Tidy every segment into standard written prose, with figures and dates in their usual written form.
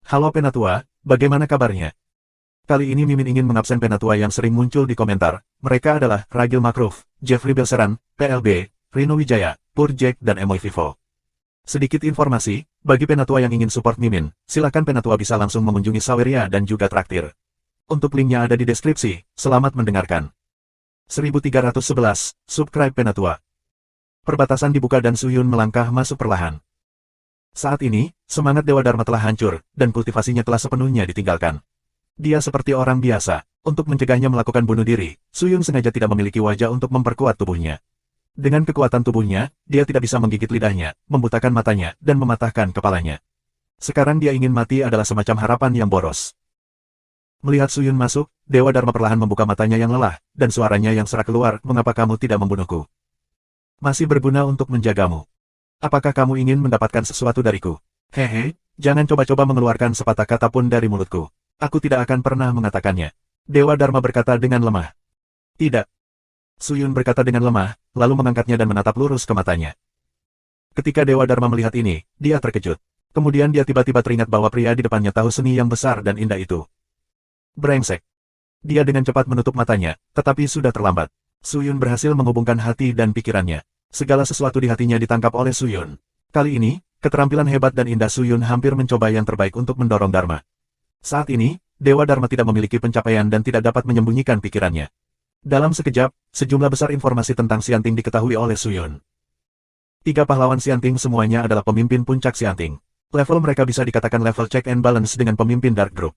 Halo Penatua, bagaimana kabarnya? Kali ini Mimin ingin mengabsen Penatua yang sering muncul di komentar. Mereka adalah Ragil Makruf, Jeffrey Belseran, PLB, Rino Wijaya, Purjek dan Emoy Vivo. Sedikit informasi, bagi Penatua yang ingin support Mimin, silakan Penatua bisa langsung mengunjungi Saweria dan juga traktir. Untuk linknya ada di deskripsi, selamat mendengarkan. 1311, subscribe Penatua. Perbatasan dibuka dan Suyun melangkah masuk perlahan. Saat ini, semangat Dewa Dharma telah hancur, dan kultivasinya telah sepenuhnya ditinggalkan. Dia seperti orang biasa. Untuk mencegahnya melakukan bunuh diri, Suyun sengaja tidak memiliki wajah untuk memperkuat tubuhnya. Dengan kekuatan tubuhnya, dia tidak bisa menggigit lidahnya, membutakan matanya, dan mematahkan kepalanya. Sekarang dia ingin mati adalah semacam harapan yang boros. Melihat Suyun masuk, Dewa Dharma perlahan membuka matanya yang lelah, dan suaranya yang serak keluar, "Mengapa kamu tidak membunuhku? Masih berguna untuk menjagamu. Apakah kamu ingin mendapatkan sesuatu dariku? Hehe, jangan coba-coba mengeluarkan sepatah kata pun dari mulutku. Aku tidak akan pernah mengatakannya." Dewa Dharma berkata dengan lemah. "Tidak." Suyun berkata dengan lemah, lalu mengangkatnya dan menatap lurus ke matanya. Ketika Dewa Dharma melihat ini, dia terkejut. Kemudian dia tiba-tiba teringat bahwa pria di depannya tahu seni yang besar dan indah itu. Brengsek. Dia dengan cepat menutup matanya, tetapi sudah terlambat. Suyun berhasil menghubungkan hati dan pikirannya. Segala sesuatu di hatinya ditangkap oleh Suyun. Kali ini, keterampilan hebat dan indah Suyun hampir mencoba yang terbaik untuk mendorong Dharma. Saat ini, Dewa Dharma tidak memiliki pencapaian dan tidak dapat menyembunyikan pikirannya. Dalam sekejap, sejumlah besar informasi tentang Xianting diketahui oleh Suyun. 3 pahlawan Xianting semuanya adalah pemimpin puncak Xianting. Level mereka bisa dikatakan level check and balance dengan pemimpin Dark Group.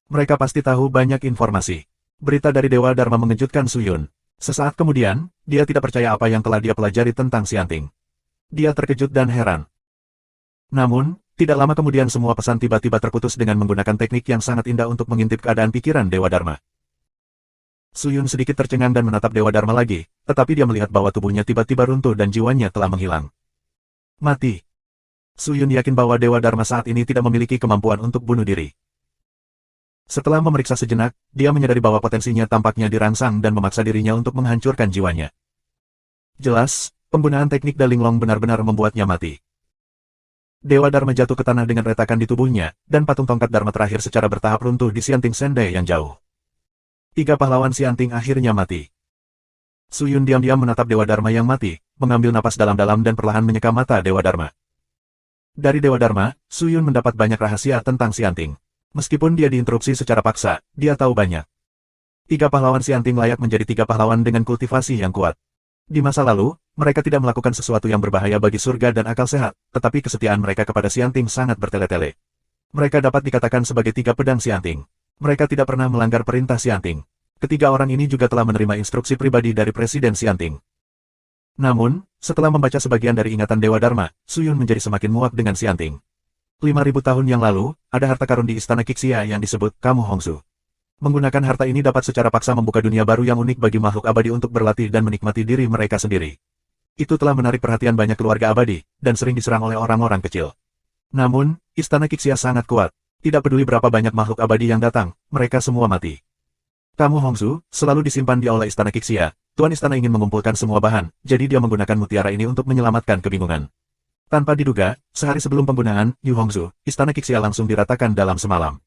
Mereka pasti tahu banyak informasi. Berita dari Dewa Dharma mengejutkan Suyun. Sesaat kemudian, dia tidak percaya apa yang telah dia pelajari tentang Xianting. Dia terkejut dan heran. Namun, tidak lama kemudian semua pesan tiba-tiba terputus dengan menggunakan teknik yang sangat indah untuk mengintip keadaan pikiran Dewa Dharma. Suyun sedikit tercengang dan menatap Dewa Dharma lagi, tetapi dia melihat bahwa tubuhnya tiba-tiba runtuh dan jiwanya telah menghilang. Mati. Suyun yakin bahwa Dewa Dharma saat ini tidak memiliki kemampuan untuk bunuh diri. Setelah memeriksa sejenak, dia menyadari bahwa potensinya tampaknya dirangsang dan memaksa dirinya untuk menghancurkan jiwanya. Jelas, penggunaan teknik Dalinglong benar-benar membuatnya mati. Dewa Dharma jatuh ke tanah dengan retakan di tubuhnya, dan patung tongkat Dharma terakhir secara bertahap runtuh di Xianting Sendai yang jauh. 3 pahlawan Xianting akhirnya mati. Suyun diam-diam menatap Dewa Dharma yang mati, mengambil napas dalam-dalam dan perlahan menyeka mata Dewa Dharma. Dari Dewa Dharma, Suyun mendapat banyak rahasia tentang Xianting. Meskipun dia diinterupsi secara paksa, dia tahu banyak. 3 pahlawan Xianting layak menjadi 3 pahlawan dengan kultivasi yang kuat. Di masa lalu, mereka tidak melakukan sesuatu yang berbahaya bagi surga dan akal sehat, tetapi kesetiaan mereka kepada Xianting sangat bertele-tele. Mereka dapat dikatakan sebagai 3 pedang Xianting. Mereka tidak pernah melanggar perintah Xianting. Ketiga orang ini juga telah menerima instruksi pribadi dari Presiden Xianting. Namun, setelah membaca sebagian dari ingatan Dewa Dharma, Suyun menjadi semakin muak dengan Xianting. 5.000 tahun yang lalu, ada harta karun di Istana Qixia yang disebut Kamu Hongsu. Menggunakan harta ini dapat secara paksa membuka dunia baru yang unik bagi makhluk abadi untuk berlatih dan menikmati diri mereka sendiri. Itu telah menarik perhatian banyak keluarga abadi, dan sering diserang oleh orang-orang kecil. Namun, Istana Qixia sangat kuat. Tidak peduli berapa banyak makhluk abadi yang datang, mereka semua mati. Kamu Hongsu selalu disimpan di aula Istana Qixia. Tuan Istana ingin mengumpulkan semua bahan, jadi dia menggunakan mutiara ini untuk menyelamatkan kebingungan. Tanpa diduga, sehari sebelum penggunaan, Yu Hongsu, Istana Qixia langsung diratakan dalam semalam.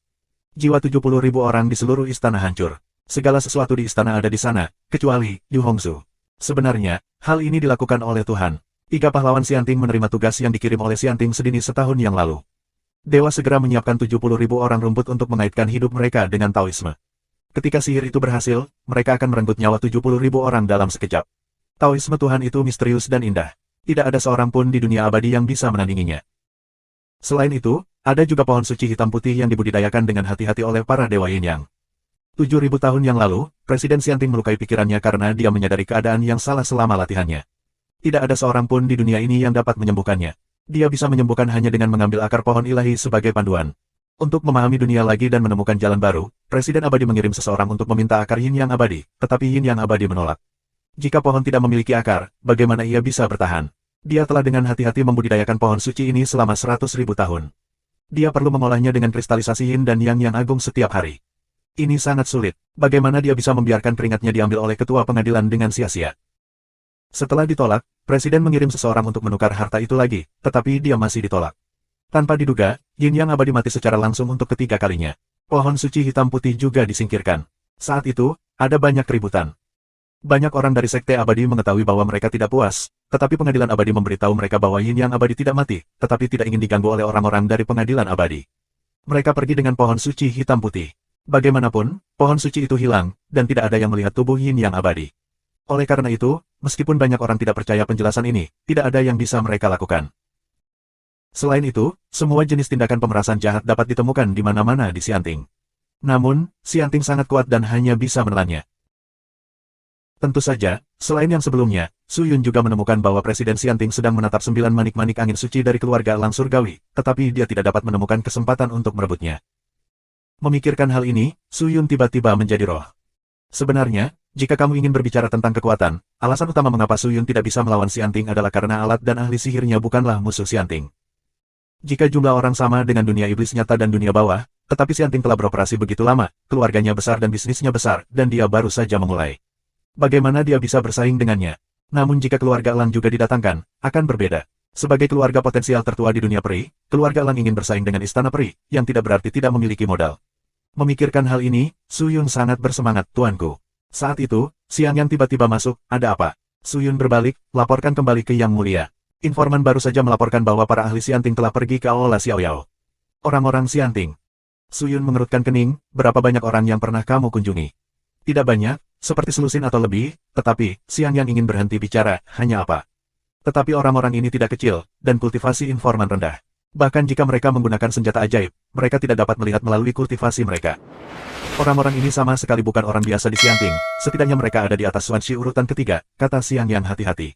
Jiwa 70.000 orang di seluruh istana hancur. Segala sesuatu di istana ada di sana, kecuali Yu Hongsu. Sebenarnya, hal ini dilakukan oleh Tuhan. 3 pahlawan Xianting menerima tugas yang dikirim oleh Xianting sedini setahun yang lalu. Dewa segera menyiapkan 70.000 orang rumput untuk mengaitkan hidup mereka dengan Taoisme. Ketika sihir itu berhasil, mereka akan merenggut nyawa 70.000 orang dalam sekejap. Taoisme Tuhan itu misterius dan indah. Tidak ada seorang pun di dunia abadi yang bisa menandinginya. Selain itu, ada juga pohon suci hitam putih yang dibudidayakan dengan hati-hati oleh para dewa Yin Yang. 7.000 tahun yang lalu, Presiden Xianting melukai pikirannya karena dia menyadari keadaan yang salah selama latihannya. Tidak ada seorang pun di dunia ini yang dapat menyembuhkannya. Dia bisa menyembuhkan hanya dengan mengambil akar pohon ilahi sebagai panduan. Untuk memahami dunia lagi dan menemukan jalan baru, Presiden Abadi mengirim seseorang untuk meminta akar Yin Yang abadi, tetapi Yin Yang abadi menolak. Jika pohon tidak memiliki akar, bagaimana ia bisa bertahan? Dia telah dengan hati-hati membudidayakan pohon suci ini selama 100.000 tahun. Dia perlu mengolahnya dengan kristalisasi Yin dan Yang yang agung setiap hari. Ini sangat sulit. Bagaimana dia bisa membiarkan keringatnya diambil oleh ketua pengadilan dengan sia-sia? Setelah ditolak, Presiden mengirim seseorang untuk menukar harta itu lagi, tetapi dia masih ditolak. Tanpa diduga, Yin Yang abadi mati secara langsung untuk ketiga kalinya. Pohon suci hitam putih juga disingkirkan. Saat itu, ada banyak keributan. Banyak orang dari Sekte Abadi mengetahui bahwa mereka tidak puas, tetapi Pengadilan Abadi memberitahu mereka bahwa Yin Yang abadi tidak mati, tetapi tidak ingin diganggu oleh orang-orang dari Pengadilan Abadi. Mereka pergi dengan pohon suci hitam putih. Bagaimanapun, pohon suci itu hilang, dan tidak ada yang melihat tubuh Yin Yang abadi. Oleh karena itu, meskipun banyak orang tidak percaya penjelasan ini, tidak ada yang bisa mereka lakukan. Selain itu, semua jenis tindakan pemerasan jahat dapat ditemukan di mana-mana di Xianting. Namun, Xianting sangat kuat dan hanya bisa menelannya. Tentu saja, selain yang sebelumnya, Su Yun juga menemukan bahwa Presiden Xianting sedang menatap 9 manik-manik angin suci dari keluarga Elang Surgawi, tetapi dia tidak dapat menemukan kesempatan untuk merebutnya. Memikirkan hal ini, Su Yun tiba-tiba menjadi roh. Sebenarnya, jika kamu ingin berbicara tentang kekuatan, alasan utama mengapa Su Yun tidak bisa melawan Xianting adalah karena alat dan ahli sihirnya bukanlah musuh Xianting. Jika jumlah orang sama dengan dunia iblis nyata dan dunia bawah, tetapi Xianting telah beroperasi begitu lama, keluarganya besar dan bisnisnya besar, dan dia baru saja memulai. Bagaimana dia bisa bersaing dengannya? Namun jika keluarga Elang juga didatangkan, akan berbeda. Sebagai keluarga potensial tertua di dunia peri, keluarga Elang ingin bersaing dengan istana peri, yang tidak berarti tidak memiliki modal. Memikirkan hal ini, Su Yun sangat bersemangat, tuanku. Saat itu, Xiang Yang tiba-tiba masuk, ada apa? Su Yun berbalik, laporkan kembali ke Yang Mulia. Informan baru saja melaporkan bahwa para ahli Xianting telah pergi ke Aula Xiaoyao. Orang-orang Xianting. Su Yun mengerutkan kening, berapa banyak orang yang pernah kamu kunjungi? Tidak banyak, seperti selusin atau lebih, tetapi, Xiang Yang ingin berhenti bicara, hanya apa? Tetapi orang-orang ini tidak kecil, dan kultivasi informan rendah. Bahkan jika mereka menggunakan senjata ajaib, mereka tidak dapat melihat melalui kultivasi mereka. Orang-orang ini sama sekali bukan orang biasa di Xianting, setidaknya mereka ada di atas Xuanxi urutan ketiga, kata Xiang Yang hati-hati.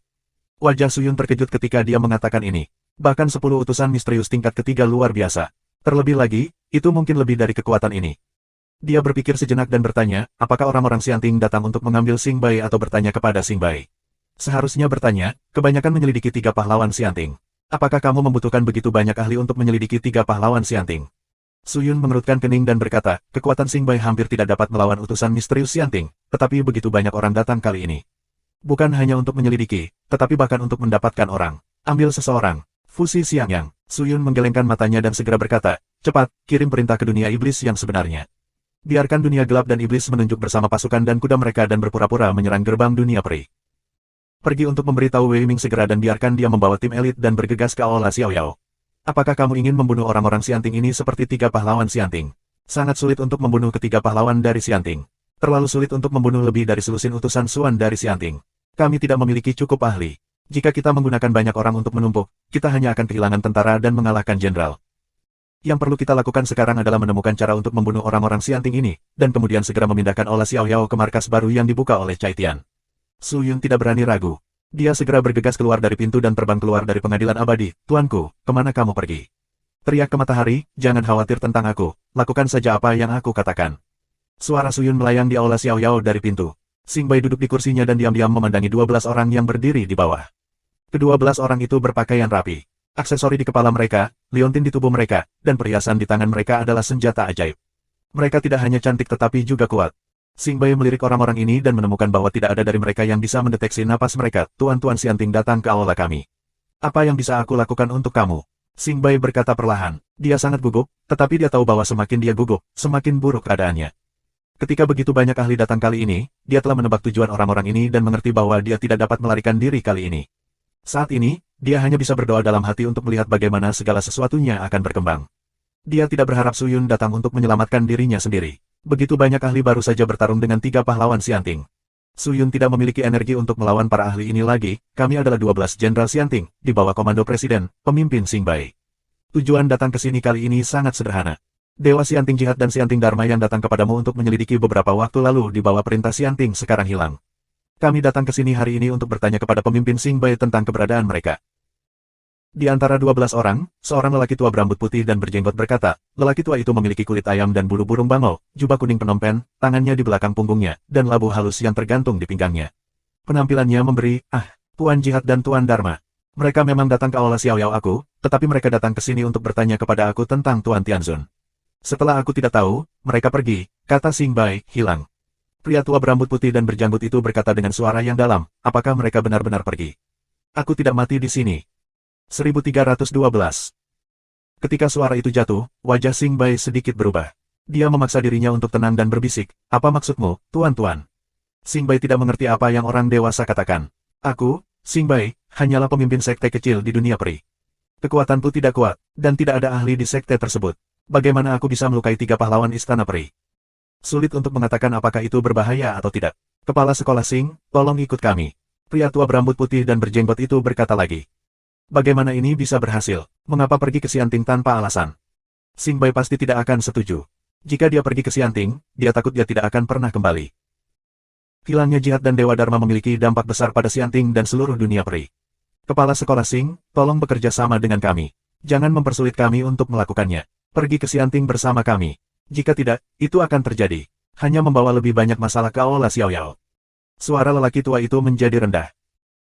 Wajah Su Yun terkejut ketika dia mengatakan ini. Bahkan 10 utusan misterius tingkat ketiga luar biasa. Terlebih lagi, itu mungkin lebih dari kekuatan ini. Dia berpikir sejenak dan bertanya, apakah orang-orang Xianting datang untuk mengambil Xing Bai atau bertanya kepada Xing Bai? Seharusnya bertanya, kebanyakan menyelidiki 3 pahlawan Xianting. Apakah kamu membutuhkan begitu banyak ahli untuk menyelidiki 3 pahlawan Xianting? Su Yun mengerutkan kening dan berkata, kekuatan Xing Bai hampir tidak dapat melawan utusan misterius Xianting, tetapi begitu banyak orang datang kali ini. Bukan hanya untuk menyelidiki, tetapi bahkan untuk mendapatkan orang. Ambil seseorang. Fusi Xiang Yang. Su Yun menggelengkan matanya dan segera berkata, cepat, kirim perintah ke dunia iblis yang sebenarnya. Biarkan dunia gelap dan iblis menunjuk bersama pasukan dan kuda mereka dan berpura-pura menyerang gerbang dunia peri. Pergi untuk memberitahu Wei Ming segera dan biarkan dia membawa tim elit dan bergegas ke Aula Xiaoyao. Apakah kamu ingin membunuh orang-orang Xianting ini seperti 3 pahlawan Xianting? Sangat sulit untuk membunuh ketiga pahlawan dari Xianting. Terlalu sulit untuk membunuh lebih dari selusin utusan Xuan dari Xianting. Kami tidak memiliki cukup ahli. Jika kita menggunakan banyak orang untuk menumpuk, kita hanya akan kehilangan tentara dan mengalahkan jenderal. Yang perlu kita lakukan sekarang adalah menemukan cara untuk membunuh orang-orang Xianting ini, dan kemudian segera memindahkan Aula Xiaoyao ke markas baru yang dibuka oleh Cai Tian. Su Yun tidak berani ragu. Dia segera bergegas keluar dari pintu dan terbang keluar dari Pengadilan Abadi. Tuanku, kemana kamu pergi? Teriak ke matahari, jangan khawatir tentang aku, lakukan saja apa yang aku katakan. Suara Su Yun melayang di Aula Xiaoyao dari pintu. Xing Bai duduk di kursinya dan diam-diam memandangi 12 orang yang berdiri di bawah. Ke-12 orang itu berpakaian rapi. Aksesori di kepala mereka, liontin di tubuh mereka, dan perhiasan di tangan mereka adalah senjata ajaib. Mereka tidak hanya cantik tetapi juga kuat. Xing Bai melirik orang-orang ini dan menemukan bahwa tidak ada dari mereka yang bisa mendeteksi napas mereka. Tuan-tuan Xianting datang ke aula kami. Apa yang bisa aku lakukan untuk kamu? Xing Bai berkata perlahan. Dia sangat gugup, tetapi dia tahu bahwa semakin dia gugup, semakin buruk keadaannya. Ketika begitu banyak ahli datang kali ini, dia telah menebak tujuan orang-orang ini dan mengerti bahwa dia tidak dapat melarikan diri kali ini. Saat ini, dia hanya bisa berdoa dalam hati untuk melihat bagaimana segala sesuatunya akan berkembang. Dia tidak berharap Su Yun datang untuk menyelamatkan dirinya sendiri. Begitu banyak ahli baru saja bertarung dengan 3 pahlawan Xianting. Su Yun tidak memiliki energi untuk melawan para ahli ini lagi. Kami adalah 12 jenderal Xianting, di bawah komando presiden, pemimpin Xing Bai. Tujuan datang ke sini kali ini sangat sederhana. Dewa Xianting Jihad dan Xianting Dharma yang datang kepadamu untuk menyelidiki beberapa waktu lalu di bawah perintah Xianting sekarang hilang. Kami datang ke sini hari ini untuk bertanya kepada pemimpin Xing Bai tentang keberadaan mereka. Di antara 12 orang, seorang lelaki tua berambut putih dan berjenggot berkata, lelaki tua itu memiliki kulit ayam dan bulu burung bangau, jubah kuning penompen, tangannya di belakang punggungnya, dan labu halus yang tergantung di pinggangnya. Penampilannya memberi, Tuan Jihad dan Tuan Dharma. Mereka memang datang ke Aula Xiaoyao aku, tetapi mereka datang ke sini untuk bertanya kepada aku tentang Tuan Tianzun. Setelah aku tidak tahu, mereka pergi, kata Xing Bai, hilang. Pria tua berambut putih dan berjanggut itu berkata dengan suara yang dalam, apakah mereka benar-benar pergi? Aku tidak mati di sini. 1312 Ketika suara itu jatuh, wajah Xing Bai sedikit berubah. Dia memaksa dirinya untuk tenang dan berbisik, "Apa maksudmu, tuan-tuan?" Xing Bai tidak mengerti apa yang orang dewasa katakan. "Aku, Xing Bai, hanyalah pemimpin sekte kecil di dunia peri. Kekuatanku tidak kuat, dan tidak ada ahli di sekte tersebut. Bagaimana aku bisa melukai 3 pahlawan istana peri? Sulit untuk mengatakan apakah itu berbahaya atau tidak." Kepala sekolah Xing, "Tolong ikut kami." Pria tua berambut putih dan berjenggot itu berkata lagi. "Bagaimana ini bisa berhasil? Mengapa pergi ke Xianting tanpa alasan?" Xing Bai pasti tidak akan setuju. Jika dia pergi ke Xianting, dia takut dia tidak akan pernah kembali. Hilangnya jihad dan Dewa Dharma memiliki dampak besar pada Xianting dan seluruh dunia peri. Kepala sekolah Xing, tolong bekerja sama dengan kami. Jangan mempersulit kami untuk melakukannya. Pergi ke Xianting bersama kami. Jika tidak, itu akan terjadi. Hanya membawa lebih banyak masalah ke Aula Xiaoyao. Suara lelaki tua itu menjadi rendah.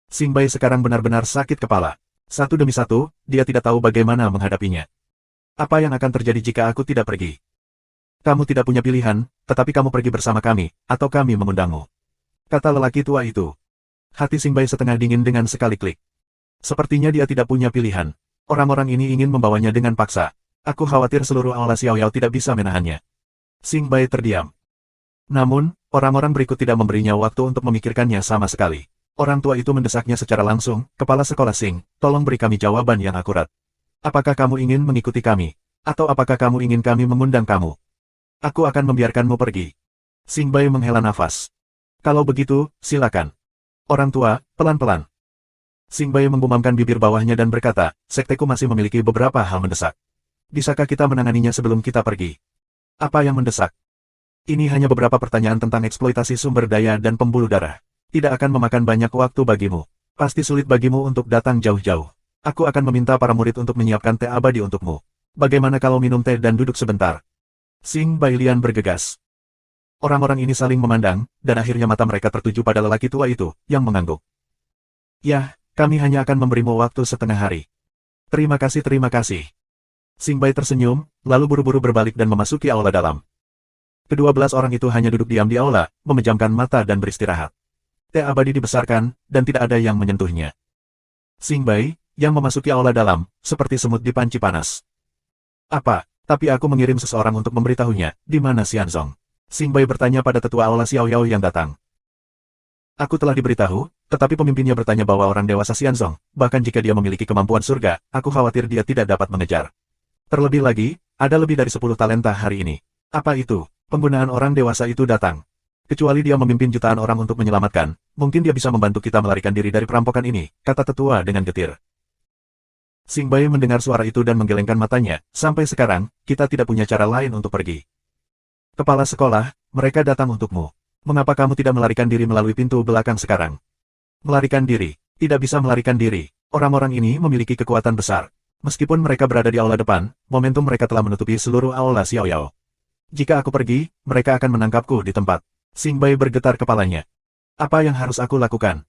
Xing Bai sekarang benar-benar sakit kepala. Satu demi satu, dia tidak tahu bagaimana menghadapinya. Apa yang akan terjadi jika aku tidak pergi? Kamu tidak punya pilihan, tetapi kamu pergi bersama kami, atau kami mengundangmu. Kata lelaki tua itu. Hati Xing Bai setengah dingin dengan sekali klik. Sepertinya dia tidak punya pilihan. Orang-orang ini ingin membawanya dengan paksa. Aku khawatir seluruh Aula Xiaoyao tidak bisa menahannya. Xing Bai terdiam. Namun, orang-orang berikut tidak memberinya waktu untuk memikirkannya sama sekali. Orang tua itu mendesaknya secara langsung, "Kepala sekolah Xing, tolong beri kami jawaban yang akurat. Apakah kamu ingin mengikuti kami? Atau apakah kamu ingin kami mengundang kamu? Aku akan membiarkanmu pergi." Xing Bai menghela nafas. "Kalau begitu, silakan." Orang tua, pelan-pelan. Xing Bai menggumamkan bibir bawahnya dan berkata, "Sekteku masih memiliki beberapa hal mendesak. Bisakah kita menanganinya sebelum kita pergi?" "Apa yang mendesak?" "Ini hanya beberapa pertanyaan tentang eksploitasi sumber daya dan pembuluh darah. Tidak akan memakan banyak waktu bagimu. Pasti sulit bagimu untuk datang jauh-jauh. Aku akan meminta para murid untuk menyiapkan teh abadi untukmu. Bagaimana kalau minum teh dan duduk sebentar?" Xing Bai Lian bergegas. Orang-orang ini saling memandang, dan akhirnya mata mereka tertuju pada lelaki tua itu, yang mengangguk. "Yah, kami hanya akan memberimu waktu setengah hari." Terima kasih, terima kasih." Xing Bai tersenyum, lalu buru-buru berbalik dan memasuki aula dalam. Kedua belas orang itu hanya duduk diam di aula, memejamkan mata dan beristirahat. Teh abadi dibesarkan, dan tidak ada yang menyentuhnya. Xing Bai, yang memasuki aula dalam, seperti semut di panci panas. "Apa? Tapi aku mengirim seseorang untuk memberitahunya, di mana Xianzong?" Xing Bai bertanya pada tetua Aula Xiaoyao yang datang. "Aku telah diberitahu, tetapi pemimpinnya bertanya bahwa orang dewasa Xianzong, bahkan jika dia memiliki kemampuan surga, aku khawatir dia tidak dapat mengejar. Terlebih lagi, ada lebih dari 10 talenta hari ini." "Apa itu?" "Penggunaan orang dewasa itu datang. Kecuali dia memimpin jutaan orang untuk menyelamatkan, mungkin dia bisa membantu kita melarikan diri dari perampokan ini," kata tetua dengan getir. Xing Bai mendengar suara itu dan menggelengkan matanya, "Sampai sekarang, kita tidak punya cara lain untuk pergi." "Kepala sekolah, mereka datang untukmu. Mengapa kamu tidak melarikan diri melalui pintu belakang sekarang?" "Melarikan diri? Tidak bisa melarikan diri. Orang-orang ini memiliki kekuatan besar. Meskipun mereka berada di aula depan, momentum mereka telah menutupi seluruh Aula Xiaoyao. Jika aku pergi, mereka akan menangkapku di tempat." Xing Bai bergetar kepalanya. "Apa yang harus aku lakukan?"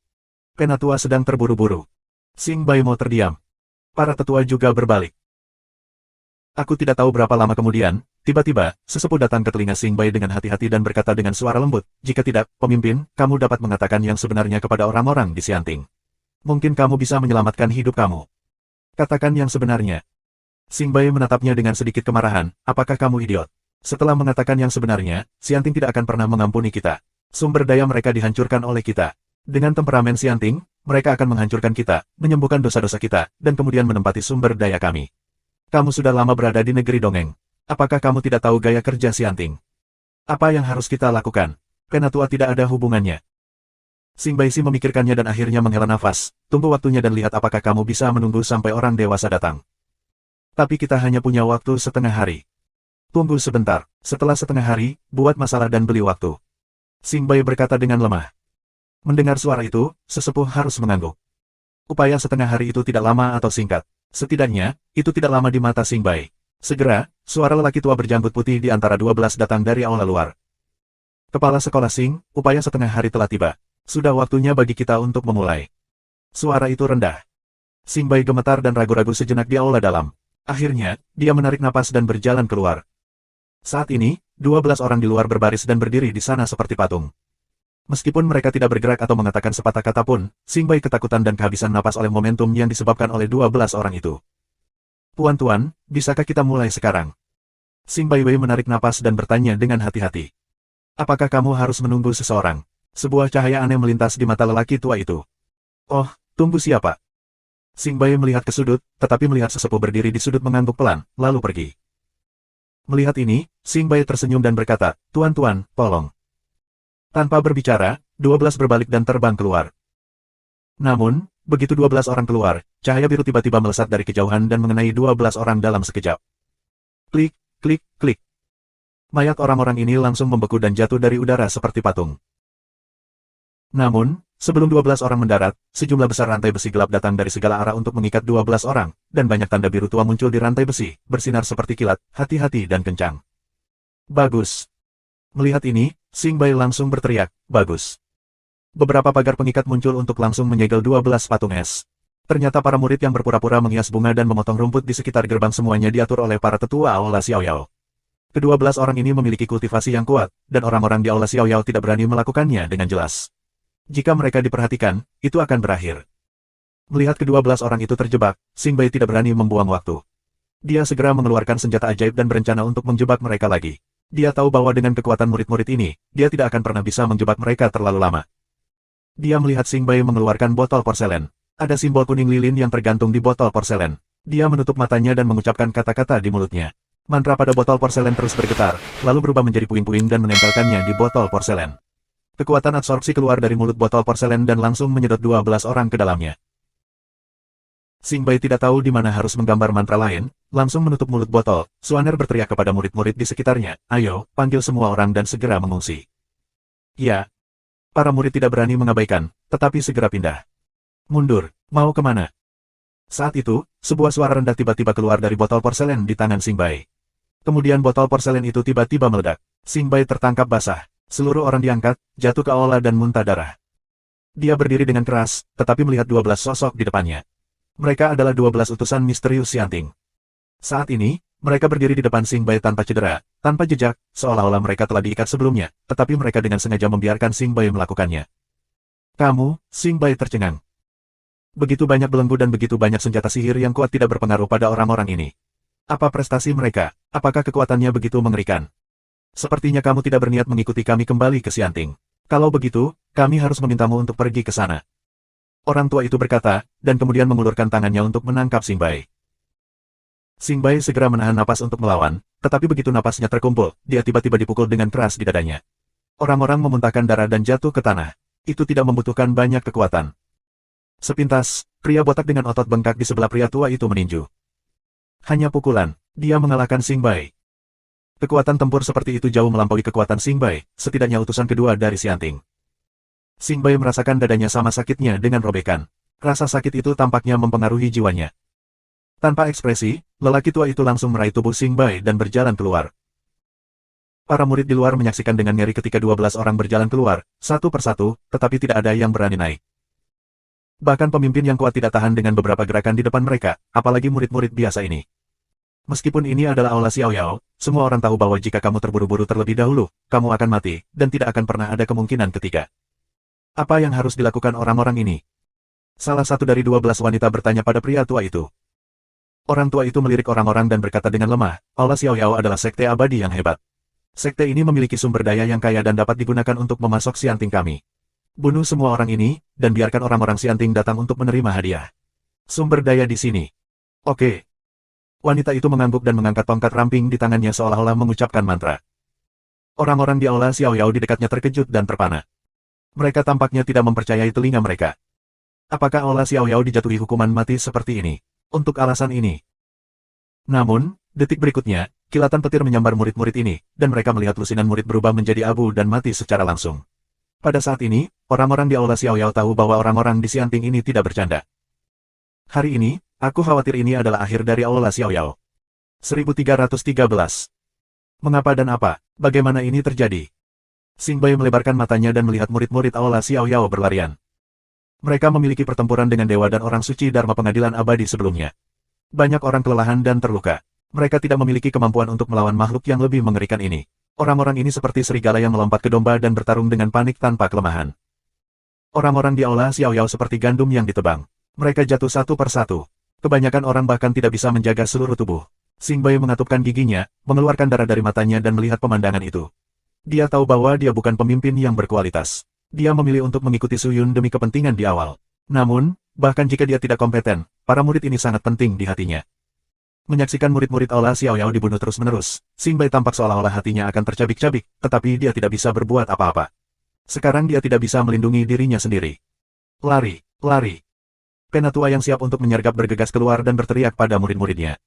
Penatua sedang terburu-buru. Xing Bai mau terdiam. Para tetua juga berbalik. Aku tidak tahu berapa lama kemudian, tiba-tiba, sesepuh datang ke telinga Xing Bai dengan hati-hati dan berkata dengan suara lembut, "Jika tidak, pemimpin, kamu dapat mengatakan yang sebenarnya kepada orang-orang di Xianting. Mungkin kamu bisa menyelamatkan hidup kamu. Katakan yang sebenarnya." Xing Bai menatapnya dengan sedikit kemarahan, "Apakah kamu idiot? Setelah mengatakan yang sebenarnya, Xianting tidak akan pernah mengampuni kita. Sumber daya mereka dihancurkan oleh kita. Dengan temperamen Xianting, mereka akan menghancurkan kita, menyembuhkan dosa-dosa kita, dan kemudian menempati sumber daya kami. Kamu sudah lama berada di negeri dongeng. Apakah kamu tidak tahu gaya kerja Xianting? Apa yang harus kita lakukan?" Penatua tidak ada hubungannya. Xing Bai memikirkannya dan akhirnya menghela nafas. "Tunggu waktunya dan lihat apakah kamu bisa menunggu sampai orang dewasa datang. Tapi kita hanya punya waktu setengah hari. Tunggu sebentar, setelah setengah hari, buat masalah dan beli waktu." Xing Bai berkata dengan lemah. Mendengar suara itu, sesepuh harus mengangguk. Upaya setengah hari itu tidak lama atau singkat. Setidaknya, itu tidak lama di mata Xing Bai. Segera, suara lelaki tua berjanggut putih di antara 12 datang dari aula luar. "Kepala sekolah Xing, upaya setengah hari telah tiba. Sudah waktunya bagi kita untuk memulai." Suara itu rendah. Xing Bai gemetar dan ragu-ragu sejenak di aula dalam. Akhirnya, dia menarik napas dan berjalan keluar. Saat ini, 12 orang di luar berbaris dan berdiri di sana seperti patung. Meskipun mereka tidak bergerak atau mengatakan sepatah kata pun, Xing Bai ketakutan dan kehabisan napas oleh momentum yang disebabkan oleh 12 orang itu. Tuan-tuan, bisakah kita mulai sekarang? Xing Baiwei menarik napas dan bertanya dengan hati-hati. Apakah kamu harus menunggu seseorang? Sebuah cahaya aneh melintas di mata lelaki tua itu. Oh, tunggu siapa? Xing Bai melihat ke sudut, tetapi melihat sesepuh berdiri di sudut mengangguk pelan, lalu pergi. Melihat ini, Xing Bai tersenyum dan berkata, Tuan-tuan, tolong. Tanpa berbicara, 12 berbalik dan terbang keluar. Namun, begitu 12 orang keluar, cahaya biru tiba-tiba melesat dari kejauhan dan mengenai 12 orang dalam sekejap. Klik, klik, klik. Mayat orang-orang ini langsung membeku dan jatuh dari udara seperti patung. Namun, sebelum 12 orang mendarat, sejumlah besar rantai besi gelap datang dari segala arah untuk mengikat 12 orang, dan banyak tanda biru tua muncul di rantai besi, bersinar seperti kilat, hati-hati dan kencang. Bagus. Melihat ini, Xing Bai langsung berteriak, bagus. Beberapa pagar pengikat muncul untuk langsung menyegel 12 patung es. Ternyata para murid yang berpura-pura menghias bunga dan memotong rumput di sekitar gerbang semuanya diatur oleh para tetua Aula Xiaoyao. Kedua-belas orang ini memiliki kultivasi yang kuat, dan orang-orang di Aula Xiaoyao tidak berani melakukannya dengan jelas. Jika mereka diperhatikan, itu akan berakhir. Melihat kedua-belas orang itu terjebak, Xing Bai tidak berani membuang waktu. Dia segera mengeluarkan senjata ajaib dan berencana untuk menjebak mereka lagi. Dia tahu bahwa dengan kekuatan murid-murid ini, dia tidak akan pernah bisa menjebak mereka terlalu lama. Dia melihat Xing Bai mengeluarkan botol porselen. Ada simbol kuning lilin yang tergantung di botol porselen. Dia menutup matanya dan mengucapkan kata-kata di mulutnya. Mantra pada botol porselen terus bergetar, lalu berubah menjadi puing-puing dan menempelkannya di botol porselen. Kekuatan absorpsi keluar dari mulut botol porselen dan langsung menyedot 12 orang ke dalamnya. Xing Bai tidak tahu di mana harus menggambar mantra lain, langsung menutup mulut botol. Suaner berteriak kepada murid-murid di sekitarnya, ayo, panggil semua orang dan segera mengungsi. Ya. Para murid tidak berani mengabaikan, tetapi segera pindah. Mundur, mau kemana? Saat itu, sebuah suara rendah tiba-tiba keluar dari botol porselen di tangan Xing Bai. Kemudian botol porselen itu tiba-tiba meledak. Xing Bai tertangkap basah. Seluruh orang diangkat, jatuh ke aula dan muntah darah. Dia berdiri dengan keras, tetapi melihat 12 sosok di depannya. Mereka adalah 12 utusan misterius Xianting. Saat ini, mereka berdiri di depan Xing Bai tanpa cedera, tanpa jejak, seolah-olah mereka telah diikat sebelumnya, tetapi mereka dengan sengaja membiarkan Xing Bai melakukannya. Kamu, Xing Bai tercengang. Begitu banyak belenggu dan begitu banyak senjata sihir yang kuat tidak berpengaruh pada orang-orang ini. Apa prestasi mereka? Apakah kekuatannya begitu mengerikan? Sepertinya kamu tidak berniat mengikuti kami kembali ke Xianting. Kalau begitu, kami harus memintamu untuk pergi ke sana. Orang tua itu berkata, dan kemudian mengulurkan tangannya untuk menangkap Xing Bai. Xing Bai segera menahan napas untuk melawan, tetapi begitu napasnya terkumpul, dia tiba-tiba dipukul dengan keras di dadanya. Orang-orang memuntahkan darah dan jatuh ke tanah. Itu tidak membutuhkan banyak kekuatan. Sepintas, pria botak dengan otot bengkak di sebelah pria tua itu meninju. Hanya pukulan, dia mengalahkan Xing Bai. Kekuatan tempur seperti itu jauh melampaui kekuatan Xing Bai, setidaknya utusan kedua dari Xianting. Xing Bai merasakan dadanya sama sakitnya dengan robekan. Rasa sakit itu tampaknya mempengaruhi jiwanya. Tanpa ekspresi, lelaki tua itu langsung meraih tubuh Xing Bai dan berjalan keluar. Para murid di luar menyaksikan dengan ngeri ketika 12 orang berjalan keluar, satu persatu, tetapi tidak ada yang berani naik. Bahkan pemimpin yang kuat tidak tahan dengan beberapa gerakan di depan mereka, apalagi murid-murid biasa ini. Meskipun ini adalah Aula Xiaoyao, semua orang tahu bahwa jika kamu terburu-buru terlebih dahulu, kamu akan mati, dan tidak akan pernah ada kemungkinan ketiga. Apa yang harus dilakukan orang-orang ini? Salah satu dari 12 wanita bertanya pada pria tua itu. Orang tua itu melirik orang-orang dan berkata dengan lemah, Aula Xiaoyao adalah sekte abadi yang hebat. Sekte ini memiliki sumber daya yang kaya dan dapat digunakan untuk memasok Xianting kami. Bunuh semua orang ini, dan biarkan orang-orang Xianting datang untuk menerima hadiah. Sumber daya di sini. Oke. Wanita itu mengangguk dan mengangkat tongkat ramping di tangannya seolah-olah mengucapkan mantra. Orang-orang di Aula Xiaoyao di dekatnya terkejut dan terpana. Mereka tampaknya tidak mempercayai telinga mereka. Apakah Aula Xiaoyao dijatuhi hukuman mati seperti ini? Untuk alasan ini. Namun, detik berikutnya, kilatan petir menyambar murid-murid ini, dan mereka melihat lusinan murid berubah menjadi abu dan mati secara langsung. Pada saat ini, orang-orang di Aula Xiaoyao tahu bahwa orang-orang di Xianting ini tidak bercanda. Hari ini, aku khawatir ini adalah akhir dari Aula Xiaoyao. 1313. Mengapa dan apa? Bagaimana ini terjadi? Xing Bai melebarkan matanya dan melihat murid-murid Aula Xiaoyao berlarian. Mereka memiliki pertempuran dengan dewa dan orang suci Dharma pengadilan abadi sebelumnya. Banyak orang kelelahan dan terluka. Mereka tidak memiliki kemampuan untuk melawan makhluk yang lebih mengerikan ini. Orang-orang ini seperti serigala yang melompat ke domba dan bertarung dengan panik tanpa kelemahan. Orang-orang di Aula Xiaoyao seperti gandum yang ditebang. Mereka jatuh satu persatu. Kebanyakan orang bahkan tidak bisa menjaga seluruh tubuh. Xing Bai mengatupkan giginya, mengeluarkan darah dari matanya dan melihat pemandangan itu. Dia tahu bahwa dia bukan pemimpin yang berkualitas. Dia memilih untuk mengikuti Su Yun demi kepentingan di awal. Namun, bahkan jika dia tidak kompeten, para murid ini sangat penting di hatinya. Menyaksikan murid-murid Aula Xiaoyao dibunuh terus-menerus, Xing Bai tampak seolah-olah hatinya akan tercabik-cabik, tetapi dia tidak bisa berbuat apa-apa. Sekarang dia tidak bisa melindungi dirinya sendiri. Lari, lari. Penatua yang siap untuk menyergap bergegas keluar dan berteriak pada murid-muridnya.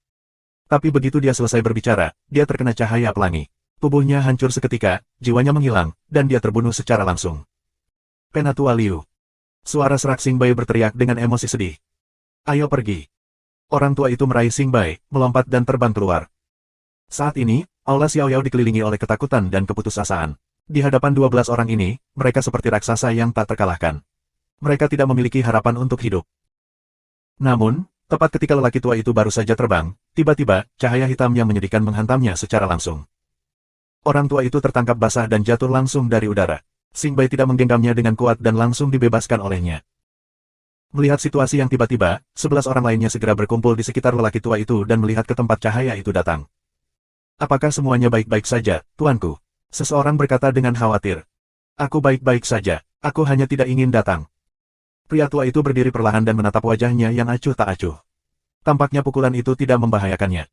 Tapi begitu dia selesai berbicara, dia terkena cahaya pelangi. Tubuhnya hancur seketika, jiwanya menghilang, dan dia terbunuh secara langsung. Penatua Liu. Suara serak Xing Bai berteriak dengan emosi sedih. Ayo pergi. Orang tua itu meraih Xing Bai, melompat dan terbang keluar. Saat ini, Aula Xiaoyao dikelilingi oleh ketakutan dan keputusasaan. Di hadapan 12 orang ini, mereka seperti raksasa yang tak terkalahkan. Mereka tidak memiliki harapan untuk hidup. Namun, tepat ketika lelaki tua itu baru saja terbang, tiba-tiba, cahaya hitam yang menyedihkan menghantamnya secara langsung. Orang tua itu tertangkap basah dan jatuh langsung dari udara. Xing Bai tidak menggenggamnya dengan kuat dan langsung dibebaskan olehnya. Melihat situasi yang tiba-tiba, 11 orang lainnya segera berkumpul di sekitar lelaki tua itu dan melihat ke tempat cahaya itu datang. Apakah semuanya baik-baik saja, tuanku? Seseorang berkata dengan khawatir. Aku baik-baik saja, aku hanya tidak ingin datang. Pria tua itu berdiri perlahan dan menatap wajahnya yang acuh tak acuh. Tampaknya pukulan itu tidak membahayakannya.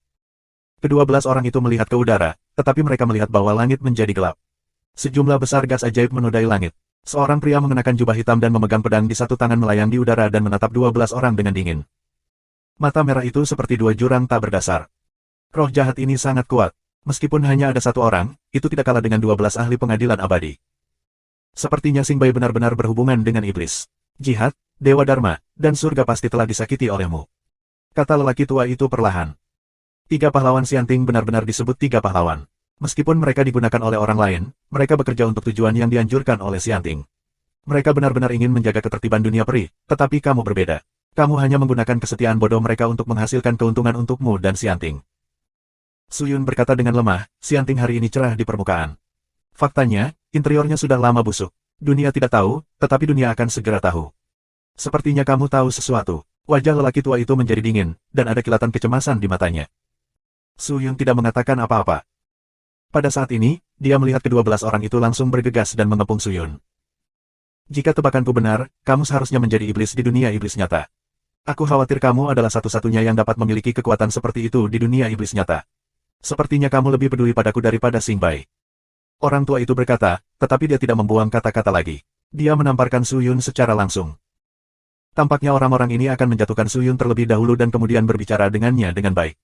Ke-12 orang itu melihat ke udara, tetapi mereka melihat bahwa langit menjadi gelap. Sejumlah besar gas ajaib menodai langit. Seorang pria mengenakan jubah hitam dan memegang pedang di satu tangan melayang di udara dan menatap 12 orang dengan dingin. Mata merah itu seperti dua jurang tak berdasar. Roh jahat ini sangat kuat. Meskipun hanya ada satu orang, itu tidak kalah dengan 12 ahli pengadilan abadi. Sepertinya Xing Bai benar-benar berhubungan dengan iblis. Jihad, Dewa Dharma, dan surga pasti telah disakiti olehmu. Kata lelaki tua itu perlahan. 3 pahlawan Xianting benar-benar disebut 3 pahlawan. Meskipun mereka digunakan oleh orang lain, mereka bekerja untuk tujuan yang dianjurkan oleh Xianting. Mereka benar-benar ingin menjaga ketertiban dunia peri, tetapi kamu berbeda. Kamu hanya menggunakan kesetiaan bodoh mereka untuk menghasilkan keuntungan untukmu dan Xianting. Su Yun berkata dengan lemah, Xianting hari ini cerah di permukaan. Faktanya, interiornya sudah lama busuk. Dunia tidak tahu, tetapi dunia akan segera tahu. Sepertinya kamu tahu sesuatu. Wajah lelaki tua itu menjadi dingin, dan ada kilatan kecemasan di matanya. Su Yun tidak mengatakan apa-apa. Pada saat ini, dia melihat ke-12 orang itu langsung bergegas dan mengepung Su Yun. Jika tebakanku benar, kamu seharusnya menjadi iblis di dunia iblis nyata. Aku khawatir kamu adalah satu-satunya yang dapat memiliki kekuatan seperti itu di dunia iblis nyata. Sepertinya kamu lebih peduli padaku daripada Xing Bai. Orang tua itu berkata, tetapi dia tidak membuang kata-kata lagi. Dia menamparkan Su Yun secara langsung. Tampaknya orang-orang ini akan menjatuhkan Su Yun terlebih dahulu dan kemudian berbicara dengannya dengan baik.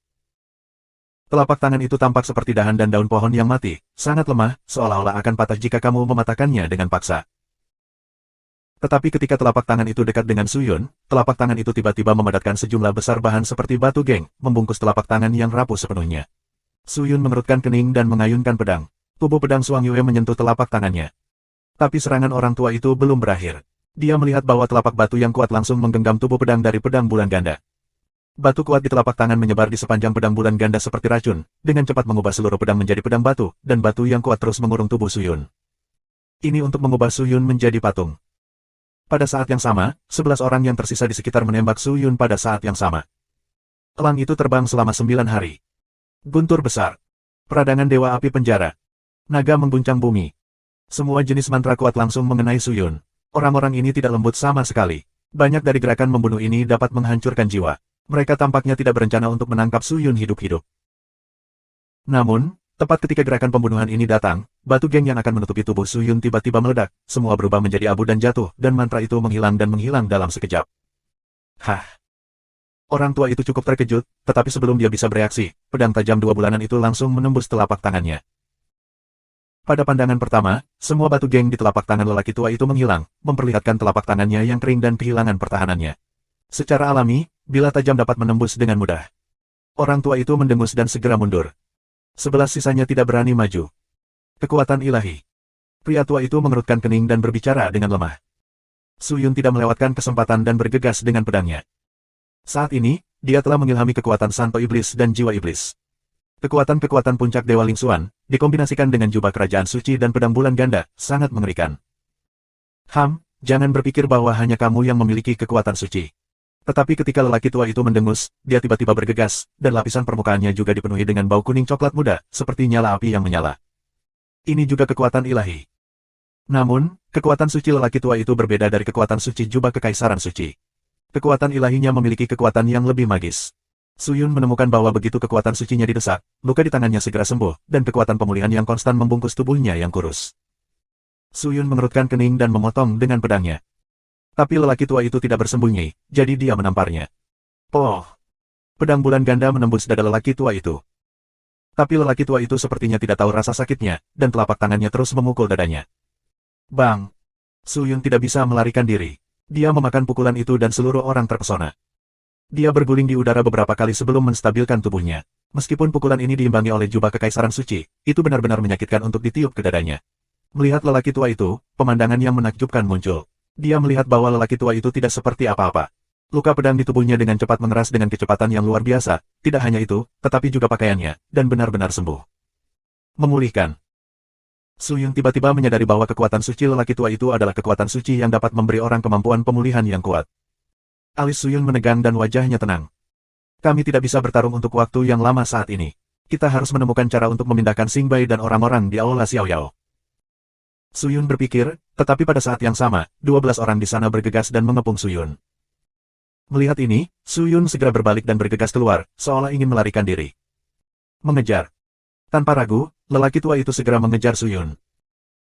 Telapak tangan itu tampak seperti dahan dan daun pohon yang mati, sangat lemah, seolah-olah akan patah jika kamu mematahkannya dengan paksa. Tetapi ketika telapak tangan itu dekat dengan Su Yun, telapak tangan itu tiba-tiba memadatkan sejumlah besar bahan seperti batu geng, membungkus telapak tangan yang rapuh sepenuhnya. Su Yun mengerutkan kening dan mengayunkan pedang. Tubuh pedang Suang Yue menyentuh telapak tangannya. Tapi serangan orang tua itu belum berakhir. Dia melihat bahwa telapak batu yang kuat langsung menggenggam tubuh pedang dari pedang bulan ganda. Batu kuat di telapak tangan menyebar di sepanjang pedang bulan ganda seperti racun, dengan cepat mengubah seluruh pedang menjadi pedang batu, dan batu yang kuat terus mengurung tubuh Su Yun. Ini untuk mengubah Su Yun menjadi patung. Pada saat yang sama, 11 orang yang tersisa di sekitar menembak Su Yun pada saat yang sama. Elang itu terbang selama 9 hari. Guntur besar. Peradangan Dewa Api Penjara. Naga mengguncang bumi. Semua jenis mantra kuat langsung mengenai Su Yun. Orang-orang ini tidak lembut sama sekali. Banyak dari gerakan membunuh ini dapat menghancurkan jiwa. Mereka tampaknya tidak berencana untuk menangkap Su Yun hidup-hidup. Namun, tepat ketika gerakan pembunuhan ini datang, batu geng yang akan menutupi tubuh Su Yun tiba-tiba meledak, semua berubah menjadi abu dan jatuh, dan mantra itu menghilang dalam sekejap. Hah! Orang tua itu cukup terkejut, tetapi sebelum dia bisa bereaksi, pedang tajam 2 bulanan itu langsung menembus telapak tangannya. Pada pandangan pertama, semua batu geng di telapak tangan lelaki tua itu menghilang, memperlihatkan telapak tangannya yang kering dan kehilangan pertahanannya. Secara alami, bila tajam dapat menembus dengan mudah. Orang tua itu mendengus dan segera mundur. 11 sisanya tidak berani maju. Kekuatan ilahi. Pria tua itu mengerutkan kening dan berbicara dengan lemah. Su Yun tidak melewatkan kesempatan dan bergegas dengan pedangnya. Saat ini, dia telah mengilhami kekuatan Santo Iblis dan jiwa iblis. Kekuatan-kekuatan puncak Dewa Ling Xuan, dikombinasikan dengan jubah kerajaan suci dan pedang bulan ganda, sangat mengerikan. Jangan berpikir bahwa hanya kamu yang memiliki kekuatan suci. Tetapi ketika lelaki tua itu mendengus, dia tiba-tiba bergegas, dan lapisan permukaannya juga dipenuhi dengan bau kuning coklat muda, seperti nyala api yang menyala. Ini juga kekuatan ilahi. Namun, kekuatan suci lelaki tua itu berbeda dari kekuatan suci jubah kekaisaran suci. Kekuatan ilahinya memiliki kekuatan yang lebih magis. Suyun menemukan bahwa begitu kekuatan sucinya didesak, luka di tangannya segera sembuh, dan kekuatan pemulihan yang konstan membungkus tubuhnya yang kurus. Suyun mengerutkan kening dan memotong dengan pedangnya. Tapi lelaki tua itu tidak bersembunyi, jadi dia menamparnya. Oh! Pedang bulan ganda menembus dada lelaki tua itu. Tapi lelaki tua itu sepertinya tidak tahu rasa sakitnya, dan telapak tangannya terus memukul dadanya. Bang! Suyun tidak bisa melarikan diri. Dia memakan pukulan itu dan seluruh orang terpesona. Dia berguling di udara beberapa kali sebelum menstabilkan tubuhnya. Meskipun pukulan ini diimbangi oleh jubah kekaisaran suci, itu benar-benar menyakitkan untuk ditiup ke dadanya. Melihat lelaki tua itu, pemandangan yang menakjubkan muncul. Dia melihat bahwa lelaki tua itu tidak seperti apa-apa. Luka pedang di tubuhnya dengan cepat mengeras dengan kecepatan yang luar biasa, tidak hanya itu, tetapi juga pakaiannya, dan benar-benar sembuh. Memulihkan. Suyun tiba-tiba menyadari bahwa kekuatan suci lelaki tua itu adalah kekuatan suci yang dapat memberi orang kemampuan pemulihan yang kuat. Alis Suyun menegang dan wajahnya tenang. Kami tidak bisa bertarung untuk waktu yang lama saat ini. Kita harus menemukan cara untuk memindahkan Xing Bai dan orang-orang di Aula Xiaoyao. Suyun berpikir, tetapi pada saat yang sama, 12 orang di sana bergegas dan mengepung Suyun. Melihat ini, Suyun segera berbalik dan bergegas keluar, seolah ingin melarikan diri. Mengejar. Tanpa ragu, lelaki tua itu segera mengejar Suyun.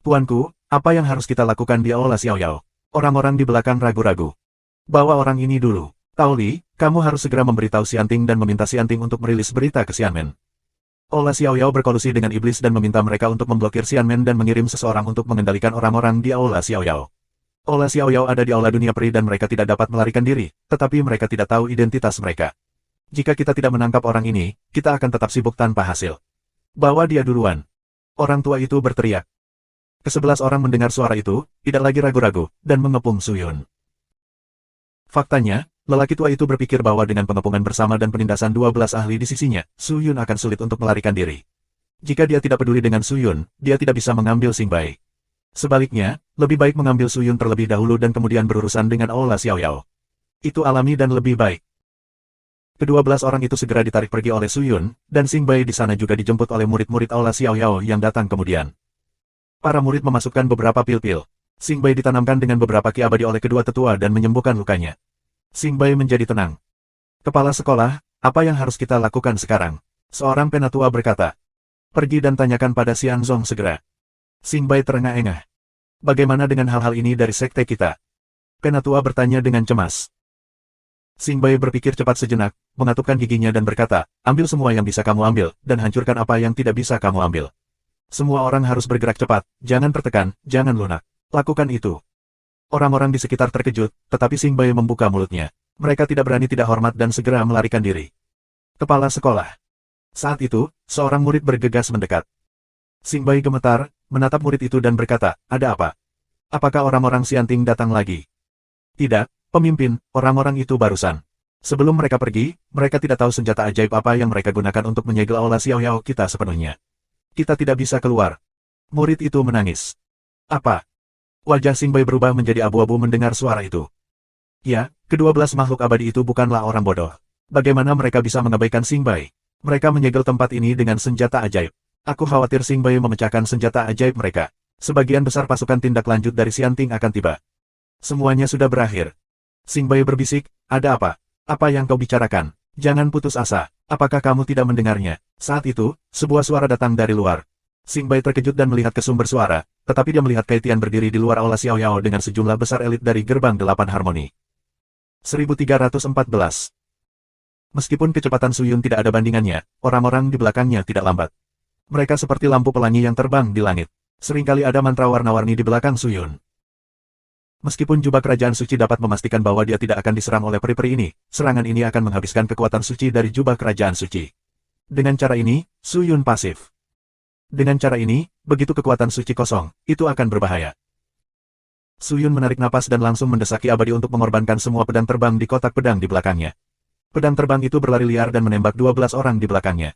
Tuanku, apa yang harus kita lakukan di Aula Xiaoyao? Orang-orang di belakang ragu-ragu. Bawa orang ini dulu. Tao Li, kamu harus segera memberitahu Xianting dan meminta Xianting untuk merilis berita ke Xianmen. Aula Xiaoyao berkolusi dengan iblis dan meminta mereka untuk memblokir Xianmen dan mengirim seseorang untuk mengendalikan orang-orang di Aula Xiaoyao. Aula Xiaoyao ada di Aula Dunia Peri dan mereka tidak dapat melarikan diri, tetapi mereka tidak tahu identitas mereka. Jika kita tidak menangkap orang ini, kita akan tetap sibuk tanpa hasil. Bawa dia duluan. Orang tua itu berteriak. Ke-11 orang mendengar suara itu, tidak lagi ragu-ragu, dan mengepung Suyun. Faktanya, lelaki tua itu berpikir bahwa dengan pengepungan bersama dan penindasan 12 ahli di sisinya, Suyun akan sulit untuk melarikan diri. Jika dia tidak peduli dengan Suyun, dia tidak bisa mengambil Xing Bai. Sebaliknya, lebih baik mengambil Suyun terlebih dahulu dan kemudian berurusan dengan Aula Xiaoyao. Itu alami dan lebih baik. Ke-12 orang itu segera ditarik pergi oleh Suyun, dan Xing Bai di sana juga dijemput oleh murid-murid Aula Xiaoyao yang datang kemudian. Para murid memasukkan beberapa pil-pil. Xing Bai ditanamkan dengan beberapa ki abadi oleh kedua tetua dan menyembuhkan lukanya. Xing Bai menjadi tenang. Kepala sekolah, apa yang harus kita lakukan sekarang? Seorang penatua berkata. Pergi dan tanyakan pada Xian Zong segera. Xing Bai terengah-engah. Bagaimana dengan hal-hal ini dari sekte kita? Penatua bertanya dengan cemas. Xing Bai berpikir cepat sejenak, mengatupkan giginya dan berkata, ambil semua yang bisa kamu ambil, dan hancurkan apa yang tidak bisa kamu ambil. Semua orang harus bergerak cepat, jangan tertekan, jangan lunak. Lakukan itu. Orang-orang di sekitar terkejut, tetapi Xing Bai membuka mulutnya. Mereka tidak berani tidak hormat dan segera melarikan diri. Kepala sekolah. Saat itu, seorang murid bergegas mendekat. Xing Bai gemetar, menatap murid itu dan berkata, ada apa? Apakah orang-orang Xianting datang lagi? Tidak, pemimpin, orang-orang itu barusan. Sebelum mereka pergi, mereka tidak tahu senjata ajaib apa yang mereka gunakan untuk menyegel Aula Xiaoyao kita sepenuhnya. Kita tidak bisa keluar. Murid itu menangis. Apa? Wajah Xing Bai berubah menjadi abu-abu mendengar suara itu. Ya, ke-12 makhluk abadi itu bukanlah orang bodoh. Bagaimana mereka bisa mengabaikan Xing Bai? Mereka menyegel tempat ini dengan senjata ajaib. Aku khawatir Xing Bai memecahkan senjata ajaib mereka. Sebagian besar pasukan tindak lanjut dari Xianting akan tiba. Semuanya sudah berakhir. Xing Bai berbisik, ada apa? Apa yang kau bicarakan? Jangan putus asa. Apakah kamu tidak mendengarnya? Saat itu, sebuah suara datang dari luar. Xing Bai terkejut dan melihat ke sumber suara, tetapi dia melihat Kai Tian berdiri di luar Aula Xiaoyao dengan sejumlah besar elit dari Gerbang 8 Harmoni. 1314. Meskipun kecepatan Suyun tidak ada bandingannya, orang-orang di belakangnya tidak lambat. Mereka seperti lampu pelangi yang terbang di langit. Seringkali ada mantra warna-warni di belakang Suyun. Meskipun jubah kerajaan suci dapat memastikan bahwa dia tidak akan diserang oleh peri-peri ini, serangan ini akan menghabiskan kekuatan suci dari jubah kerajaan suci. Dengan cara ini, Suyun pasif. Dengan cara ini, begitu kekuatan suci kosong, itu akan berbahaya. Suyun menarik napas dan langsung mendesaki abadi untuk mengorbankan semua pedang terbang di kotak pedang di belakangnya. Pedang terbang itu berlari liar dan menembak 12 orang di belakangnya.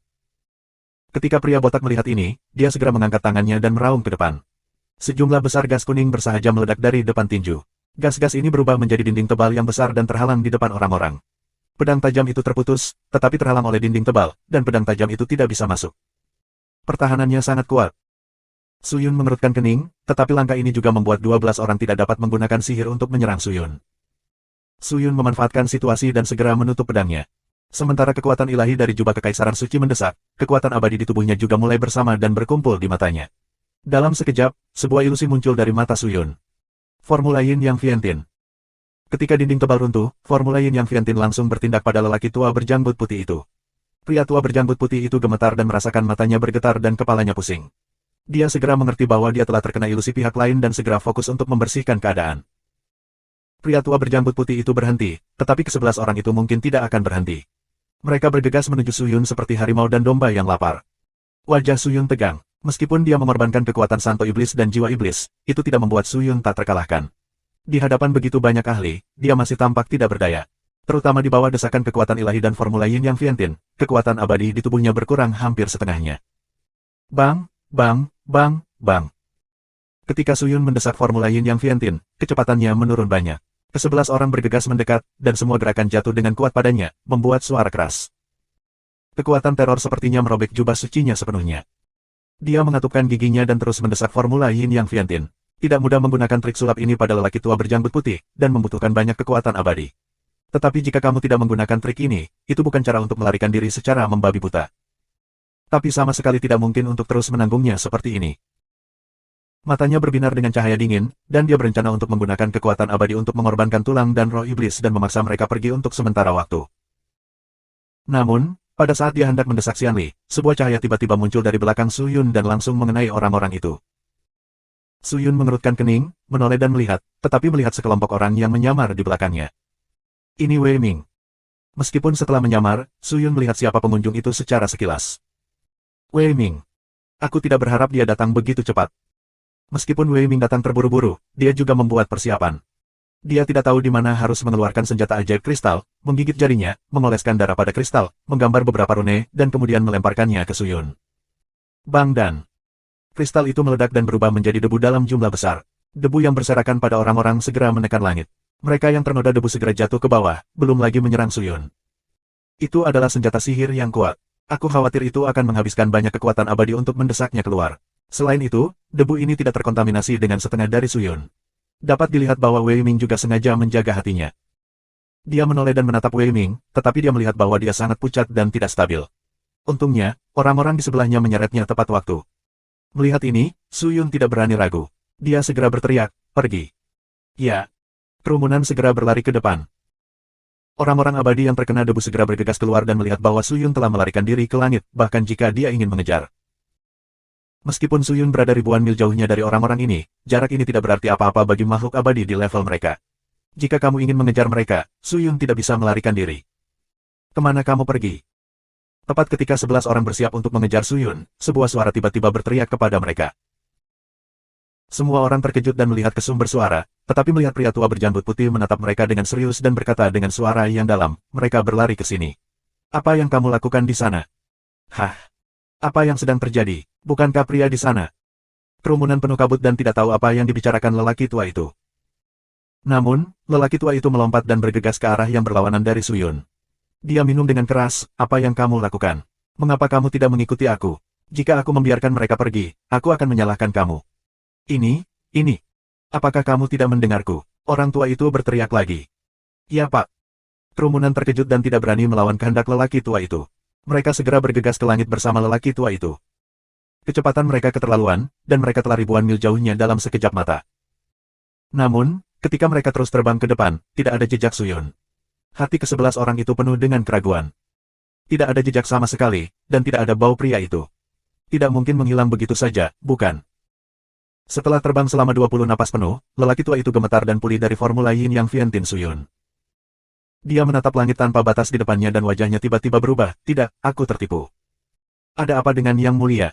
Ketika pria botak melihat ini, dia segera mengangkat tangannya dan meraung ke depan. Sejumlah besar gas kuning bersahaja meledak dari depan tinju. Gas-gas ini berubah menjadi dinding tebal yang besar dan terhalang di depan orang-orang. Pedang tajam itu terputus, tetapi terhalang oleh dinding tebal, dan pedang tajam itu tidak bisa masuk. Pertahanannya sangat kuat. Suyun mengerutkan kening, tetapi langkah ini juga membuat 12 orang tidak dapat menggunakan sihir untuk menyerang Suyun. Suyun memanfaatkan situasi dan segera menutup pedangnya. Sementara kekuatan ilahi dari jubah kekaisaran suci mendesak, kekuatan abadi di tubuhnya juga mulai bersama dan berkumpul di matanya. Dalam sekejap, sebuah ilusi muncul dari mata Suyun. Formula Yin Yang Fientin. Ketika dinding tebal runtuh, Formula Yin Yang Fientin langsung bertindak pada lelaki tua berjanggut putih itu. Pria tua berjanggut putih itu gemetar dan merasakan matanya bergetar dan kepalanya pusing. Dia segera mengerti bahwa dia telah terkena ilusi pihak lain dan segera fokus untuk membersihkan keadaan. Pria tua berjanggut putih itu berhenti, tetapi ke-11 orang itu mungkin tidak akan berhenti. Mereka bergegas menuju Suyun seperti harimau dan domba yang lapar. Wajah Suyun tegang. Meskipun dia mengorbankan kekuatan santo iblis dan jiwa iblis, itu tidak membuat Suyun tak terkalahkan. Di hadapan begitu banyak ahli, dia masih tampak tidak berdaya. Terutama di bawah desakan kekuatan ilahi dan Formula Yin Yang Fientin, kekuatan abadi di tubuhnya berkurang hampir setengahnya. Bang, bang, bang, bang. Ketika Suyun mendesak Formula Yin Yang Fientin, kecepatannya menurun banyak. Ke-11 orang bergegas mendekat, dan semua gerakan jatuh dengan kuat padanya, membuat suara keras. Kekuatan teror sepertinya merobek jubah sucinya sepenuhnya. Dia mengatupkan giginya dan terus mendesak Formula Yin Yang Fientin. Tidak mudah menggunakan trik sulap ini pada lelaki tua berjanggut putih, dan membutuhkan banyak kekuatan abadi. Tetapi jika kamu tidak menggunakan trik ini, itu bukan cara untuk melarikan diri secara membabi buta. Tapi sama sekali tidak mungkin untuk terus menanggungnya seperti ini. Matanya berbinar dengan cahaya dingin, dan dia berencana untuk menggunakan kekuatan abadi untuk mengorbankan tulang dan roh iblis dan memaksa mereka pergi untuk sementara waktu. Namun, pada saat dia hendak mendesak Xianli, sebuah cahaya tiba-tiba muncul dari belakang Suyun dan langsung mengenai orang-orang itu. Suyun mengerutkan kening, menoleh dan melihat, tetapi melihat sekelompok orang yang menyamar di belakangnya. Ini Wei Ming. Meskipun setelah menyamar, Suyun melihat siapa pengunjung itu secara sekilas. Wei Ming. Aku tidak berharap dia datang begitu cepat. Meskipun Wei Ming datang terburu-buru, dia juga membuat persiapan. Dia tidak tahu di mana harus mengeluarkan senjata ajaib kristal, menggigit jarinya, mengoleskan darah pada kristal, menggambar beberapa rune, dan kemudian melemparkannya ke Suyun. Bang dan kristal itu meledak dan berubah menjadi debu dalam jumlah besar. Debu yang berserakan pada orang-orang segera menekan langit. Mereka yang ternoda debu segera jatuh ke bawah, belum lagi menyerang Suyun. Itu adalah senjata sihir yang kuat. Aku khawatir itu akan menghabiskan banyak kekuatan abadi untuk mendesaknya keluar. Selain itu, debu ini tidak terkontaminasi dengan setengah dari Suyun. Dapat dilihat bahwa Wei Ming juga sengaja menjaga hatinya. Dia menoleh dan menatap Wei Ming, tetapi dia melihat bahwa dia sangat pucat dan tidak stabil. Untungnya, orang-orang di sebelahnya menyeretnya tepat waktu. Melihat ini, Suyun tidak berani ragu. Dia segera berteriak, pergi. Ya. Kerumunan segera berlari ke depan. Orang-orang abadi yang terkena debu segera bergegas keluar dan melihat bahwa Suyun telah melarikan diri ke langit, bahkan jika dia ingin mengejar. Meskipun Suyun berada ribuan mil jauhnya dari orang-orang ini, jarak ini tidak berarti apa-apa bagi makhluk abadi di level mereka. Jika kamu ingin mengejar mereka, Suyun tidak bisa melarikan diri. Kemana kamu pergi? Tepat ketika 11 orang bersiap untuk mengejar Suyun, sebuah suara tiba-tiba berteriak kepada mereka. Semua orang terkejut dan melihat ke sumber suara, tetapi melihat pria tua berjanggut putih menatap mereka dengan serius dan berkata dengan suara yang dalam, mereka berlari ke sini. Apa yang kamu lakukan di sana? Hah? Apa yang sedang terjadi? Bukankah pria di sana? Kerumunan penuh kabut dan tidak tahu apa yang dibicarakan lelaki tua itu. Namun, lelaki tua itu melompat dan bergegas ke arah yang berlawanan dari Suyun. Dia minum dengan keras, apa yang kamu lakukan? Mengapa kamu tidak mengikuti aku? Jika aku membiarkan mereka pergi, aku akan menyalahkan kamu. Ini. Apakah kamu tidak mendengarku? Orang tua itu berteriak lagi. Ya Pak. Kerumunan terkejut dan tidak berani melawan kehendak lelaki tua itu. Mereka segera bergegas ke langit bersama lelaki tua itu. Kecepatan mereka keterlaluan, dan mereka telah ribuan mil jauhnya dalam sekejap mata. Namun, ketika mereka terus terbang ke depan, tidak ada jejak Suyun. Hati ke-11 orang itu penuh dengan keraguan. Tidak ada jejak sama sekali, dan tidak ada bau pria itu. Tidak mungkin menghilang begitu saja, bukan? Setelah terbang selama 20 napas penuh, lelaki tua itu gemetar dan pulih dari Formula Yin Yang Fientin Suyun. Dia menatap langit tanpa batas di depannya dan wajahnya tiba-tiba berubah. Tidak, aku tertipu. Ada apa dengan Yang Mulia?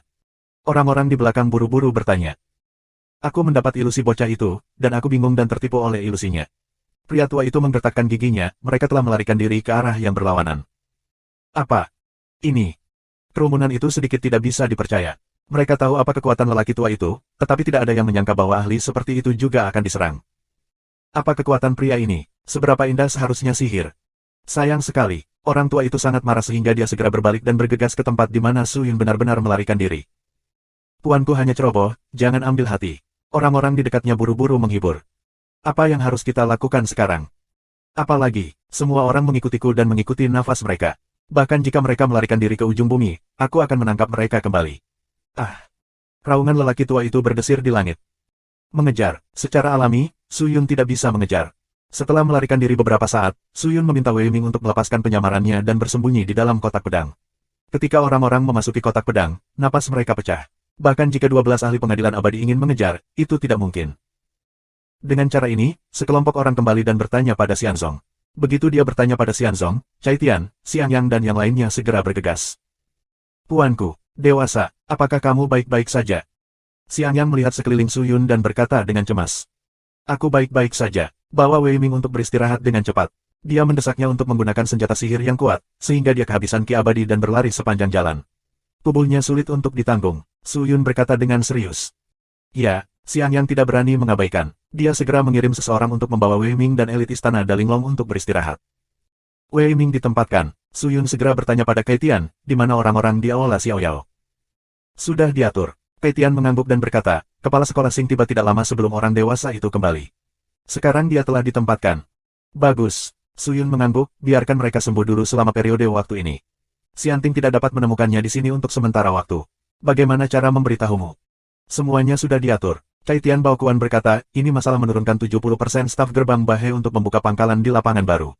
Orang-orang di belakang buru-buru bertanya. Aku mendapat ilusi bocah itu, dan aku bingung dan tertipu oleh ilusinya. Pria tua itu menggertakkan giginya, mereka telah melarikan diri ke arah yang berlawanan. Apa? Ini. Kerumunan itu sedikit tidak bisa dipercaya. Mereka tahu apa kekuatan lelaki tua itu, tetapi tidak ada yang menyangka bahwa ahli seperti itu juga akan diserang. Apa kekuatan pria ini? Seberapa indah seharusnya sihir? Sayang sekali, orang tua itu sangat marah sehingga dia segera berbalik dan bergegas ke tempat di mana Su Yun benar-benar melarikan diri. Tuanku hanya ceroboh, jangan ambil hati. Orang-orang di dekatnya buru-buru menghibur. Apa yang harus kita lakukan sekarang? Apalagi, semua orang mengikutiku dan mengikuti nafas mereka. Bahkan jika mereka melarikan diri ke ujung bumi, aku akan menangkap mereka kembali. Ah! Raungan lelaki tua itu berdesir di langit. Mengejar. Secara alami, Su Yun tidak bisa mengejar. Setelah melarikan diri beberapa saat, Su Yun meminta Wei Ming untuk melepaskan penyamarannya dan bersembunyi di dalam kotak pedang. Ketika orang-orang memasuki kotak pedang, napas mereka pecah. Bahkan jika 12 ahli pengadilan abadi ingin mengejar, itu tidak mungkin. Dengan cara ini, sekelompok orang kembali dan bertanya pada Xianzong. Begitu dia bertanya pada Xianzong, Cai Tian, Xiang Yang dan yang lainnya segera bergegas. Tuanku, dewasa, apakah kamu baik-baik saja? Xiang Yang melihat sekeliling Su Yun dan berkata dengan cemas. Aku baik-baik saja. Bawa Wei Ming untuk beristirahat dengan cepat. Dia mendesaknya untuk menggunakan senjata sihir yang kuat, sehingga dia kehabisan ki abadi dan berlari sepanjang jalan. Tubuhnya sulit untuk ditanggung. Su Yun berkata dengan serius. Ya, Xiang Yang tidak berani mengabaikan. Dia segera mengirim seseorang untuk membawa Wei Ming dan elit istana Dalinglong untuk beristirahat. Wei Ming ditempatkan. Su Yun segera bertanya pada Cai Tian, di mana orang-orang di Aula Xiaoyao. Sudah diatur. Cai Tian mengangguk dan berkata, kepala sekolah Xing tiba tidak lama sebelum orang dewasa itu kembali. Sekarang dia telah ditempatkan. Bagus. Su Yun mengangguk, biarkan mereka sembuh dulu selama periode waktu ini. Xianting tidak dapat menemukannya di sini untuk sementara waktu. Bagaimana cara memberitahumu? Semuanya sudah diatur. Cai Tian Baokuan berkata, ini masalah menurunkan 70% staf gerbang Bahe untuk membuka pangkalan di lapangan baru.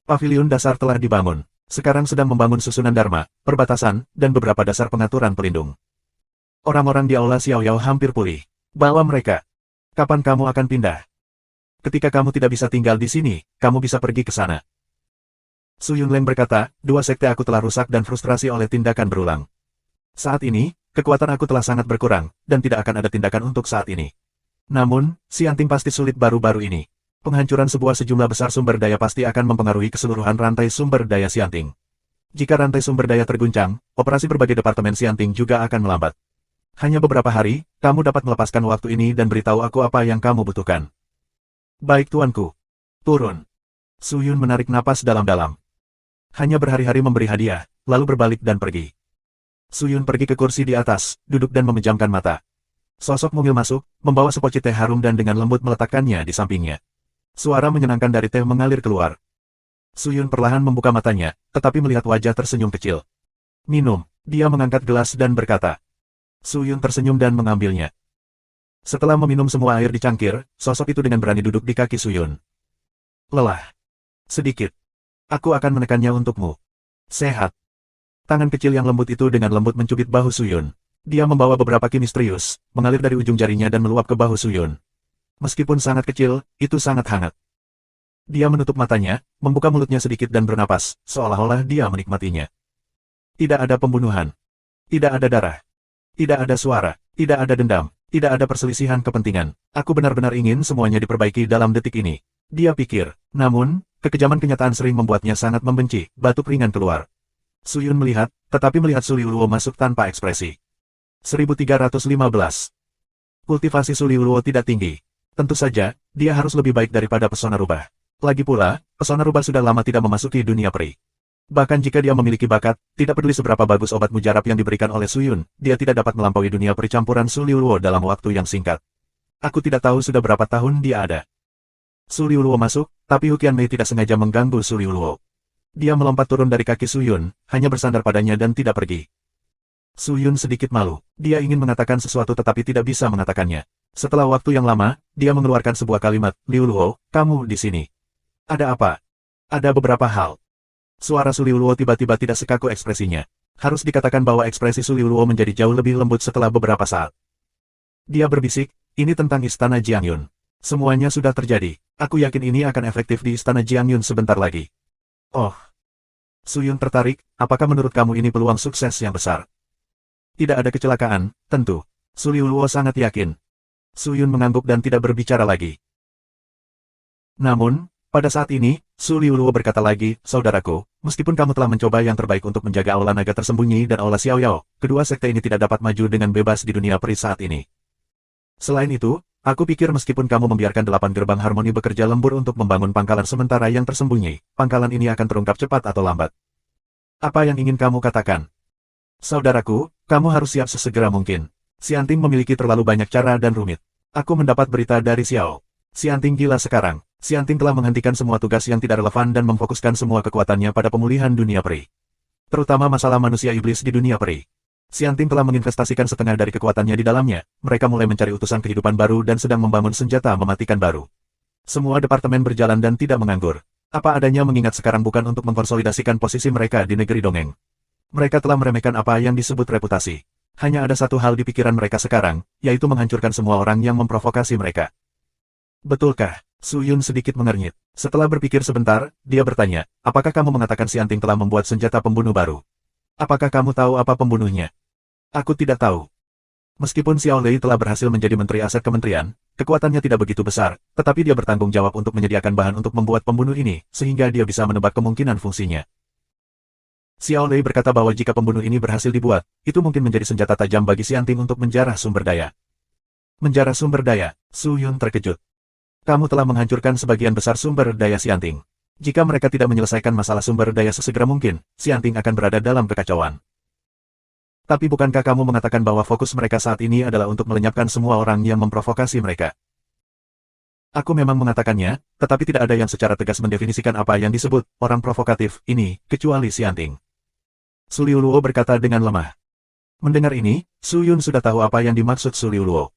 Paviliun dasar telah dibangun. Sekarang sedang membangun susunan dharma, perbatasan, dan beberapa dasar pengaturan pelindung. Orang-orang di Aula Xiaoyao hampir pulih. Bawa mereka. Kapan kamu akan pindah? Ketika kamu tidak bisa tinggal di sini, kamu bisa pergi ke sana. Su Yunleng berkata, dua sekte aku telah rusak dan frustrasi oleh tindakan berulang. Saat ini, kekuatan aku telah sangat berkurang, dan tidak akan ada tindakan untuk saat ini. Namun, Xianting pasti sulit baru-baru ini. Penghancuran sebuah sejumlah besar sumber daya pasti akan mempengaruhi keseluruhan rantai sumber daya Xianting. Jika rantai sumber daya terguncang, operasi berbagai departemen Xianting juga akan melambat. Hanya beberapa hari, kamu dapat melepaskan waktu ini dan beritahu aku apa yang kamu butuhkan. Baik tuanku. Turun. Su Yun menarik napas dalam-dalam. Hanya berhari-hari memberi hadiah, lalu berbalik dan pergi. Su Yun pergi ke kursi di atas, duduk dan memejamkan mata. Sosok mungil masuk, membawa sepocit teh harum dan dengan lembut meletakkannya di sampingnya. Suara menyenangkan dari teh mengalir keluar. Su Yun perlahan membuka matanya, tetapi melihat wajah tersenyum kecil. Minum. Dia mengangkat gelas dan berkata. Su Yun tersenyum dan mengambilnya. Setelah meminum semua air di cangkir, sosok itu dengan berani duduk di kaki Su Yun. Lelah. Sedikit. Aku akan menekannya untukmu. Sehat. Tangan kecil yang lembut itu dengan lembut mencubit bahu Su Yun. Dia membawa beberapa ki misterius, mengalir dari ujung jarinya dan meluap ke bahu Su Yun. Meskipun sangat kecil, itu sangat hangat. Dia menutup matanya, membuka mulutnya sedikit dan bernapas, seolah-olah dia menikmatinya. Tidak ada pembunuhan. Tidak ada darah. Tidak ada suara. Tidak ada dendam. Tidak ada perselisihan kepentingan. Aku benar-benar ingin semuanya diperbaiki dalam detik ini. Dia pikir. Namun, kekejaman kenyataan sering membuatnya sangat membenci. Batuk ringan keluar. Su Yun melihat, tetapi melihat Su Liuluo masuk tanpa ekspresi. 1315. Kultivasi Su Liuluo tidak tinggi. Tentu saja, dia harus lebih baik daripada pesona rubah. Lagi pula, pesona rubah sudah lama tidak memasuki dunia peri. Bahkan jika dia memiliki bakat, tidak peduli seberapa bagus obat mujarab yang diberikan oleh Su Yun, dia tidak dapat melampaui dunia peri campuran Su Liuluo dalam waktu yang singkat. Aku tidak tahu sudah berapa tahun dia ada. Su Liuluo masuk, tapi Hu Qianmei tidak sengaja mengganggu Su Liuluo. Dia melompat turun dari kaki Su Yun, hanya bersandar padanya dan tidak pergi. Su Yun sedikit malu. Dia ingin mengatakan sesuatu tetapi tidak bisa mengatakannya. Setelah waktu yang lama, dia mengeluarkan sebuah kalimat, Liuluo, kamu di sini. Ada apa? Ada beberapa hal. Suara Su Liuluo tiba-tiba tidak sekaku ekspresinya. Harus dikatakan bahwa ekspresi Su Liuluo menjadi jauh lebih lembut setelah beberapa saat. Dia berbisik, ini tentang Istana Jiangyun. Semuanya sudah terjadi. Aku yakin ini akan efektif di Istana Jiangyun sebentar lagi. Oh. Su Yun tertarik, apakah menurut kamu ini peluang sukses yang besar? Tidak ada kecelakaan, tentu. Su Liuluo sangat yakin. Su Yun mengangguk dan tidak berbicara lagi. Namun, pada saat ini, Su Liuluo berkata lagi, saudaraku, meskipun kamu telah mencoba yang terbaik untuk menjaga aula naga tersembunyi dan aula Xiaoyao, kedua sekte ini tidak dapat maju dengan bebas di dunia peri saat ini. Selain itu, Aku pikir meskipun kamu membiarkan 8 gerbang harmoni bekerja lembur untuk membangun pangkalan sementara yang tersembunyi, pangkalan ini akan terungkap cepat atau lambat. Apa yang ingin kamu katakan? Saudaraku, kamu harus siap sesegera mungkin. Xianting memiliki terlalu banyak cara dan rumit. Aku mendapat berita dari Xiao. Xianting gila sekarang. Xianting telah menghentikan semua tugas yang tidak relevan dan memfokuskan semua kekuatannya pada pemulihan dunia peri. Terutama masalah manusia iblis di dunia peri. Xianting telah menginvestasikan setengah dari kekuatannya di dalamnya, mereka mulai mencari utusan kehidupan baru dan sedang membangun senjata mematikan baru. Semua departemen berjalan dan tidak menganggur. Apa adanya mengingat sekarang bukan untuk mengkonsolidasikan posisi mereka di negeri dongeng. Mereka telah meremehkan apa yang disebut reputasi. Hanya ada satu hal di pikiran mereka sekarang, yaitu menghancurkan semua orang yang memprovokasi mereka. Betulkah? Su Yun sedikit mengernyit. Setelah berpikir sebentar, dia bertanya, apakah kamu mengatakan Xianting telah membuat senjata pembunuh baru? Apakah kamu tahu apa pembunuhnya? Aku tidak tahu. Meskipun Xiao Lei telah berhasil menjadi menteri aset kementerian, kekuatannya tidak begitu besar, tetapi dia bertanggung jawab untuk menyediakan bahan untuk membuat pembunuh ini, sehingga dia bisa menebak kemungkinan fungsinya. Xiao Lei berkata bahwa jika pembunuh ini berhasil dibuat, itu mungkin menjadi senjata tajam bagi Xianting untuk menjarah sumber daya. Menjarah sumber daya, Su Yun terkejut. Kamu telah menghancurkan sebagian besar sumber daya Xianting. Jika mereka tidak menyelesaikan masalah sumber daya sesegera mungkin, Xianting akan berada dalam kekacauan. Tapi bukankah kamu mengatakan bahwa fokus mereka saat ini adalah untuk melenyapkan semua orang yang memprovokasi mereka? Aku memang mengatakannya, tetapi tidak ada yang secara tegas mendefinisikan apa yang disebut orang provokatif ini, kecuali Xianting. Su Liuluo berkata dengan lemah. Mendengar ini, Su Yun sudah tahu apa yang dimaksud Su Liuluo.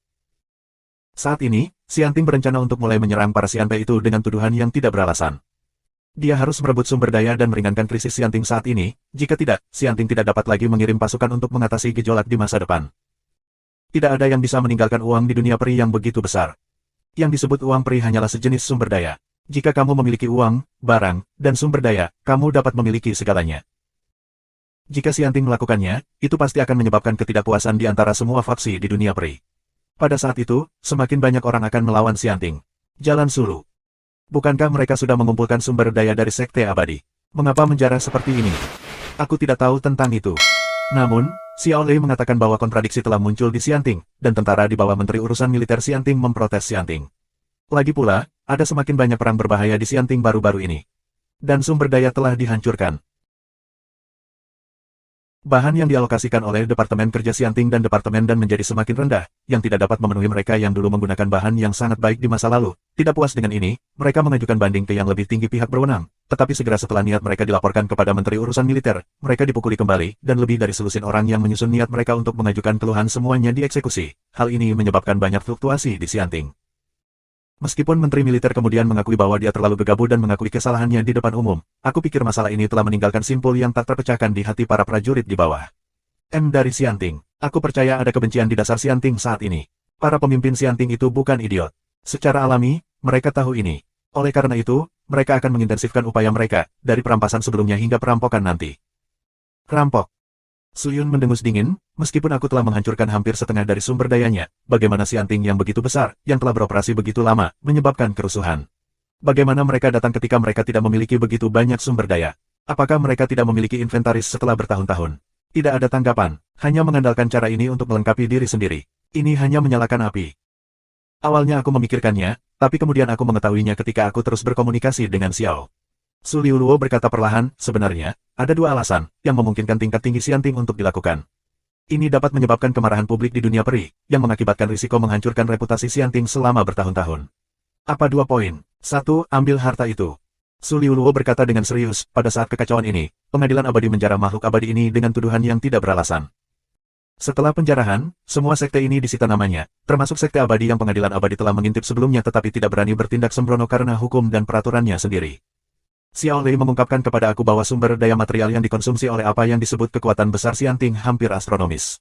Saat ini, Xianting berencana untuk mulai menyerang para Xianpei itu dengan tuduhan yang tidak beralasan. Dia harus merebut sumber daya dan meringankan krisis Xianting saat ini, jika tidak, Xianting tidak dapat lagi mengirim pasukan untuk mengatasi gejolak di masa depan. Tidak ada yang bisa meninggalkan uang di dunia peri yang begitu besar. Yang disebut uang peri hanyalah sejenis sumber daya. Jika kamu memiliki uang, barang, dan sumber daya, kamu dapat memiliki segalanya. Jika Xianting melakukannya, itu pasti akan menyebabkan ketidakpuasan di antara semua faksi di dunia peri. Pada saat itu, semakin banyak orang akan melawan Xianting. Jalan Sulu. Bukankah mereka sudah mengumpulkan sumber daya dari Sekte Abadi? Mengapa menjarah seperti ini? Aku tidak tahu tentang itu. Namun, Xiao Lei mengatakan bahwa kontradiksi telah muncul di Xianting, dan tentara di bawah Menteri Urusan Militer Xianting memprotes Xianting. Lagi pula, ada semakin banyak perang berbahaya di Xianting baru-baru ini. Dan sumber daya telah dihancurkan. Bahan yang dialokasikan oleh Departemen Kerja Xianting dan Departemen dan menjadi semakin rendah, yang tidak dapat memenuhi mereka yang dulu menggunakan bahan yang sangat baik di masa lalu. Tidak puas dengan ini, mereka mengajukan banding ke yang lebih tinggi pihak berwenang. Tetapi segera setelah niat mereka dilaporkan kepada Menteri Urusan Militer, mereka dipukuli kembali, dan lebih dari selusin orang yang menyusun niat mereka untuk mengajukan keluhan semuanya dieksekusi. Hal ini menyebabkan banyak fluktuasi di Xianting. Meskipun Menteri Militer kemudian mengakui bahwa dia terlalu gegabah dan mengakui kesalahannya di depan umum, aku pikir masalah ini telah meninggalkan simpul yang tak terpecahkan di hati para prajurit di bawah. M dari Xianting. Aku percaya ada kebencian di dasar Xianting saat ini. Para pemimpin Xianting itu bukan idiot. Secara alami, mereka tahu ini. Oleh karena itu, mereka akan mengintensifkan upaya mereka, dari perampasan sebelumnya hingga perampokan nanti. Rampok. Su Yun mendengus dingin, meskipun aku telah menghancurkan hampir setengah dari sumber dayanya, bagaimana Xianting yang begitu besar, yang telah beroperasi begitu lama, menyebabkan kerusuhan. Bagaimana mereka datang ketika mereka tidak memiliki begitu banyak sumber daya? Apakah mereka tidak memiliki inventaris setelah bertahun-tahun? Tidak ada tanggapan, hanya mengandalkan cara ini untuk melengkapi diri sendiri. Ini hanya menyalakan api. Awalnya aku memikirkannya, tapi kemudian aku mengetahuinya ketika aku terus berkomunikasi dengan Xiao. Su Liuluo berkata perlahan, sebenarnya, ada dua alasan yang memungkinkan tingkat tinggi Xianting untuk dilakukan. Ini dapat menyebabkan kemarahan publik di dunia peri, yang mengakibatkan risiko menghancurkan reputasi Xianting selama bertahun-tahun. Apa dua poin? 1. Ambil harta itu. Su Liuluo berkata dengan serius, pada saat kekacauan ini, pengadilan abadi menjara makhluk abadi ini dengan tuduhan yang tidak beralasan. Setelah penjarahan, semua sekte ini disita namanya, termasuk sekte abadi yang pengadilan abadi telah mengintip sebelumnya tetapi tidak berani bertindak sembrono karena hukum dan peraturannya sendiri. Xiao Lei mengungkapkan kepada aku bahwa sumber daya material yang dikonsumsi oleh apa yang disebut kekuatan besar Xianting hampir astronomis.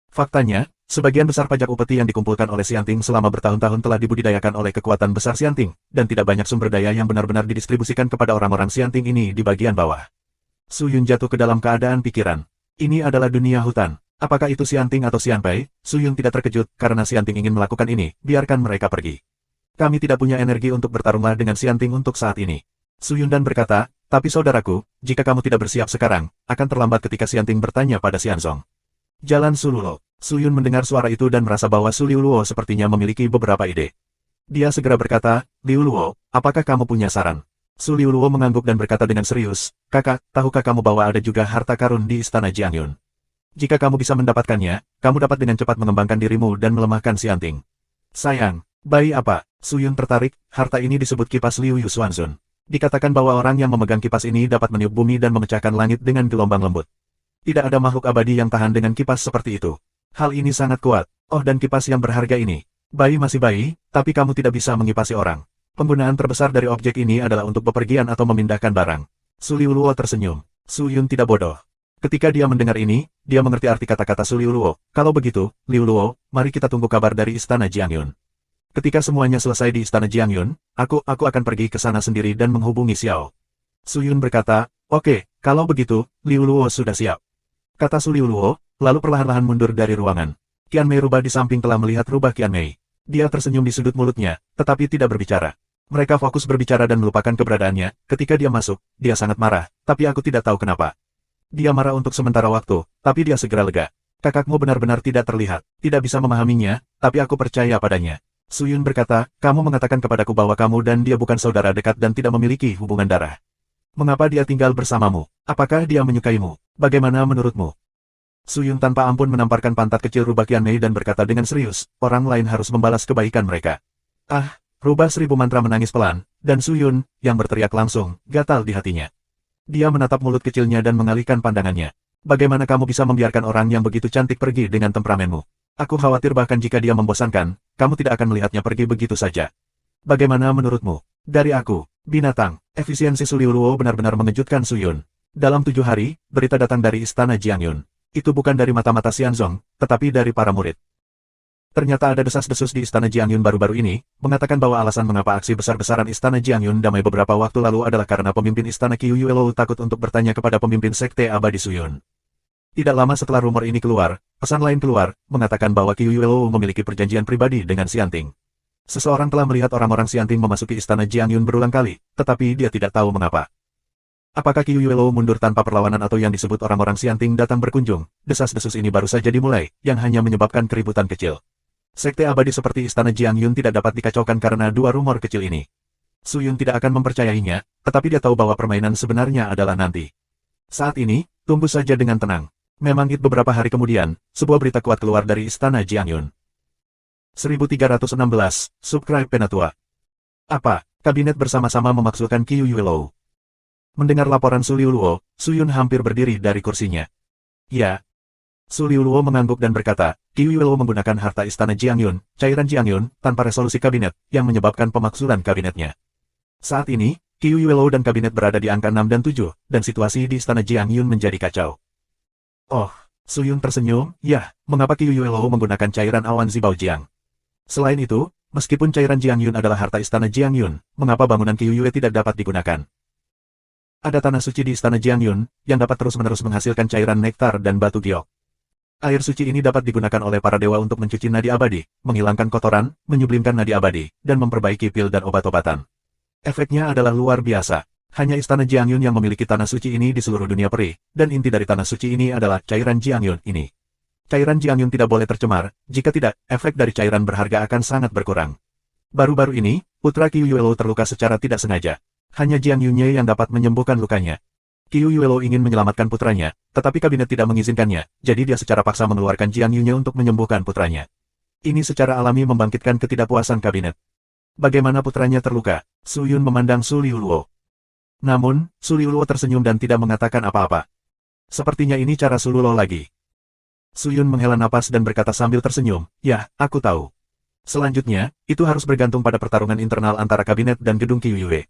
Faktanya, sebagian besar pajak upeti yang dikumpulkan oleh Xianting selama bertahun-tahun telah dibudidayakan oleh kekuatan besar Xianting, dan tidak banyak sumber daya yang benar-benar didistribusikan kepada orang-orang Xianting ini di bagian bawah. Su Yun jatuh ke dalam keadaan pikiran. Ini adalah dunia hutan. Apakah itu Xianting atau Xianpei? Su Yun tidak terkejut karena Xianting ingin melakukan ini, biarkan mereka pergi. Kami tidak punya energi untuk bertarunglah dengan Xianting untuk saat ini. Su Yundan berkata, tapi saudaraku, jika kamu tidak bersiap sekarang, akan terlambat ketika Xianting bertanya pada Xianzong. Jalan Sululo. Su Yun mendengar suara itu dan merasa bahwa Su Liuluo sepertinya memiliki beberapa ide. Dia segera berkata, Liuluo, apakah kamu punya saran? Su Liuluo mengangguk dan berkata dengan serius, kakak, tahukah kamu bahwa ada juga harta karun di istana Jiangyun? Jika kamu bisa mendapatkannya, kamu dapat dengan cepat mengembangkan dirimu dan melemahkan si anting. Sayang, bayi apa? Su Yun tertarik, harta ini disebut kipas Liu Yu Xuanzun. Dikatakan bahwa orang yang memegang kipas ini dapat meniup bumi dan memecahkan langit dengan gelombang lembut. Tidak ada makhluk abadi yang tahan dengan kipas seperti itu. Hal ini sangat kuat. Oh, dan kipas yang berharga ini. Bayi masih bayi, tapi kamu tidak bisa mengipasi orang. Penggunaan terbesar dari objek ini adalah untuk bepergian atau memindahkan barang. Su Liuluo tersenyum. Su Yun tidak bodoh. Ketika dia mendengar ini, dia mengerti arti kata-kata Su Liuluo. Kalau begitu, Liuluo, mari kita tunggu kabar dari istana Jiangyun. Ketika semuanya selesai di istana Jiangyun, aku akan pergi ke sana sendiri dan menghubungi Xiao. Su Yun berkata, oke, kalau begitu, Liuluo sudah siap. Kata Su Liuluo, lalu perlahan-lahan mundur dari ruangan. Qian Mei rubah di samping telah melihat rubah Qian Mei. Dia tersenyum di sudut mulutnya, tetapi tidak berbicara. Mereka fokus berbicara dan melupakan keberadaannya. Ketika dia masuk, dia sangat marah, tapi aku tidak tahu kenapa. Dia marah untuk sementara waktu, tapi dia segera lega. Kakakmu benar-benar tidak terlihat, tidak bisa memahaminya, tapi aku percaya padanya. Su Yun berkata, kamu mengatakan kepadaku bahwa kamu dan dia bukan saudara dekat dan tidak memiliki hubungan darah. Mengapa dia tinggal bersamamu? Apakah dia menyukaimu? Bagaimana menurutmu? Su Yun tanpa ampun menamparkan pantat kecil rubah Qian Mei dan berkata dengan serius, orang lain harus membalas kebaikan mereka. Ah, rubah seribu mantra menangis pelan, dan Su Yun, yang berteriak langsung, gatal di hatinya. Dia menatap mulut kecilnya dan mengalihkan pandangannya. Bagaimana kamu bisa membiarkan orang yang begitu cantik pergi dengan temperamenmu? Aku khawatir bahkan jika dia membosankan, kamu tidak akan melihatnya pergi begitu saja. Bagaimana menurutmu? Dari aku, binatang, efisiensi Su Liuluo benar-benar mengejutkan Su Yun. Dalam 7 hari, berita datang dari istana Jiangyun. Itu bukan dari mata-mata Xianzong, tetapi dari para murid. Ternyata ada desas-desus di istana Jiangyun baru-baru ini, mengatakan bahwa alasan mengapa aksi besar-besaran istana Jiangyun damai beberapa waktu lalu adalah karena pemimpin istana Qiu Yuelou takut untuk bertanya kepada pemimpin sekte abadi Su Yun. Tidak lama setelah rumor ini keluar, pesan lain keluar, mengatakan bahwa Qiu Yuelou memiliki perjanjian pribadi dengan Xianting. Seseorang telah melihat orang-orang Xianting memasuki istana Jiangyun berulang kali, tetapi dia tidak tahu mengapa. Apakah Qiu Yuelou mundur tanpa perlawanan atau yang disebut orang-orang Xianting datang berkunjung? Desas-desus ini baru saja dimulai, yang hanya menyebabkan keributan kecil. Sekte abadi seperti istana Jiangyun tidak dapat dikacaukan karena dua rumor kecil ini. Su Yun tidak akan mempercayainya, tetapi dia tahu bahwa permainan sebenarnya adalah nanti. Saat ini, tunggu saja dengan tenang. Memang beberapa hari kemudian, sebuah berita kuat keluar dari istana Jiangyun. 1316, Subscribe Penatua. Apa? Kabinet bersama-sama memakzulkan Qiu Yuelou. Mendengar laporan Su Liuluo, Su Yun hampir berdiri dari kursinya. Ya. Su Liuluo mengangguk dan berkata, Qiu Yuelou menggunakan harta istana Jiangyun, cairan Jiangyun, tanpa resolusi kabinet, yang menyebabkan pemakzulan kabinetnya. Saat ini, Qiu Yuelou dan kabinet berada di angka 6 dan 7, dan situasi di istana Jiangyun menjadi kacau. Oh, Su Yun tersenyum, ya, mengapa Qiu Yuelou menggunakan cairan awan Zibaojiang? Selain itu, meskipun cairan Jiangyun adalah harta istana Jiangyun, mengapa bangunan Qiu Yue tidak dapat digunakan? Ada tanah suci di istana Jiangyun, yang dapat terus-menerus menghasilkan cairan nektar dan batu giok. Air suci ini dapat digunakan oleh para dewa untuk mencuci nadi abadi, menghilangkan kotoran, menyublimkan nadi abadi, dan memperbaiki pil dan obat-obatan. Efeknya adalah luar biasa. Hanya istana Jiangyun yang memiliki tanah suci ini di seluruh dunia peri, dan inti dari tanah suci ini adalah cairan Jiangyun ini. Cairan Jiangyun tidak boleh tercemar, jika tidak, efek dari cairan berharga akan sangat berkurang. Baru-baru ini, putra Qiu Yuelou terluka secara tidak sengaja. Hanya Jiang Yunye yang dapat menyembuhkan lukanya. Qiu Yuelou ingin menyelamatkan putranya, tetapi kabinet tidak mengizinkannya, jadi dia secara paksa mengeluarkan Jiang Yunye untuk menyembuhkan putranya. Ini secara alami membangkitkan ketidakpuasan kabinet. Bagaimana putranya terluka? Su Yun memandang Su Liuluo. Namun, Su Liuluo tersenyum dan tidak mengatakan apa-apa. Sepertinya ini cara Su Liuluo lagi. Su Yun menghela napas dan berkata sambil tersenyum, ya, aku tahu. Selanjutnya, itu harus bergantung pada pertarungan internal antara kabinet dan gedung Qiu Yue.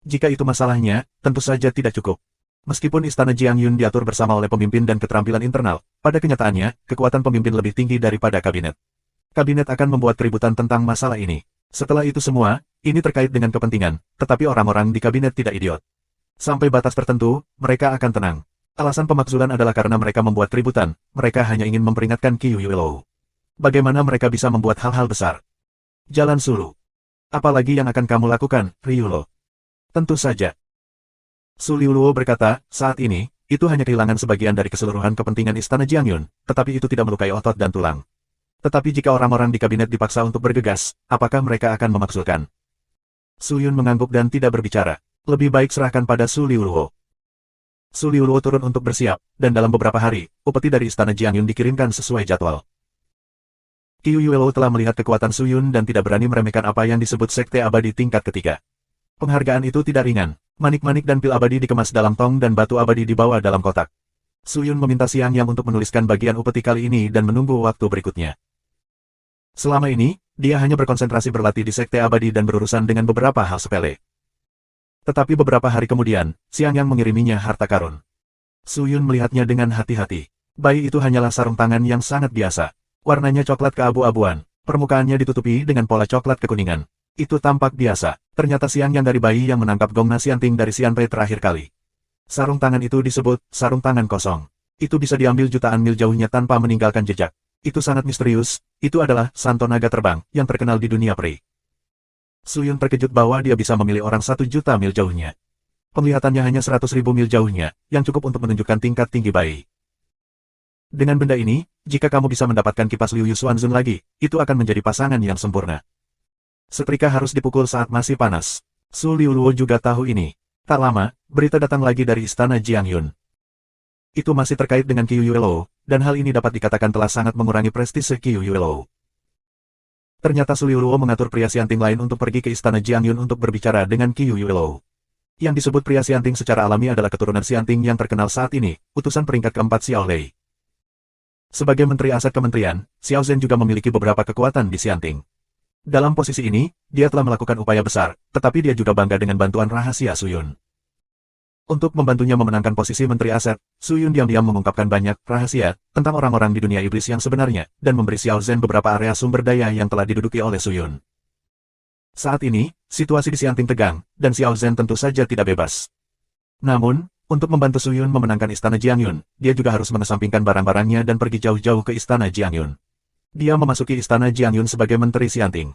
Jika itu masalahnya, tentu saja tidak cukup. Meskipun istana Jiangyun diatur bersama oleh pemimpin dan keterampilan internal, pada kenyataannya, kekuatan pemimpin lebih tinggi daripada kabinet. Kabinet akan membuat keributan tentang masalah ini. Setelah itu semua, ini terkait dengan kepentingan, tetapi orang-orang di kabinet tidak idiot. Sampai batas tertentu, mereka akan tenang. Alasan pemakzulan adalah karena mereka membuat keributan, mereka hanya ingin memperingatkan Qiu Yuelou. Bagaimana mereka bisa membuat hal-hal besar? Jalan Sulu. Apalagi yang akan kamu lakukan, Ryulo? Tentu saja. Su Liuluo berkata, saat ini, itu hanya kehilangan sebagian dari keseluruhan kepentingan Istana Jiangyun, tetapi itu tidak melukai otot dan tulang. Tetapi jika orang-orang di kabinet dipaksa untuk bergegas, apakah mereka akan memaksulkan? Su Yun mengangguk dan tidak berbicara. Lebih baik serahkan pada Su Liuluo. Su Liuluo turun untuk bersiap, dan dalam beberapa hari, upeti dari Istana Jiangyun dikirimkan sesuai jadwal. Qiu Yuelo telah melihat kekuatan Su Yun dan tidak berani meremehkan apa yang disebut Sekte Abadi tingkat ketiga. Penghargaan itu tidak ringan. Manik-manik dan pil abadi dikemas dalam tong dan batu abadi dibawa dalam kotak. Su Yun meminta Xiang Yang untuk menuliskan bagian upeti kali ini dan menunggu waktu berikutnya. Selama ini, dia hanya berkonsentrasi berlatih di Sekte Abadi dan berurusan dengan beberapa hal sepele. Tetapi beberapa hari kemudian, Xiang Yang mengiriminya harta karun. Su Yun melihatnya dengan hati-hati. Bayi itu hanyalah sarung tangan yang sangat biasa. Warnanya coklat keabu-abuan, permukaannya ditutupi dengan pola coklat kekuningan. Itu tampak biasa. Ternyata Xiang Yang dari bayi yang menangkap Gong Na Xianting dari Xianpei terakhir kali. Sarung tangan itu disebut sarung tangan kosong. Itu bisa diambil jutaan mil jauhnya tanpa meninggalkan jejak. Itu sangat misterius. Itu adalah santo naga terbang yang terkenal di dunia peri. Su Yun terkejut bahwa dia bisa memilih orang 1 juta mil jauhnya. Penglihatannya hanya 100.000 mil jauhnya, yang cukup untuk menunjukkan tingkat tinggi bayi. Dengan benda ini, jika kamu bisa mendapatkan kipas Liu Yusuanzun lagi, itu akan menjadi pasangan yang sempurna. Setrika harus dipukul saat masih panas. Su Liuluo juga tahu ini. Tak lama, berita datang lagi dari Istana Jiangyun. Itu masih terkait dengan Qiu Yuelo, dan hal ini dapat dikatakan telah sangat mengurangi prestise Qiu Yuelo. Ternyata Su Liuluo mengatur pria Xianting lain untuk pergi ke Istana Jiangyun untuk berbicara dengan Qiu Yuelo. Yang disebut pria Xianting secara alami adalah keturunan Xianting yang terkenal saat ini, utusan peringkat keempat Xiao Lei. Sebagai Menteri Aset Kementerian, Xiao Zhen juga memiliki beberapa kekuatan di Xianting. Dalam posisi ini, dia telah melakukan upaya besar, tetapi dia juga bangga dengan bantuan rahasia Su Yun. Untuk membantunya memenangkan posisi Menteri Aset, Su Yun diam-diam mengungkapkan banyak rahasia tentang orang-orang di dunia iblis yang sebenarnya, dan memberi Xiao Zhen beberapa area sumber daya yang telah diduduki oleh Su Yun. Saat ini, situasi di Xianting tegang, dan Xiao Zhen tentu saja tidak bebas. Namun, untuk membantu Su Yun memenangkan Istana Jiangyun, dia juga harus mengesampingkan barang-barangnya dan pergi jauh-jauh ke Istana Jiangyun. Dia memasuki Istana Jiangyun sebagai Menteri Xianting.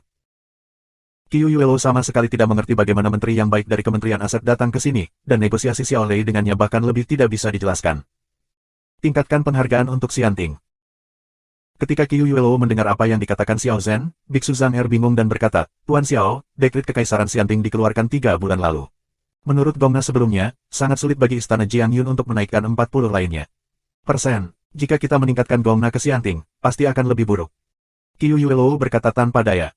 Qiu Yuelo sama sekali tidak mengerti bagaimana menteri yang baik dari Kementerian Aset datang ke sini, dan negosiasi Xiao Lei dengannya bahkan lebih tidak bisa dijelaskan. Tingkatkan penghargaan untuk Xianting. Ketika Qiu Yuelo mendengar apa yang dikatakan Xiao Zhen, Biksu Zhang Er bingung dan berkata, Tuan Xiao, dekret Kekaisaran Xianting dikeluarkan 3 bulan lalu. Menurut Gong Na sebelumnya, sangat sulit bagi Istana Jiangyun untuk menaikkan 40 lainnya. Jika kita meningkatkan Gong Na ke Xianting, pasti akan lebih buruk. Qiu Yuelo berkata tanpa daya.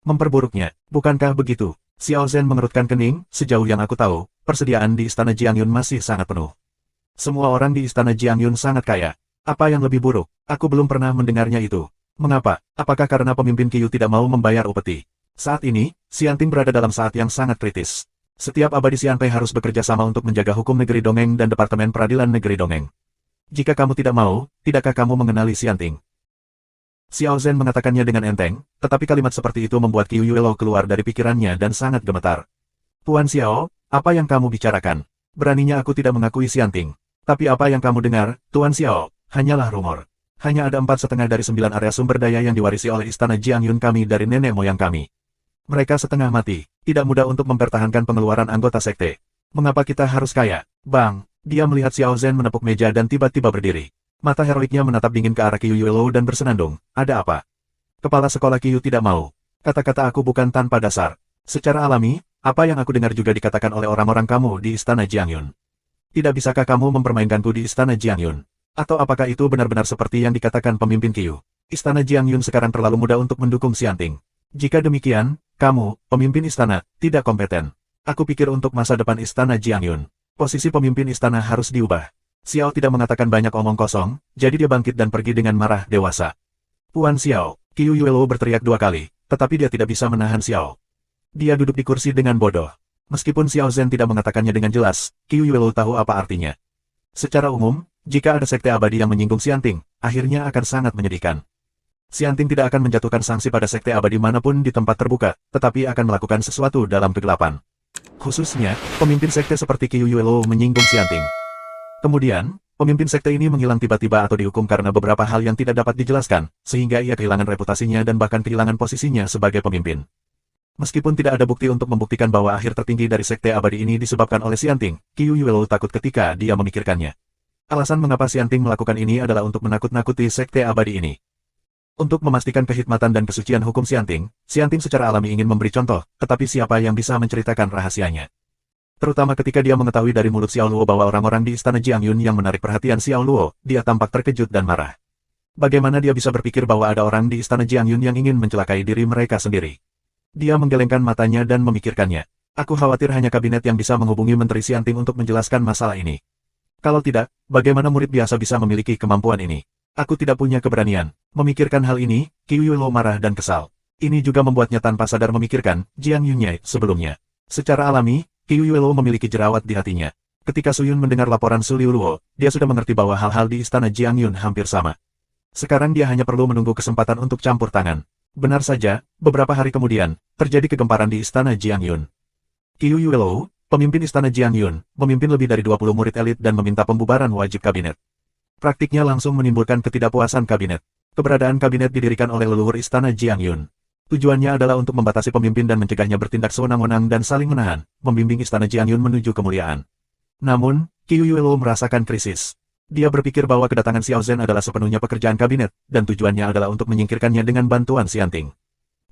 Memperburuknya, bukankah begitu? Xiao Zhen mengerutkan kening, sejauh yang aku tahu, persediaan di Istana Jiangyun masih sangat penuh. Semua orang di Istana Jiangyun sangat kaya. Apa yang lebih buruk? Aku belum pernah mendengarnya itu. Mengapa? Apakah karena pemimpin Qiu tidak mau membayar upeti? Saat ini, Xianting berada dalam saat yang sangat kritis. Setiap abadi Xianpei harus bekerja sama untuk menjaga hukum negeri dongeng dan Departemen Peradilan Negeri Dongeng. Jika kamu tidak mau, tidakkah kamu mengenali Xianting? Xiao Zhen mengatakannya dengan enteng, tetapi kalimat seperti itu membuat Qiu Yuelo keluar dari pikirannya dan sangat gemetar. Tuan Xiao, apa yang kamu bicarakan? Beraninya aku tidak mengakui Xianting. Tapi apa yang kamu dengar, Tuan Xiao, hanyalah rumor. Hanya ada 4,5 dari 9 area sumber daya yang diwarisi oleh Istana Jiangyun kami dari nenek moyang kami. Mereka setengah mati, tidak mudah untuk mempertahankan pengeluaran anggota sekte. Mengapa kita harus kaya? Bang! Dia melihat Xiao Zhen menepuk meja dan tiba-tiba berdiri. Mata heroiknya menatap dingin ke arah Qiu Yuelo dan bersenandung. Ada apa? Kepala sekolah Qiu tidak mau. Kata-kata aku bukan tanpa dasar. Secara alami, apa yang aku dengar juga dikatakan oleh orang-orang kamu di Istana Jiangyun. Tidak bisakah kamu mempermainkanku di Istana Jiangyun? Atau apakah itu benar-benar seperti yang dikatakan pemimpin Qiu? Istana Jiangyun sekarang terlalu muda untuk mendukung Xianting. Jika demikian, kamu, pemimpin istana, tidak kompeten. Aku pikir untuk masa depan Istana Jiangyun, posisi pemimpin istana harus diubah. Xiao tidak mengatakan banyak omong kosong, jadi dia bangkit dan pergi dengan marah dewasa. Tuan Xiao, Qiu Yuelo berteriak 2 kali, tetapi dia tidak bisa menahan Xiao. Dia duduk di kursi dengan bodoh. Meskipun Xiao Zhen tidak mengatakannya dengan jelas, Qiu Yuelo tahu apa artinya. Secara umum, jika ada sekte abadi yang menyinggung Xianting, akhirnya akan sangat menyedihkan. Xianting tidak akan menjatuhkan sanksi pada sekte abadi manapun di tempat terbuka, tetapi akan melakukan sesuatu dalam kegelapan. Khususnya, pemimpin sekte seperti Qiu Yuelo menyinggung Xianting. Kemudian, pemimpin sekte ini menghilang tiba-tiba atau dihukum karena beberapa hal yang tidak dapat dijelaskan, sehingga ia kehilangan reputasinya dan bahkan kehilangan posisinya sebagai pemimpin. Meskipun tidak ada bukti untuk membuktikan bahwa akhir tertinggi dari sekte abadi ini disebabkan oleh Xianting, Qiu Yuelo takut ketika dia memikirkannya. Alasan mengapa Xianting melakukan ini adalah untuk menakut-nakuti Sekte Abadi ini. Untuk memastikan kehikmatan dan kesucian hukum Xianting, Xianting secara alami ingin memberi contoh, tetapi siapa yang bisa menceritakan rahasianya? Terutama ketika dia mengetahui dari mulut Xiao Luo bahwa orang-orang di istana Jiangyun yang menarik perhatian Xiao Luo, dia tampak terkejut dan marah. Bagaimana dia bisa berpikir bahwa ada orang di istana Jiangyun yang ingin mencelakai diri mereka sendiri? Dia menggelengkan matanya dan memikirkannya. Aku khawatir hanya kabinet yang bisa menghubungi Menteri Xianting untuk menjelaskan masalah ini. Kalau tidak, bagaimana murid biasa bisa memiliki kemampuan ini? Aku tidak punya keberanian. Memikirkan hal ini, Qiu Yuelo marah dan kesal. Ini juga membuatnya tanpa sadar memikirkan Jiang Yunye sebelumnya. Secara alami, Qiu Yuelo memiliki jerawat di hatinya. Ketika Su Yun mendengar laporan Su Liuluo, dia sudah mengerti bahwa hal-hal di istana Jiang Yun hampir sama. Sekarang dia hanya perlu menunggu kesempatan untuk campur tangan. Benar saja, beberapa hari kemudian, terjadi kegemparan di istana Jiang Yun. Qiu Yuelo, pemimpin istana Jiang Yun, memimpin lebih dari 20 murid elit dan meminta pembubaran wajib kabinet. Praktiknya langsung menimbulkan ketidakpuasan kabinet. Keberadaan kabinet didirikan oleh leluhur istana Jiang Yun. Tujuannya adalah untuk membatasi pemimpin dan mencegahnya bertindak sewenang-wenang dan saling menahan, membimbing istana Jiang Yun menuju kemuliaan. Namun, Qiu Yuelo merasakan krisis. Dia berpikir bahwa kedatangan Xiao Zhen adalah sepenuhnya pekerjaan kabinet, dan tujuannya adalah untuk menyingkirkannya dengan bantuan Xianting.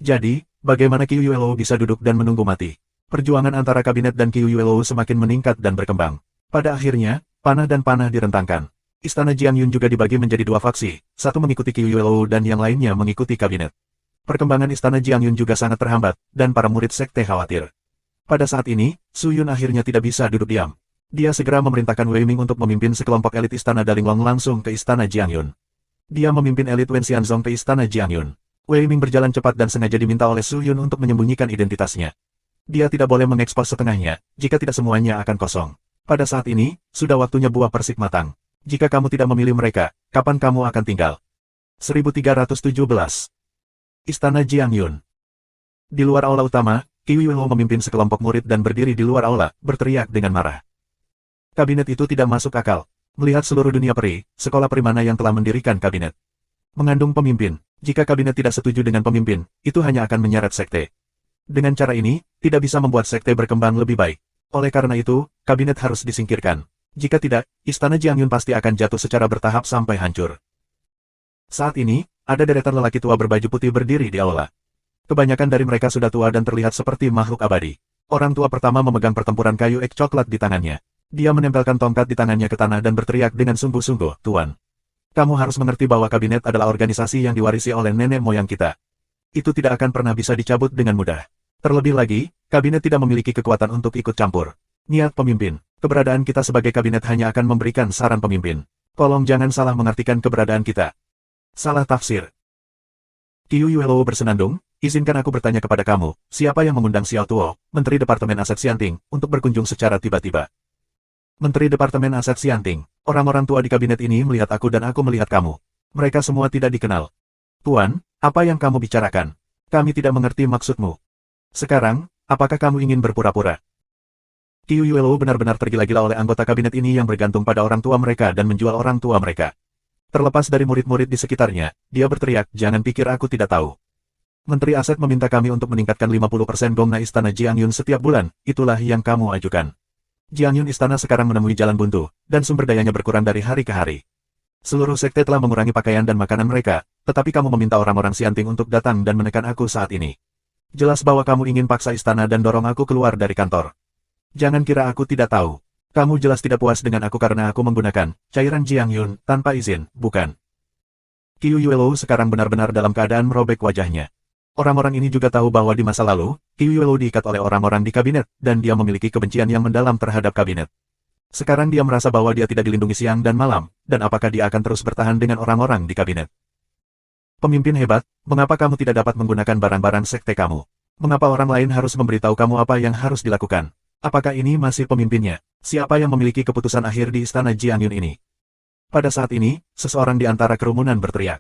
Jadi, bagaimana Qiu Yuelo bisa duduk dan menunggu mati? Perjuangan antara kabinet dan Qiu Yuelo semakin meningkat dan berkembang. Pada akhirnya, panah dan panah direntangkan. Istana Jiang Yun juga dibagi menjadi dua faksi, satu mengikuti Qiu Yuelo dan yang lainnya mengikuti kabinet. Perkembangan istana Jiang Yun juga sangat terhambat, dan para murid sekte khawatir. Pada saat ini, Su Yun akhirnya tidak bisa duduk diam. Dia segera memerintahkan Wei Ming untuk memimpin sekelompok elit istana Dalinglong langsung ke istana Jiang Yun. Dia memimpin elit Wen Xianzong ke istana Jiang Yun. Wei Ming berjalan cepat dan sengaja diminta oleh Su Yun untuk menyembunyikan identitasnya. Dia tidak boleh mengekspos setengahnya, jika tidak semuanya akan kosong. Pada saat ini, sudah waktunya buah persik matang. Jika kamu tidak memilih mereka, kapan kamu akan tinggal? 1317. Istana Jiang Yun. Di luar aula utama, Qiu Yuelo memimpin sekelompok murid dan berdiri di luar aula, berteriak dengan marah. Kabinet itu tidak masuk akal. Melihat seluruh dunia peri, sekolah peri mana yang telah mendirikan kabinet? Mengandung pemimpin. Jika kabinet tidak setuju dengan pemimpin, itu hanya akan menyeret sekte. Dengan cara ini, tidak bisa membuat sekte berkembang lebih baik. Oleh karena itu, kabinet harus disingkirkan. Jika tidak, istana Jiang Yun pasti akan jatuh secara bertahap sampai hancur. Saat ini, ada deretan lelaki tua berbaju putih berdiri di aula. Kebanyakan dari mereka sudah tua dan terlihat seperti makhluk abadi. Orang tua pertama memegang pertempuran kayu ek coklat di tangannya. Dia menempelkan tongkat di tangannya ke tanah dan berteriak dengan sungguh-sungguh, "Tuan, kamu harus mengerti bahwa kabinet adalah organisasi yang diwarisi oleh nenek moyang kita. Itu tidak akan pernah bisa dicabut dengan mudah. Terlebih lagi, kabinet tidak memiliki kekuatan untuk ikut campur. Niat pemimpin, keberadaan kita sebagai kabinet hanya akan memberikan saran pemimpin. Tolong jangan salah mengartikan keberadaan kita. Salah tafsir." Qiu Yuelo bersenandung, "Izinkan aku bertanya kepada kamu, siapa yang mengundang Xiao Tuo, Menteri Departemen Aset Xianting, untuk berkunjung secara tiba-tiba?" Menteri Departemen Aset Xianting, orang-orang tua di kabinet ini melihat aku dan aku melihat kamu. Mereka semua tidak dikenal. Tuan, apa yang kamu bicarakan? Kami tidak mengerti maksudmu. Sekarang, apakah kamu ingin berpura-pura? Qiu Yuelo benar-benar tergila-gila oleh anggota kabinet ini yang bergantung pada orang tua mereka dan menjual orang tua mereka. Terlepas dari murid-murid di sekitarnya, dia berteriak, "Jangan pikir aku tidak tahu. Menteri Aset meminta kami untuk meningkatkan 50% gongna istana Jiang Yun setiap bulan, itulah yang kamu ajukan. Jiang Yun istana sekarang menemui jalan buntu, dan sumber dayanya berkurang dari hari ke hari. Seluruh sekte telah mengurangi pakaian dan makanan mereka, tetapi kamu meminta orang-orang Xianting untuk datang dan menekan aku saat ini. Jelas bahwa kamu ingin paksa istana dan dorong aku keluar dari kantor. Jangan kira aku tidak tahu. Kamu jelas tidak puas dengan aku karena aku menggunakan cairan Jiang Yun tanpa izin, bukan?" Qiu Yuelo sekarang benar-benar dalam keadaan merobek wajahnya. Orang-orang ini juga tahu bahwa di masa lalu, Qiu Yuelo diikat oleh orang-orang di kabinet, dan dia memiliki kebencian yang mendalam terhadap kabinet. Sekarang dia merasa bahwa dia tidak dilindungi siang dan malam, dan apakah dia akan terus bertahan dengan orang-orang di kabinet? "Pemimpin hebat, mengapa kamu tidak dapat menggunakan barang-barang sekte kamu? Mengapa orang lain harus memberitahu kamu apa yang harus dilakukan? Apakah ini masih pemimpinnya? Siapa yang memiliki keputusan akhir di istana Jiang Yun ini?" Pada saat ini, seseorang di antara kerumunan berteriak.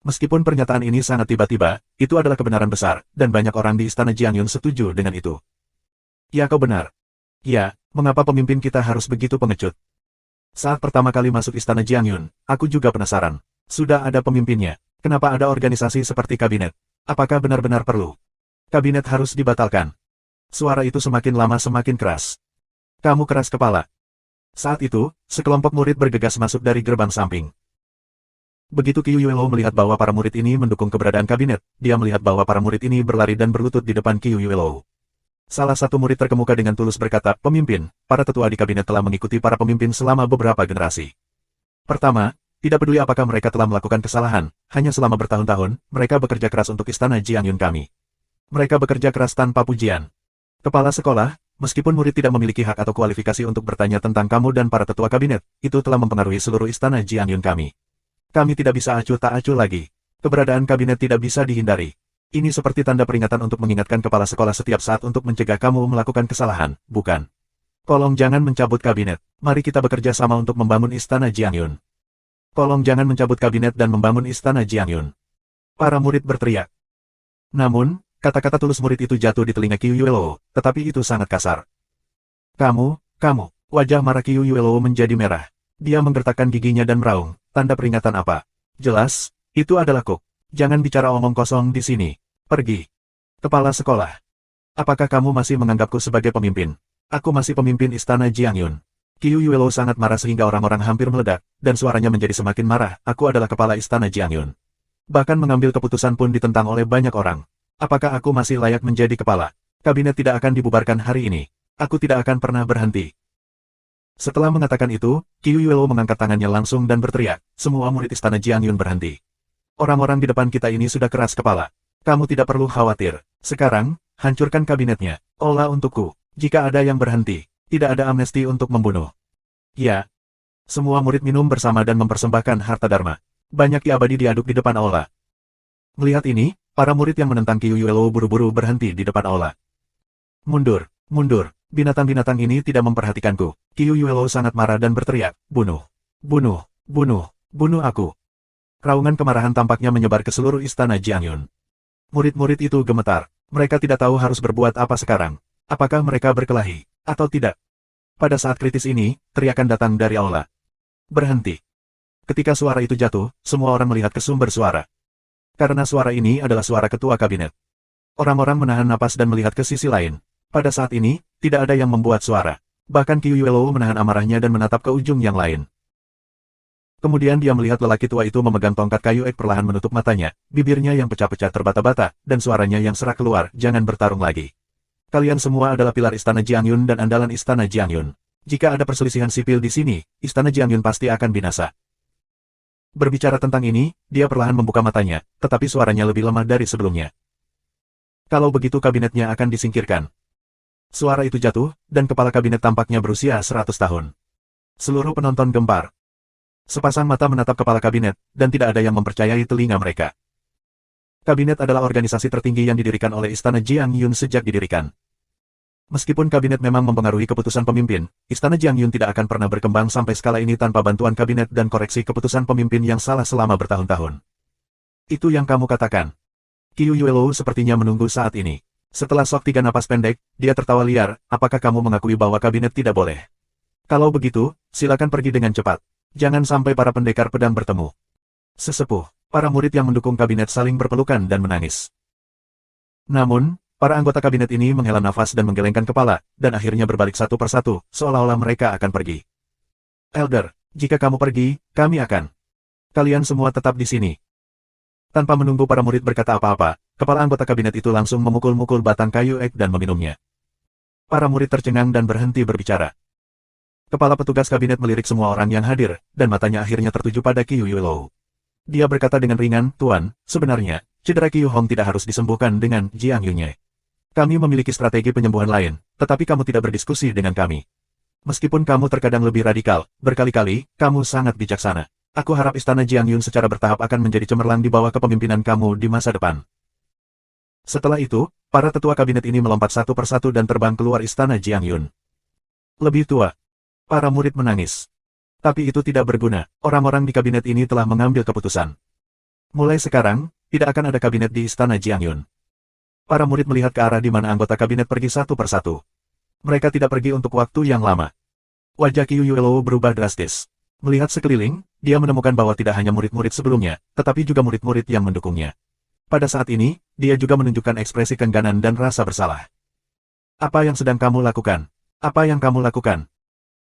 Meskipun pernyataan ini sangat tiba-tiba, itu adalah kebenaran besar, dan banyak orang di istana Jiang Yun setuju dengan itu. "Ya, kau benar. Ya, mengapa pemimpin kita harus begitu pengecut? Saat pertama kali masuk istana Jiang Yun, aku juga penasaran. Sudah ada pemimpinnya. Kenapa ada organisasi seperti kabinet? Apakah benar-benar perlu? Kabinet harus dibatalkan." Suara itu semakin lama semakin keras. "Kamu keras kepala. Saat itu, sekelompok murid bergegas masuk dari gerbang samping. Begitu Qiu Yuelo melihat bahwa para murid ini mendukung keberadaan kabinet, dia melihat bahwa para murid ini berlari dan berlutut di depan Qiu Yuelo. Salah satu murid terkemuka dengan tulus berkata, "Pemimpin, para tetua di kabinet telah mengikuti para pemimpin selama beberapa generasi. Pertama, tidak peduli apakah mereka telah melakukan kesalahan, hanya selama bertahun-tahun, mereka bekerja keras untuk istana Jiangyun kami. Mereka bekerja keras tanpa pujian. Kepala sekolah, meskipun murid tidak memiliki hak atau kualifikasi untuk bertanya tentang kamu dan para tetua kabinet, itu telah mempengaruhi seluruh istana Jiangyun kami. Kami tidak bisa acuh tak acuh lagi. Keberadaan kabinet tidak bisa dihindari. Ini seperti tanda peringatan untuk mengingatkan kepala sekolah setiap saat untuk mencegah kamu melakukan kesalahan, bukan? Tolong jangan mencabut kabinet. Mari kita bekerja sama untuk membangun istana Jiangyun. Tolong jangan mencabut kabinet dan membangun istana Jiangyun." Para murid berteriak. Namun, kata-kata tulus murid itu jatuh di telinga Qiu Yuelo, tetapi itu sangat kasar. Kamu, wajah marah Qiu Yuelo menjadi merah. Dia menggertakkan giginya dan meraung, tanda peringatan apa? Jelas, itu adalah Kuk. Jangan bicara omong kosong di sini. Pergi. Kepala sekolah. Apakah kamu masih menganggapku sebagai pemimpin? Aku masih pemimpin istana Jiangyun. Qiu Yuelo sangat marah sehingga orang-orang hampir meledak, dan suaranya menjadi semakin marah. Aku adalah kepala istana Jiangyun. Bahkan mengambil keputusan pun ditentang oleh banyak orang. Apakah aku masih layak menjadi kepala? Kabinet tidak akan dibubarkan hari ini. Aku tidak akan pernah berhenti. Setelah mengatakan itu, Qiu Yuelo mengangkat tangannya langsung dan berteriak, "Semua murid istana Jiangyun berhenti. Orang-orang di depan kita ini sudah keras kepala. Kamu tidak perlu khawatir. Sekarang, hancurkan kabinetnya. Olah untukku. Jika ada yang berhenti, tidak ada amnesti untuk membunuh." Ya. Semua murid minum bersama dan mempersembahkan harta dharma. Banyak ki abadi diaduk di depan aula. Melihat ini, para murid yang menentang Qiu Yuelo buru-buru berhenti di depan aula. "Mundur, mundur, binatang-binatang ini tidak memperhatikanku." Qiu Yuelo sangat marah dan berteriak, "Bunuh, bunuh, bunuh, bunuh aku." Raungan kemarahan tampaknya menyebar ke seluruh istana Jiangyun. Murid-murid itu gemetar. Mereka tidak tahu harus berbuat apa sekarang. Apakah mereka berkelahi, atau tidak? Pada saat kritis ini, teriakan datang dari aula. "Berhenti." Ketika suara itu jatuh, semua orang melihat ke sumber suara. Karena suara ini adalah suara ketua kabinet. Orang-orang menahan napas dan melihat ke sisi lain. Pada saat ini, tidak ada yang membuat suara. Bahkan Qiu Yuelo menahan amarahnya dan menatap ke ujung yang lain. Kemudian dia melihat lelaki tua itu memegang tongkat kayu ek perlahan menutup matanya, bibirnya yang pecah-pecah terbata-bata, dan suaranya yang serak keluar, "Jangan bertarung lagi. Kalian semua adalah pilar istana Jiangyun dan andalan istana Jiangyun. Jika ada perselisihan sipil di sini, istana Jiangyun pasti akan binasa." Berbicara tentang ini, dia perlahan membuka matanya, tetapi suaranya lebih lemah dari sebelumnya. "Kalau begitu kabinetnya akan disingkirkan." Suara itu jatuh, dan kepala kabinet tampaknya berusia 100 tahun. Seluruh penonton gempar. Sepasang mata menatap kepala kabinet, dan tidak ada yang mempercayai telinga mereka. Kabinet adalah organisasi tertinggi yang didirikan oleh istana Jiangyun sejak didirikan. Meskipun kabinet memang mempengaruhi keputusan pemimpin, istana Jiangyun tidak akan pernah berkembang sampai skala ini tanpa bantuan kabinet dan koreksi keputusan pemimpin yang salah selama bertahun-tahun. Itu yang kamu katakan. Qiu Yuelo sepertinya menunggu saat ini. Setelah sok 3 napas pendek, dia tertawa liar, "Apakah kamu mengakui bahwa kabinet tidak boleh? Kalau begitu, silakan pergi dengan cepat. Jangan sampai para pendekar pedang bertemu." Sesepuh, para murid yang mendukung kabinet saling berpelukan dan menangis. Namun, para anggota kabinet ini menghela nafas dan menggelengkan kepala, dan akhirnya berbalik satu persatu, seolah-olah mereka akan pergi. "Elder, jika kamu pergi, kami akan. Kalian semua tetap di sini." Tanpa menunggu para murid berkata apa-apa, kepala anggota kabinet itu langsung memukul-mukul batang kayu ek dan meminumnya. Para murid tercengang dan berhenti berbicara. Kepala petugas kabinet melirik semua orang yang hadir, dan matanya akhirnya tertuju pada Qiu Yuelo. Dia berkata dengan ringan, "Tuan, sebenarnya, cedera Qiu Hong tidak harus disembuhkan dengan Jiangyunye. Kami memiliki strategi penyembuhan lain, tetapi kamu tidak berdiskusi dengan kami. Meskipun kamu terkadang lebih radikal, berkali-kali, kamu sangat bijaksana. Aku harap istana Jiangyun secara bertahap akan menjadi cemerlang di bawah kepemimpinan kamu di masa depan." Setelah itu, para tetua kabinet ini melompat satu persatu dan terbang keluar istana Jiangyun. Lebih tua. Para murid menangis. Tapi itu tidak berguna, orang-orang di kabinet ini telah mengambil keputusan. Mulai sekarang, tidak akan ada kabinet di istana Jiangyun. Para murid melihat ke arah di mana anggota kabinet pergi satu persatu. Mereka tidak pergi untuk waktu yang lama. Wajah Qiu Yuelo berubah drastis. Melihat sekeliling, dia menemukan bahwa tidak hanya murid-murid sebelumnya, tetapi juga murid-murid yang mendukungnya. Pada saat ini, dia juga menunjukkan ekspresi keengganan dan rasa bersalah. "Apa yang sedang kamu lakukan? Apa yang kamu lakukan?"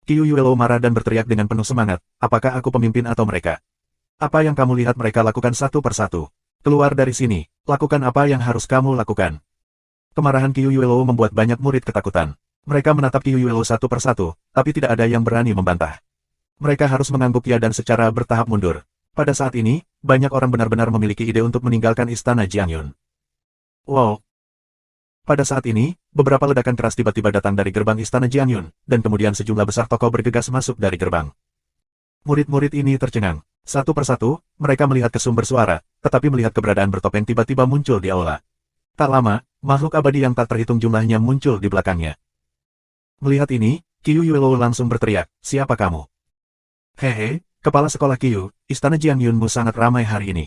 Qiu Yuelo marah dan berteriak dengan penuh semangat, apakah aku pemimpin atau mereka? Apa yang kamu lihat mereka lakukan satu persatu? Keluar dari sini, lakukan apa yang harus kamu lakukan. Kemarahan Qiu Yuelo membuat banyak murid ketakutan. Mereka menatap Qiu Yuelo satu persatu, tapi tidak ada yang berani membantah. Mereka harus mengangguk ya dan secara bertahap mundur. Pada saat ini, banyak orang benar-benar memiliki ide untuk meninggalkan istana Jiangyun. Wow! Pada saat ini, beberapa ledakan keras tiba-tiba datang dari gerbang istana Jiangyun, dan kemudian sejumlah besar tokoh bergegas masuk dari gerbang. Murid-murid ini tercengang. Satu persatu, mereka melihat ke sumber suara, tetapi melihat keberadaan bertopeng tiba-tiba muncul di aula. Tak lama, makhluk abadi yang tak terhitung jumlahnya muncul di belakangnya. Melihat ini, Qiu Yuelo langsung berteriak, siapa kamu? Hehe, kepala sekolah Qiu, istana Jiangyunmu sangat ramai hari ini.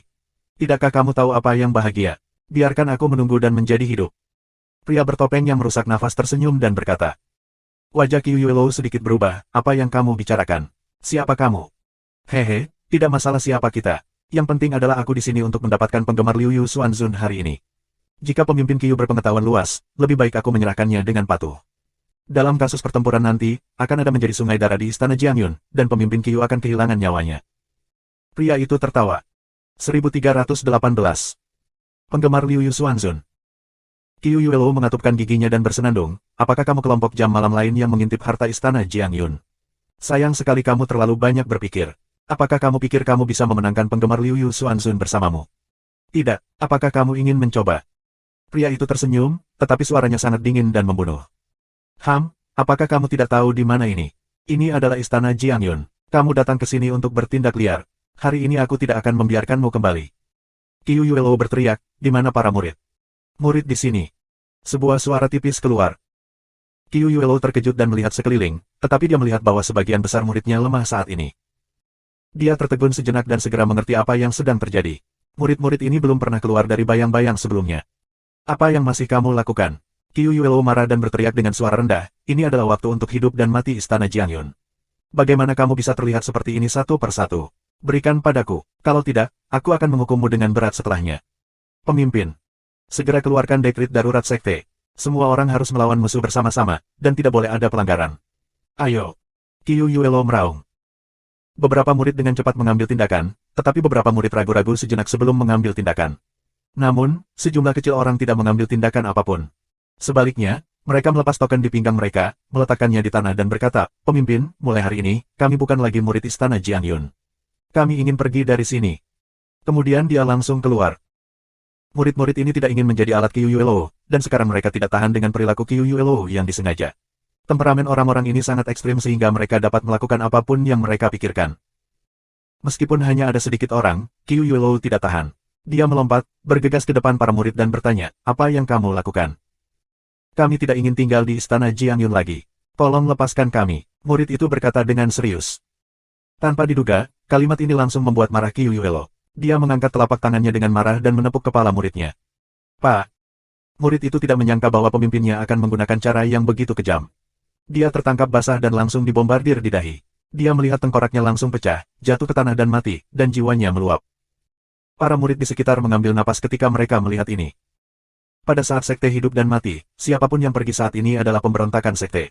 Tidakkah kamu tahu apa yang bahagia? Biarkan aku menunggu dan menjadi hidup. Pria bertopeng yang merusak nafas tersenyum dan berkata. Wajah Qiu Yuelo sedikit berubah, apa yang kamu bicarakan? Siapa kamu? Hehe, tidak masalah siapa kita. Yang penting adalah aku di sini untuk mendapatkan penggemar Liu Yu Xuanzun hari ini. Jika pemimpin Qiu berpengetahuan luas, lebih baik aku menyerahkannya dengan patuh. Dalam kasus pertempuran nanti, akan ada menjadi sungai darah di istana Jiangyun, dan pemimpin Qiu akan kehilangan nyawanya. Pria itu tertawa. 1318. Penggemar Liu Yu Xuanzun. Qiu Yuelo mengatupkan giginya dan bersenandung, apakah kamu kelompok jam malam lain yang mengintip harta istana Jiangyun? Sayang sekali kamu terlalu banyak berpikir. Apakah kamu pikir kamu bisa memenangkan penggemar Liu Yu Xuanzun bersamamu? Tidak, apakah kamu ingin mencoba? Pria itu tersenyum, tetapi suaranya sangat dingin dan membunuh. Apakah kamu tidak tahu di mana ini? Ini adalah istana Jiangyun. Kamu datang ke sini untuk bertindak liar. Hari ini aku tidak akan membiarkanmu kembali. Qiu Yuelo berteriak, di mana para murid? Murid di sini. Sebuah suara tipis keluar. Qiu Yuelo terkejut dan melihat sekeliling, tetapi dia melihat bahwa sebagian besar muridnya lemah saat ini. Dia tertegun sejenak dan segera mengerti apa yang sedang terjadi. Murid-murid ini belum pernah keluar dari bayang-bayang sebelumnya. Apa yang masih kamu lakukan? Qiu Yuelo marah dan berteriak dengan suara rendah, ini adalah waktu untuk hidup dan mati istana Jiangyun. Bagaimana kamu bisa terlihat seperti ini satu persatu? Berikan padaku, kalau tidak, aku akan menghukummu dengan berat setelahnya. Pemimpin. Segera keluarkan dekret darurat sekte. Semua orang harus melawan musuh bersama-sama, dan tidak boleh ada pelanggaran. Ayo. Qiu Yuelo meraung. Beberapa murid dengan cepat mengambil tindakan, tetapi beberapa murid ragu-ragu sejenak sebelum mengambil tindakan. Namun, sejumlah kecil orang tidak mengambil tindakan apapun. Sebaliknya, mereka melepas token di pinggang mereka, meletakkannya di tanah dan berkata, pemimpin, mulai hari ini, kami bukan lagi murid istana Jiangyun. Kami ingin pergi dari sini. Kemudian dia langsung keluar. Murid-murid ini tidak ingin menjadi alat Qiu Yuelo, dan sekarang mereka tidak tahan dengan perilaku Qiu Yuelo yang disengaja. Temperamen orang-orang ini sangat ekstrim sehingga mereka dapat melakukan apapun yang mereka pikirkan. Meskipun hanya ada sedikit orang, Qiu Yuelo tidak tahan. Dia melompat, bergegas ke depan para murid dan bertanya, apa yang kamu lakukan? Kami tidak ingin tinggal di istana Jiangyun lagi. Tolong lepaskan kami, murid itu berkata dengan serius. Tanpa diduga, kalimat ini langsung membuat marah Qiu Yuelo. Dia mengangkat telapak tangannya dengan marah dan menepuk kepala muridnya. Pak! Murid itu tidak menyangka bahwa pemimpinnya akan menggunakan cara yang begitu kejam. Dia tertangkap basah dan langsung dibombardir di dahi. Dia melihat tengkoraknya langsung pecah, jatuh ke tanah dan mati, dan jiwanya meluap. Para murid di sekitar mengambil napas ketika mereka melihat ini. Pada saat sekte hidup dan mati, siapapun yang pergi saat ini adalah pemberontakan sekte.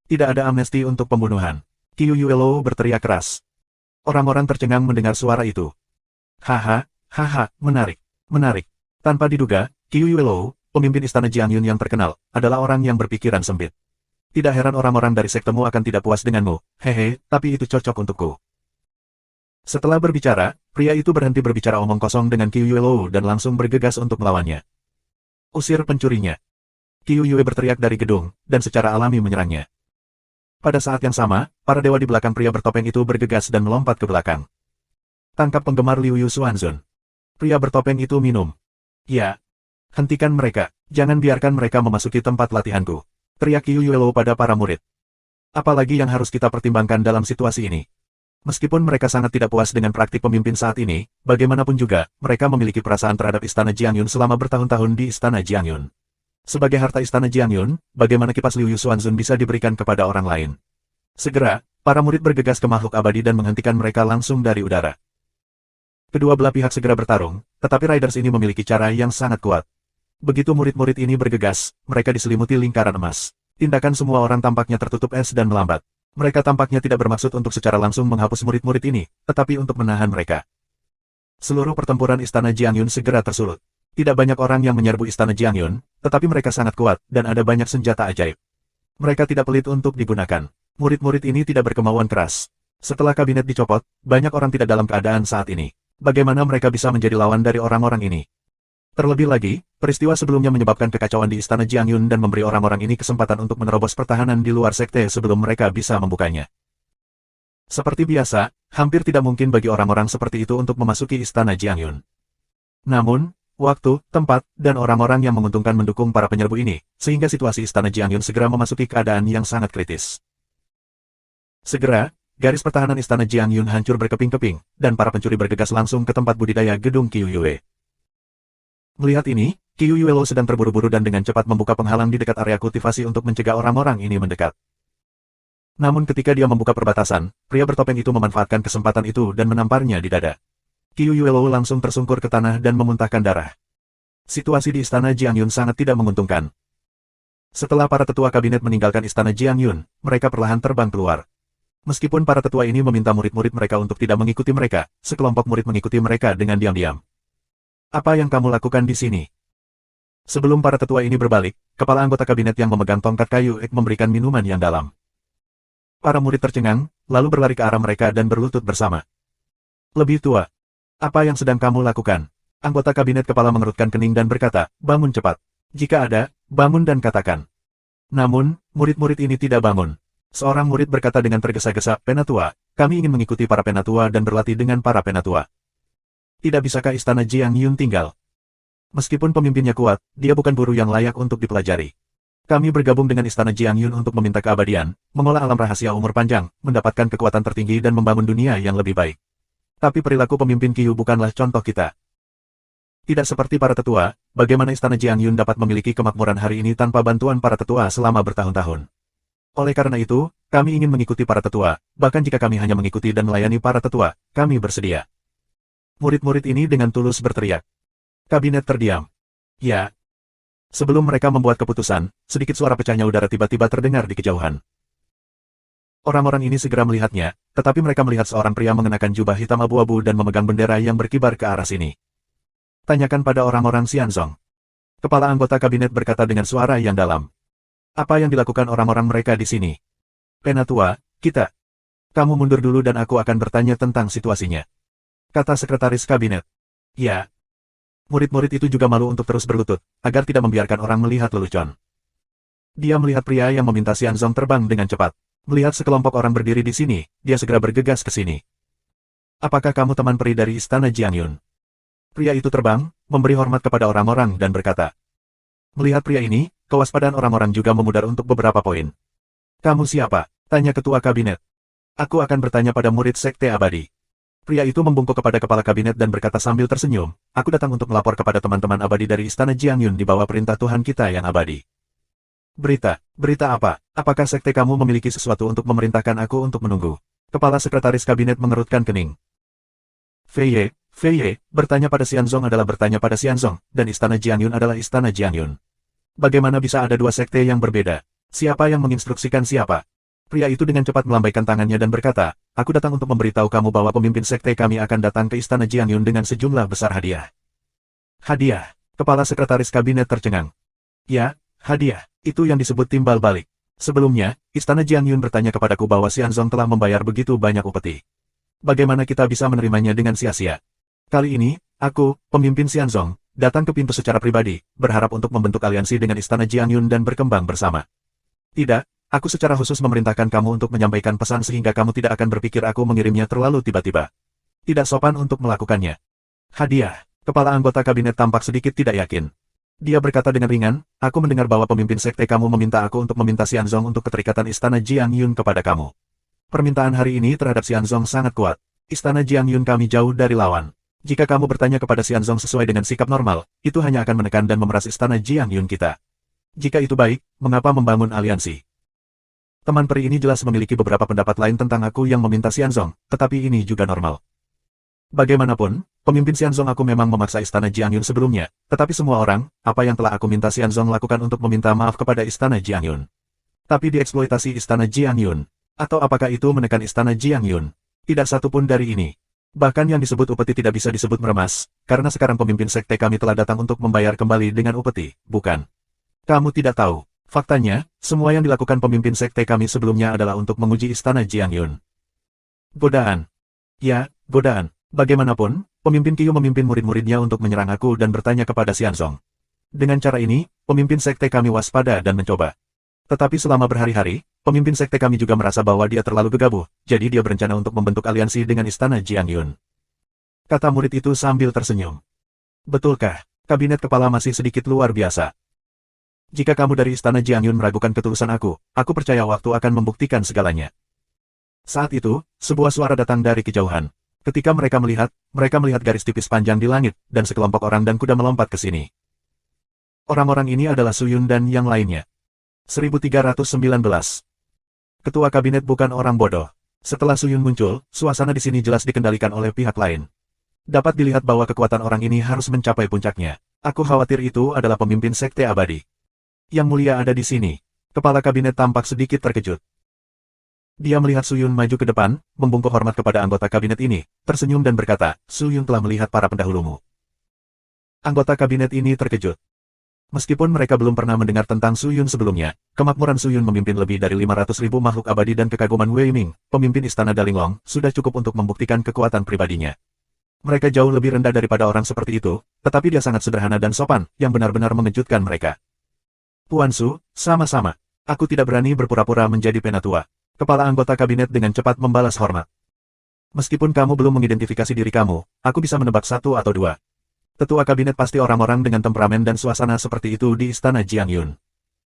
Tidak ada amnesti untuk pembunuhan. Qiu Yuelo berteriak keras. Orang-orang tercengang mendengar suara itu. Haha, menarik, menarik. Tanpa diduga, Qiu Yuelo, pemimpin istana Jiangyun yang terkenal, adalah orang yang berpikiran sempit. Tidak heran orang-orang dari sektemu akan tidak puas denganmu, hehe, tapi itu cocok untukku. Setelah berbicara, pria itu berhenti berbicara omong kosong dengan Qiu Yuelo dan langsung bergegas untuk melawannya. Usir pencurinya. Qiu Yue berteriak dari gedung, dan secara alami menyerangnya. Pada saat yang sama, para dewa di belakang pria bertopeng itu bergegas dan melompat ke belakang. Tangkap penggemar Liu Yu Xuanzun. Pria bertopeng itu minum. Ya. Hentikan mereka, jangan biarkan mereka memasuki tempat latihanku. Teriak Qiu Yuelo pada para murid. Apalagi yang harus kita pertimbangkan dalam situasi ini. Meskipun mereka sangat tidak puas dengan praktik pemimpin saat ini, bagaimanapun juga, mereka memiliki perasaan terhadap istana Jiangyun selama bertahun-tahun di istana Jiangyun. Sebagai harta istana Jiangyun, bagaimana kipas Liu Yu Xuanzun bisa diberikan kepada orang lain? Segera, para murid bergegas ke makhluk abadi dan menghentikan mereka langsung dari udara. Kedua belah pihak segera bertarung, tetapi Riders ini memiliki cara yang sangat kuat. Begitu murid-murid ini bergegas, mereka diselimuti lingkaran emas. Tindakan semua orang tampaknya tertutup es dan melambat. Mereka tampaknya tidak bermaksud untuk secara langsung menghapus murid-murid ini, tetapi untuk menahan mereka. Seluruh pertempuran Istana Jiangyun segera tersulut. Tidak banyak orang yang menyerbu Istana Jiangyun, tetapi mereka sangat kuat, dan ada banyak senjata ajaib. Mereka tidak pelit untuk digunakan. Murid-murid ini tidak berkemauan keras. Setelah kabinet dicopot, banyak orang tidak dalam keadaan saat ini. Bagaimana mereka bisa menjadi lawan dari orang-orang ini? Terlebih lagi, peristiwa sebelumnya menyebabkan kekacauan di Istana Jiangyun dan memberi orang-orang ini kesempatan untuk menerobos pertahanan di luar sekte sebelum mereka bisa membukanya. Seperti biasa, hampir tidak mungkin bagi orang-orang seperti itu untuk memasuki Istana Jiangyun. Namun, waktu, tempat, dan orang-orang yang menguntungkan mendukung para penyerbu ini, sehingga situasi Istana Jiangyun segera memasuki keadaan yang sangat kritis. Segera, garis pertahanan Istana Jiangyun hancur berkeping-keping, dan para pencuri bergegas langsung ke tempat budidaya gedung Qiuyue. Melihat ini, Qiuyue sedang terburu-buru dan dengan cepat membuka penghalang di dekat area kultivasi untuk mencegah orang-orang ini mendekat. Namun ketika dia membuka perbatasan, pria bertopeng itu memanfaatkan kesempatan itu dan menamparnya di dada. Qiuyue langsung tersungkur ke tanah dan memuntahkan darah. Situasi di Istana Jiangyun sangat tidak menguntungkan. Setelah para tetua kabinet meninggalkan Istana Jiangyun, mereka perlahan terbang keluar. Meskipun para tetua ini meminta murid-murid mereka untuk tidak mengikuti mereka, sekelompok murid mengikuti mereka dengan diam-diam. Apa yang kamu lakukan di sini? Sebelum para tetua ini berbalik, kepala anggota kabinet yang memegang tongkat kayu memberikan minuman yang dalam. Para murid tercengang, lalu berlari ke arah mereka dan berlutut bersama. Lebih tua. Apa yang sedang kamu lakukan? Anggota kabinet kepala mengerutkan kening dan berkata, bangun cepat. Jika ada, bangun dan katakan. Namun, murid-murid ini tidak bangun. Seorang murid berkata dengan tergesa-gesa, Penatua, kami ingin mengikuti para penatua dan berlatih dengan para penatua. Tidak bisakah Istana Jiangyun tinggal? Meskipun pemimpinnya kuat, dia bukan guru yang layak untuk dipelajari. Kami bergabung dengan Istana Jiangyun untuk meminta keabadian, mengolah alam rahasia umur panjang, mendapatkan kekuatan tertinggi dan membangun dunia yang lebih baik. Tapi perilaku pemimpin Qiu bukanlah contoh kita. Tidak seperti para tetua, bagaimana Istana Jiangyun dapat memiliki kemakmuran hari ini tanpa bantuan para tetua selama bertahun-tahun. Oleh karena itu, kami ingin mengikuti para tetua, bahkan jika kami hanya mengikuti dan melayani para tetua, kami bersedia. Murid-murid ini dengan tulus berteriak. Kabinet terdiam. Ya. Sebelum mereka membuat keputusan, sedikit suara pecahnya udara tiba-tiba terdengar di kejauhan. Orang-orang ini segera melihatnya, tetapi mereka melihat seorang pria mengenakan jubah hitam abu-abu dan memegang bendera yang berkibar ke arah sini. Tanyakan pada orang-orang Xianzong. Kepala anggota kabinet berkata dengan suara yang dalam. Apa yang dilakukan orang-orang mereka di sini? Penatua, kita. Kamu mundur dulu dan aku akan bertanya tentang situasinya. Kata sekretaris kabinet. Ya. Murid-murid itu juga malu untuk terus berlutut, agar tidak membiarkan orang melihat lelucon. Dia melihat pria yang meminta Xianzong terbang dengan cepat. Melihat sekelompok orang berdiri di sini, dia segera bergegas ke sini. Apakah kamu teman peri dari Istana Jiangyun? Pria itu terbang, memberi hormat kepada orang-orang dan berkata. Melihat pria ini, kewaspadaan orang-orang juga memudar untuk beberapa poin. Kamu siapa? Tanya ketua kabinet. Aku akan bertanya pada murid sekte abadi. Pria itu membungkuk kepada kepala kabinet dan berkata sambil tersenyum, aku datang untuk melapor kepada teman-teman abadi dari Istana Jiangyun di bawah perintah Tuhan kita yang abadi. Berita apa? Apakah sekte kamu memiliki sesuatu untuk memerintahkan aku untuk menunggu? Kepala sekretaris kabinet mengerutkan kening. Fei Ye, bertanya pada Xianzong adalah bertanya pada Xianzong, dan Istana Jiangyun adalah Istana Jiangyun. Bagaimana bisa ada dua sekte yang berbeda? Siapa yang menginstruksikan siapa? Pria itu dengan cepat melambaikan tangannya dan berkata, aku datang untuk memberitahu kamu bahwa pemimpin sekte kami akan datang ke Istana Jiangyun dengan sejumlah besar hadiah. Hadiah? Kepala sekretaris kabinet tercengang. Ya, hadiah. Itu yang disebut timbal balik. Sebelumnya, Istana Jiangyun bertanya kepadaku bahwa Xianzong telah membayar begitu banyak upeti. Bagaimana kita bisa menerimanya dengan sia-sia? Kali ini, aku, pemimpin Xianzong, datang ke pintu secara pribadi, berharap untuk membentuk aliansi dengan Istana Jiangyun dan berkembang bersama. Tidak. Aku secara khusus memerintahkan kamu untuk menyampaikan pesan sehingga kamu tidak akan berpikir aku mengirimnya terlalu tiba-tiba. Tidak sopan untuk melakukannya. Hadiah. Kepala anggota kabinet tampak sedikit tidak yakin. Dia berkata dengan ringan, aku mendengar bahwa pemimpin sekte kamu meminta aku untuk meminta Xianzong untuk keterikatan Istana Jiangyun kepada kamu. Permintaan hari ini terhadap Xianzong sangat kuat. Istana Jiangyun kami jauh dari lawan. Jika kamu bertanya kepada Xianzong sesuai dengan sikap normal, itu hanya akan menekan dan memeras Istana Jiangyun kita. Jika itu baik, mengapa membangun aliansi? Teman peri ini jelas memiliki beberapa pendapat lain tentang aku yang meminta Xianzong, tetapi ini juga normal. Bagaimanapun, pemimpin Xianzong aku memang memaksa Istana Jiangyun sebelumnya, tetapi semua orang, apa yang telah aku minta Xianzong lakukan untuk meminta maaf kepada Istana Jiangyun. Tapi dieksploitasi Istana Jiangyun. Atau apakah itu menekan istana Jiangyun? Tidak satu pun dari ini. Bahkan yang disebut upeti tidak bisa disebut meremas, karena sekarang pemimpin sekte kami telah datang untuk membayar kembali dengan upeti, bukan? Kamu tidak tahu. Faktanya, semua yang dilakukan pemimpin sekte kami sebelumnya adalah untuk menguji istana Jiangyun. Godaan. Ya, godaan. Bagaimanapun, pemimpin Qiu memimpin murid-muridnya untuk menyerang aku dan bertanya kepada Xianzong. Dengan cara ini, pemimpin sekte kami waspada dan mencoba. Tetapi selama berhari-hari, pemimpin sekte kami juga merasa bahwa dia terlalu gegabah, jadi dia berencana untuk membentuk aliansi dengan istana Jiangyun. Kata murid itu sambil tersenyum. Betulkah, kabinet kepala masih sedikit luar biasa. Jika kamu dari istana Jiangyun meragukan ketulusan aku percaya waktu akan membuktikan segalanya. Saat itu, sebuah suara datang dari kejauhan. Ketika mereka melihat garis tipis panjang di langit, dan sekelompok orang dan kuda melompat ke sini. Orang-orang ini adalah Suyun dan yang lainnya. 1319. Ketua kabinet bukan orang bodoh. Setelah Suyun muncul, suasana di sini jelas dikendalikan oleh pihak lain. Dapat dilihat bahwa kekuatan orang ini harus mencapai puncaknya. Aku khawatir itu adalah pemimpin sekte abadi. Yang mulia ada di sini. Kepala kabinet tampak sedikit terkejut. Dia melihat Suyun maju ke depan, membungkuk hormat kepada anggota kabinet ini, tersenyum dan berkata, Suyun telah melihat para pendahulumu. Anggota kabinet ini terkejut. Meskipun mereka belum pernah mendengar tentang Suyun sebelumnya, kemakmuran Suyun memimpin lebih dari 500.000 makhluk abadi dan kekaguman Wei Ming, pemimpin istana Dalinglong, sudah cukup untuk membuktikan kekuatan pribadinya. Mereka jauh lebih rendah daripada orang seperti itu, tetapi dia sangat sederhana dan sopan, yang benar-benar mengejutkan mereka. Puan Su, sama-sama. Aku tidak berani berpura-pura menjadi penatua. Kepala anggota kabinet dengan cepat membalas hormat. Meskipun kamu belum mengidentifikasi diri kamu, aku bisa menebak satu atau dua. Tetua kabinet pasti orang-orang dengan temperamen dan suasana seperti itu di istana Jiangyun.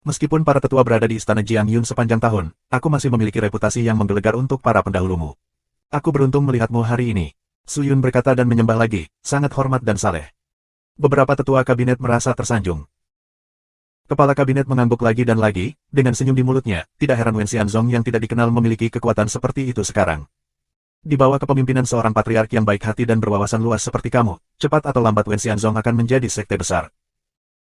Meskipun para tetua berada di istana Jiangyun sepanjang tahun, aku masih memiliki reputasi yang menggelegar untuk para pendahulumu. Aku beruntung melihatmu hari ini. Suyun berkata dan menyembah lagi, sangat hormat dan saleh. Beberapa tetua kabinet merasa tersanjung. Kepala kabinet mengangguk lagi dan lagi, dengan senyum di mulutnya, tidak heran Wen Xianzong yang tidak dikenal memiliki kekuatan seperti itu sekarang. Di bawah kepemimpinan seorang patriark yang baik hati dan berwawasan luas seperti kamu, cepat atau lambat Wen Xianzong akan menjadi sekte besar.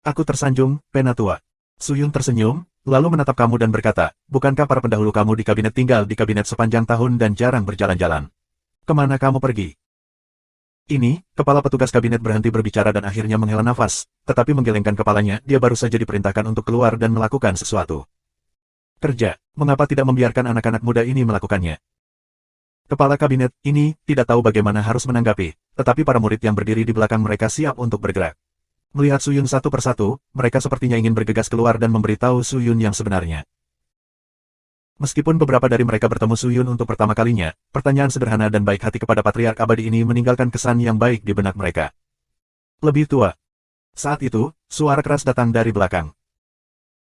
Aku tersanjung, penatua. Suyun tersenyum, lalu menatap kamu dan berkata, bukankah para pendahulu kamu di kabinet tinggal di kabinet sepanjang tahun dan jarang berjalan-jalan? Kemana kamu pergi? Ini, kepala petugas kabinet berhenti berbicara dan akhirnya menghela nafas, tetapi menggelengkan kepalanya, dia baru saja diperintahkan untuk keluar dan melakukan sesuatu. Kerja, mengapa tidak membiarkan anak-anak muda ini melakukannya? Kepala kabinet ini tidak tahu bagaimana harus menanggapi, tetapi para murid yang berdiri di belakang mereka siap untuk bergerak. Melihat Suyun satu persatu, mereka sepertinya ingin bergegas keluar dan memberitahu Suyun yang sebenarnya. Meskipun beberapa dari mereka bertemu Suyun untuk pertama kalinya, pertanyaan sederhana dan baik hati kepada Patriark Abadi ini meninggalkan kesan yang baik di benak mereka. Lebih tua. Saat itu, suara keras datang dari belakang.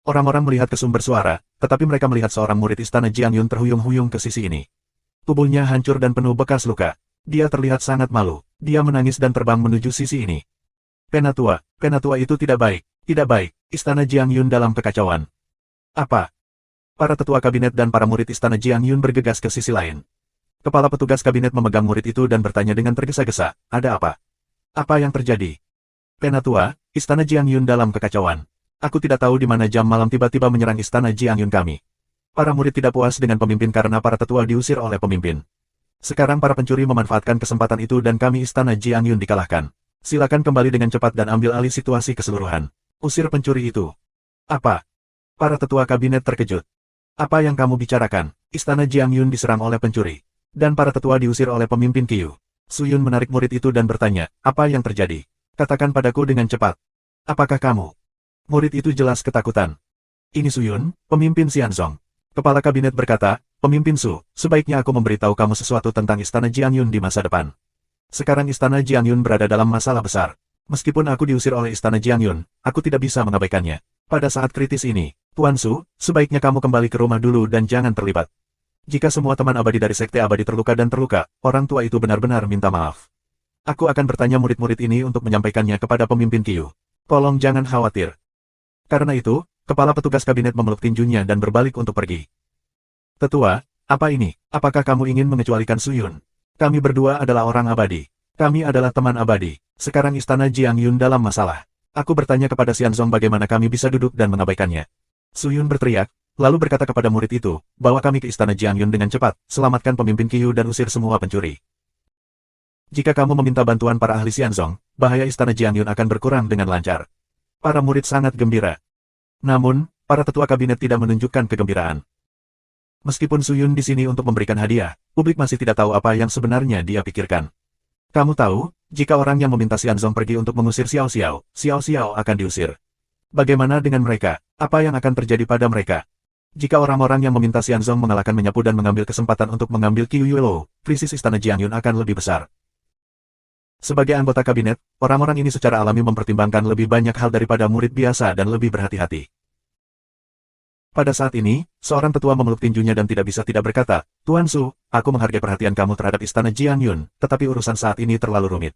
Orang-orang melihat ke sumber suara, tetapi mereka melihat seorang murid istana Jiangyun terhuyung-huyung ke sisi ini. Tubuhnya hancur dan penuh bekas luka. Dia terlihat sangat malu. Dia menangis dan terbang menuju sisi ini. Penatua itu tidak baik. Tidak baik. Istana Jiangyun dalam kekacauan. Apa? Para tetua kabinet dan para murid istana Jiangyun bergegas ke sisi lain. Kepala petugas kabinet memegang murid itu dan bertanya dengan tergesa-gesa, ada apa? Apa yang terjadi? Penatua, istana Jiangyun dalam kekacauan. Aku tidak tahu di mana jam malam tiba-tiba menyerang istana Jiangyun kami. Para murid tidak puas dengan pemimpin karena para tetua diusir oleh pemimpin. Sekarang para pencuri memanfaatkan kesempatan itu dan kami istana Jiangyun dikalahkan. Silakan kembali dengan cepat dan ambil alih situasi keseluruhan. Usir pencuri itu. Apa? Para tetua kabinet terkejut. Apa yang kamu bicarakan? Istana Jiangyun diserang oleh pencuri. Dan para tetua diusir oleh pemimpin Qiu. Suyun menarik murid itu dan bertanya, apa yang terjadi? Katakan padaku dengan cepat. Apakah kamu? Murid itu jelas ketakutan. Ini Suyun, pemimpin Xianzong. Kepala kabinet berkata, pemimpin Su, sebaiknya aku memberitahu kamu sesuatu tentang istana Jiangyun di masa depan. Sekarang istana Jiangyun berada dalam masalah besar. Meskipun aku diusir oleh istana Jiangyun, aku tidak bisa mengabaikannya. Pada saat kritis ini, Tuan Su, sebaiknya kamu kembali ke rumah dulu dan jangan terlibat. Jika semua teman abadi dari sekte abadi terluka, orang tua itu benar-benar minta maaf. Aku akan bertanya murid-murid ini untuk menyampaikannya kepada pemimpin Qiu. Tolong jangan khawatir. Karena itu, kepala petugas kabinet memeluk tinjunya dan berbalik untuk pergi. Tetua, apa ini? Apakah kamu ingin mengecualikan Suyun? Kami berdua adalah orang abadi. Kami adalah teman abadi. Sekarang istana Jiangyun dalam masalah. Aku bertanya kepada Xianzong bagaimana kami bisa duduk dan mengabaikannya. Su Yun berteriak, lalu berkata kepada murid itu, bawa kami ke istana Jiangyun dengan cepat, selamatkan pemimpin Qiyu dan usir semua pencuri. Jika kamu meminta bantuan para ahli Xianzong, bahaya istana Jiangyun akan berkurang dengan lancar. Para murid sangat gembira. Namun, para tetua kabinet tidak menunjukkan kegembiraan. Meskipun Su Yun di sini untuk memberikan hadiah, publik masih tidak tahu apa yang sebenarnya dia pikirkan. Kamu tahu, jika orang yang meminta Xianzong pergi untuk mengusir Xiao Xiao, Xiao Xiao akan diusir. Bagaimana dengan mereka? Apa yang akan terjadi pada mereka? Jika orang-orang yang meminta Xianzong mengalahkan menyapu dan mengambil kesempatan untuk mengambil Qiyu Yuelou, krisis istana Jiangyun akan lebih besar. Sebagai anggota kabinet, orang-orang ini secara alami mempertimbangkan lebih banyak hal daripada murid biasa dan lebih berhati-hati. Pada saat ini, seorang tetua memeluk tinjunya dan tidak bisa tidak berkata, Tuan Su, aku menghargai perhatian kamu terhadap istana Jiangyun, tetapi urusan saat ini terlalu rumit.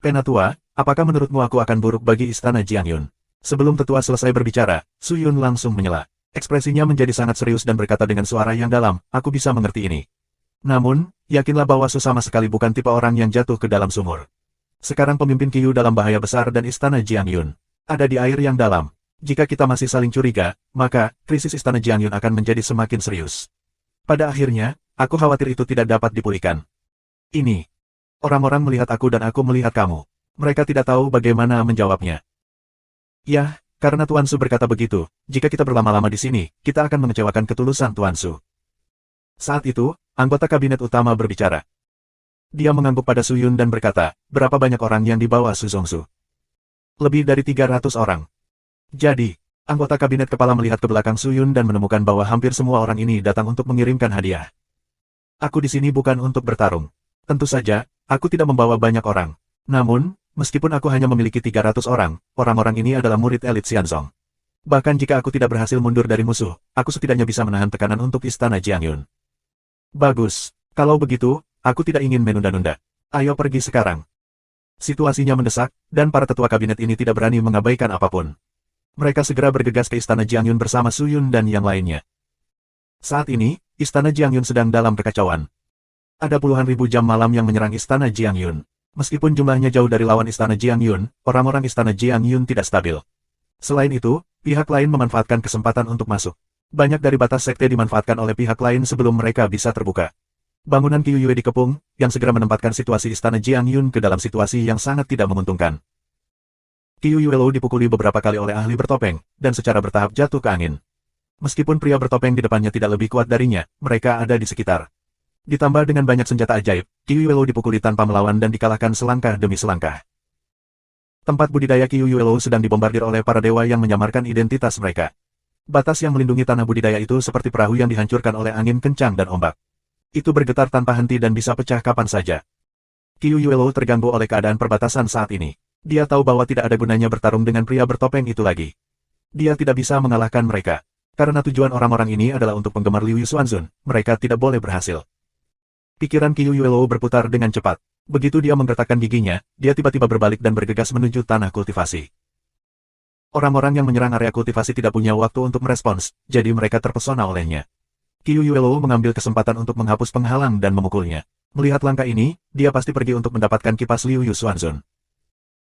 Penatua, apakah menurutmu aku akan buruk bagi istana Jiangyun? Sebelum tetua selesai berbicara, Su Yun langsung menyela. Ekspresinya menjadi sangat serius dan berkata dengan suara yang dalam, aku bisa mengerti ini. Namun, yakinlah bahwa Su sama sekali bukan tipe orang yang jatuh ke dalam sumur. Sekarang pemimpin Qiyu dalam bahaya besar dan istana Jiangyun ada di air yang dalam. Jika kita masih saling curiga, maka krisis istana Jiangyun akan menjadi semakin serius. Pada akhirnya, aku khawatir itu tidak dapat dipulihkan. Ini. Orang-orang melihat aku dan aku melihat kamu. Mereka tidak tahu bagaimana menjawabnya. Ya, karena Tuan Su berkata begitu, jika kita berlama-lama di sini, kita akan mengecewakan ketulusan Tuan Su. Saat itu, anggota kabinet utama berbicara. Dia mengangguk pada Su Yun dan berkata, berapa banyak orang yang dibawa Su Zongsu? Lebih dari 300 orang. Jadi, anggota kabinet kepala melihat ke belakang Su Yun dan menemukan bahwa hampir semua orang ini datang untuk mengirimkan hadiah. Aku di sini bukan untuk bertarung. Tentu saja, aku tidak membawa banyak orang. Namun, meskipun aku hanya memiliki 300 orang, orang-orang ini adalah murid elit Xianzong. Bahkan jika aku tidak berhasil mundur dari musuh, aku setidaknya bisa menahan tekanan untuk istana Jiangyun. Bagus. Kalau begitu, aku tidak ingin menunda-nunda. Ayo pergi sekarang. Situasinya mendesak, dan para tetua kabinet ini tidak berani mengabaikan apapun. Mereka segera bergegas ke istana Jiangyun bersama Su Yun dan yang lainnya. Saat ini, istana Jiangyun sedang dalam kekacauan. Ada puluhan ribu jam malam yang menyerang istana Jiangyun. Meskipun jumlahnya jauh dari lawan istana Jiangyun, orang-orang istana Jiangyun tidak stabil. Selain itu, pihak lain memanfaatkan kesempatan untuk masuk. Banyak dari batas sekte dimanfaatkan oleh pihak lain sebelum mereka bisa terbuka. Bangunan Qiyu Yue dikepung, yang segera menempatkan situasi istana Jiangyun ke dalam situasi yang sangat tidak menguntungkan. Qiyu Yuelou dipukuli beberapa kali oleh ahli bertopeng, dan secara bertahap jatuh ke angin. Meskipun pria bertopeng di depannya tidak lebih kuat darinya, mereka ada di sekitar. Ditambah dengan banyak senjata ajaib, Qiyu Yuelou dipukuli tanpa melawan dan dikalahkan selangkah demi selangkah. Tempat budidaya Qiyu Yuelou sedang dibombardir oleh para dewa yang menyamarkan identitas mereka. Batas yang melindungi tanah budidaya itu seperti perahu yang dihancurkan oleh angin kencang dan ombak. Itu bergetar tanpa henti dan bisa pecah kapan saja. Qiyu Yuelou terganggu oleh keadaan perbatasan saat ini. Dia tahu bahwa tidak ada gunanya bertarung dengan pria bertopeng itu lagi. Dia tidak bisa mengalahkan mereka. Karena tujuan orang-orang ini adalah untuk penggemar Liu Yusuanzun, mereka tidak boleh berhasil. Pikiran Qiyu Yuelou berputar dengan cepat. Begitu dia menggertakkan giginya, dia tiba-tiba berbalik dan bergegas menuju tanah kultivasi. Orang-orang yang menyerang area kultivasi tidak punya waktu untuk merespons, jadi mereka terpesona olehnya. Qiyu Yuelou mengambil kesempatan untuk menghapus penghalang dan memukulnya. Melihat langkah ini, dia pasti pergi untuk mendapatkan kipas Liu Yusuanzun.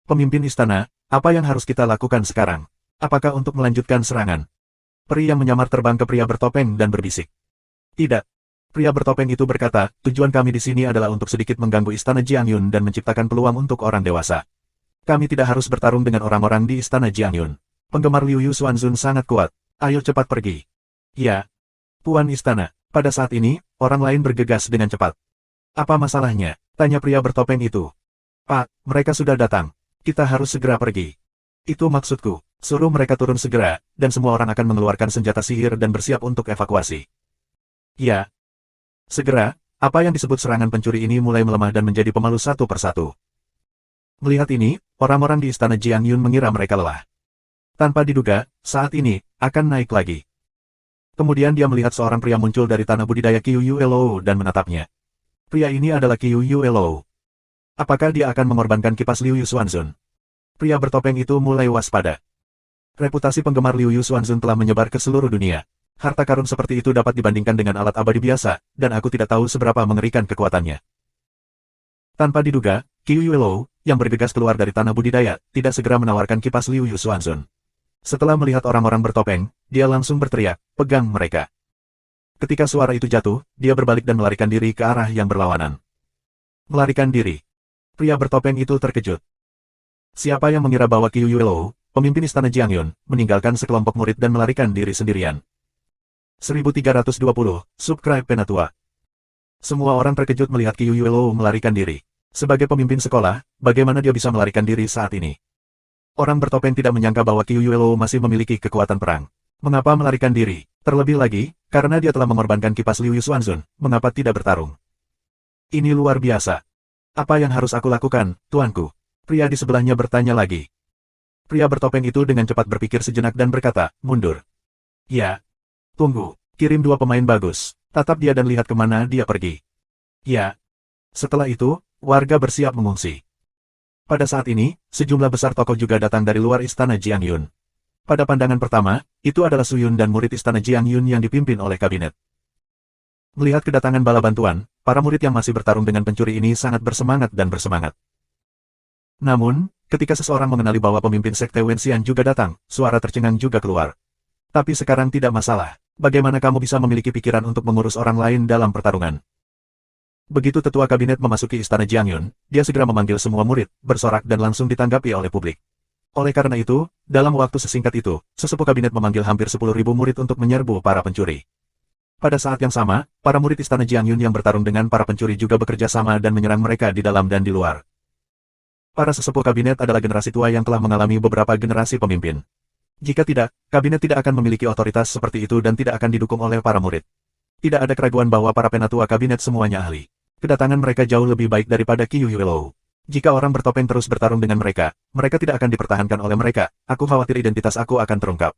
Pemimpin istana, apa yang harus kita lakukan sekarang? Apakah untuk melanjutkan serangan? Peri yang menyamar terbang ke pria bertopeng dan berbisik. Tidak. Pria bertopeng itu berkata, tujuan kami di sini adalah untuk sedikit mengganggu istana Jiangyun dan menciptakan peluang untuk orang dewasa. Kami tidak harus bertarung dengan orang-orang di istana Jiangyun. Penggemar Liu Yusuanzun sangat kuat. Ayo cepat pergi. Ya. Tuan istana. Pada saat ini, orang lain bergegas dengan cepat. Apa masalahnya? Tanya pria bertopeng itu. Pak, mereka sudah datang. Kita harus segera pergi. Itu maksudku. Suruh mereka turun segera, dan semua orang akan mengeluarkan senjata sihir dan bersiap untuk evakuasi. Ya. Segera, apa yang disebut serangan pencuri ini mulai melemah dan menjadi pemalu satu persatu. Melihat ini, orang-orang di istana Jiangyun mengira mereka lelah. Tanpa diduga, saat ini, akan naik lagi. Kemudian dia melihat seorang pria muncul dari tanah budidaya Qiyu Yuelou dan menatapnya. Pria ini adalah Qiyu Yuelou. Apakah dia akan mengorbankan kipas Liu Yusuanzun? Pria bertopeng itu mulai waspada. Reputasi penggemar Liu Yusuanzun telah menyebar ke seluruh dunia. Harta karun seperti itu dapat dibandingkan dengan alat abadi biasa, dan aku tidak tahu seberapa mengerikan kekuatannya. Tanpa diduga, Qiyu Yuelou, yang bergegas keluar dari tanah budidaya, tidak segera menawarkan kipas Liu Yusuanzun. Setelah melihat orang-orang bertopeng, dia langsung berteriak, pegang mereka. Ketika suara itu jatuh, dia berbalik dan melarikan diri ke arah yang berlawanan. Melarikan diri. Pria bertopeng itu terkejut. Siapa yang mengira bahwa Qiu Yuelou, pemimpin istana Jiangyun, meninggalkan sekelompok murid dan melarikan diri sendirian. 1320, Subscribe Penatua. Semua orang terkejut melihat Qiu Yuelou melarikan diri. Sebagai pemimpin sekolah, bagaimana dia bisa melarikan diri saat ini? Orang bertopeng tidak menyangka bahwa Qiu Yuelou masih memiliki kekuatan perang. Mengapa melarikan diri? Terlebih lagi, karena dia telah mengorbankan kipas Liu Xuanzun, mengapa tidak bertarung? Ini luar biasa. Apa yang harus aku lakukan, tuanku? Pria di sebelahnya bertanya lagi. Pria bertopeng itu dengan cepat berpikir sejenak dan berkata, mundur. Ya. Tunggu, kirim 2 pemain bagus. Tatap dia dan lihat kemana dia pergi. Ya. Setelah itu, warga bersiap mengungsi. Pada saat ini, sejumlah besar tokoh juga datang dari luar istana Jiangyun. Pada pandangan pertama, itu adalah Suyun dan murid istana Jiangyun yang dipimpin oleh kabinet. Melihat kedatangan bala bantuan, para murid yang masih bertarung dengan pencuri ini sangat bersemangat dan bersemangat. Namun, ketika seseorang mengenali bahwa pemimpin sekte Wenxian juga datang, suara tercengang juga keluar. Tapi sekarang tidak masalah. Bagaimana kamu bisa memiliki pikiran untuk mengurus orang lain dalam pertarungan? Begitu tetua kabinet memasuki istana Jiangyun, dia segera memanggil semua murid, bersorak dan langsung ditanggapi oleh publik. Oleh karena itu, dalam waktu sesingkat itu, sesepuh kabinet memanggil hampir 10.000 murid untuk menyerbu para pencuri. Pada saat yang sama, para murid istana Jiangyun yang bertarung dengan para pencuri juga bekerja sama dan menyerang mereka di dalam dan di luar. Para sesepuh kabinet adalah generasi tua yang telah mengalami beberapa generasi pemimpin. Jika tidak, kabinet tidak akan memiliki otoritas seperti itu dan tidak akan didukung oleh para murid. Tidak ada keraguan bahwa para penatua kabinet semuanya ahli. Kedatangan mereka jauh lebih baik daripada Qiu Yuelou. Jika orang bertopeng terus bertarung dengan mereka, mereka tidak akan dipertahankan oleh mereka. Aku khawatir identitas aku akan terungkap.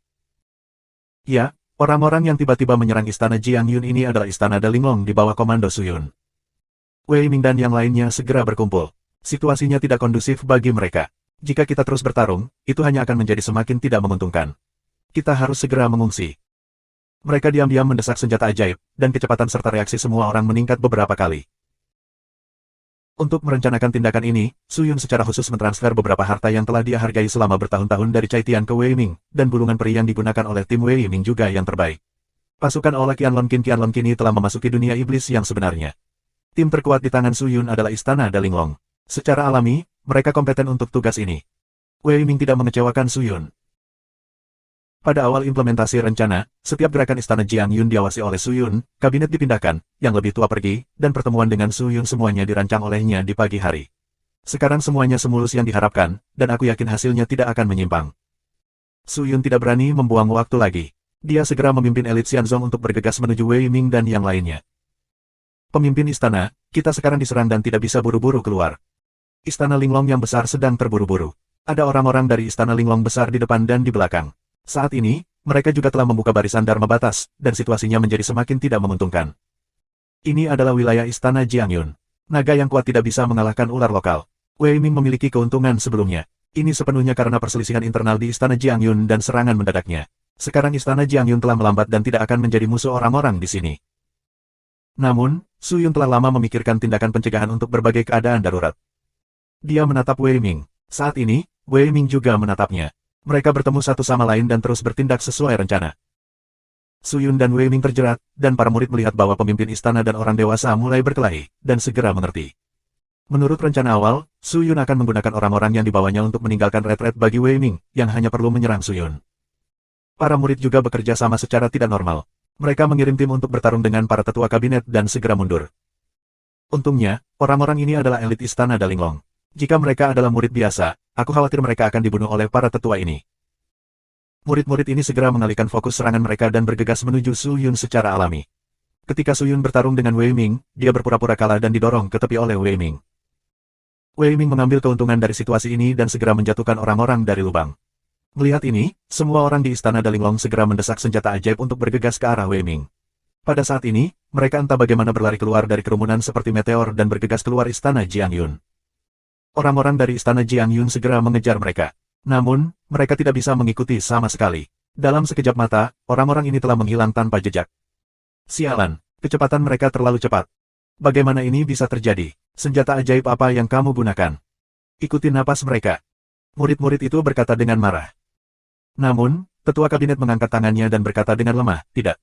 Ya, orang-orang yang tiba-tiba menyerang istana Jiangyun ini adalah istana Dalinglong di bawah komando Suyun. Wei Ming dan yang lainnya segera berkumpul. Situasinya tidak kondusif bagi mereka. Jika kita terus bertarung, itu hanya akan menjadi semakin tidak menguntungkan. Kita harus segera mengungsi. Mereka diam-diam mendesak senjata ajaib, dan kecepatan serta reaksi semua orang meningkat beberapa kali. Untuk merencanakan tindakan ini, Suyun secara khusus mentransfer beberapa harta yang telah dia hargai selama bertahun-tahun dari Cai Tian ke Wei Ming, dan bulungan peri yang digunakan oleh tim Wei Ming juga yang terbaik. Pasukan Ola Qianlong Qin telah memasuki dunia iblis yang sebenarnya. Tim terkuat di tangan Suyun adalah Istana Dalinglong. Secara alami, mereka kompeten untuk tugas ini. Wei Ming tidak mengecewakan Suyun. Pada awal implementasi rencana, setiap gerakan istana Jiangyun diawasi oleh Suyun, kabinet dipindahkan, yang lebih tua pergi, dan pertemuan dengan Suyun semuanya dirancang olehnya di pagi hari. Sekarang semuanya semulus yang diharapkan, dan aku yakin hasilnya tidak akan menyimpang. Suyun tidak berani membuang waktu lagi. Dia segera memimpin elit Xianzong untuk bergegas menuju Wei Ming dan yang lainnya. Pemimpin istana, kita sekarang diserang dan tidak bisa buru-buru keluar. Istana Linglong yang besar sedang terburu-buru. Ada orang-orang dari istana Linglong besar di depan dan di belakang. Saat ini, mereka juga telah membuka barisan Dharma batas, dan situasinya menjadi semakin tidak menguntungkan. Ini adalah wilayah istana Jiangyun. Naga yang kuat tidak bisa mengalahkan ular lokal. Wei Ming memiliki keuntungan sebelumnya. Ini sepenuhnya karena perselisihan internal di istana Jiangyun dan serangan mendadaknya. Sekarang istana Jiangyun telah melambat dan tidak akan menjadi musuh orang-orang di sini. Namun, Suyun telah lama memikirkan tindakan pencegahan untuk berbagai keadaan darurat. Dia menatap Wei Ming. Saat ini, Wei Ming juga menatapnya. Mereka bertemu satu sama lain dan terus bertindak sesuai rencana. Suyun dan Wei Ming terjerat, dan para murid melihat bahwa pemimpin istana dan orang dewasa mulai berkelahi, dan segera mengerti. Menurut rencana awal, Suyun akan menggunakan orang-orang yang dibawanya untuk meninggalkan retret bagi Wei Ming, yang hanya perlu menyerang Suyun. Para murid juga bekerja sama secara tidak normal. Mereka mengirim tim untuk bertarung dengan para tetua kabinet dan segera mundur. Untungnya, orang-orang ini adalah elit istana Dalinglong. Jika mereka adalah murid biasa, aku khawatir mereka akan dibunuh oleh para tetua ini. Murid-murid ini segera mengalihkan fokus serangan mereka dan bergegas menuju Suyun secara alami. Ketika Suyun bertarung dengan Wei Ming, dia berpura-pura kalah dan didorong ke tepi oleh Wei Ming. Wei Ming mengambil keuntungan dari situasi ini dan segera menjatuhkan orang-orang dari lubang. Melihat ini, semua orang di istana Dalinglong segera mendesak senjata ajaib untuk bergegas ke arah Wei Ming. Pada saat ini, mereka entah bagaimana berlari keluar dari kerumunan seperti meteor dan bergegas keluar istana Jiangyun. Orang-orang dari istana Jiangyun segera mengejar mereka. Namun, mereka tidak bisa mengikuti sama sekali. Dalam sekejap mata, orang-orang ini telah menghilang tanpa jejak. Sialan, kecepatan mereka terlalu cepat. Bagaimana ini bisa terjadi? Senjata ajaib apa yang kamu gunakan? Ikuti napas mereka. Murid-murid itu berkata dengan marah. Namun, Ketua kabinet mengangkat tangannya dan berkata dengan lemah, tidak.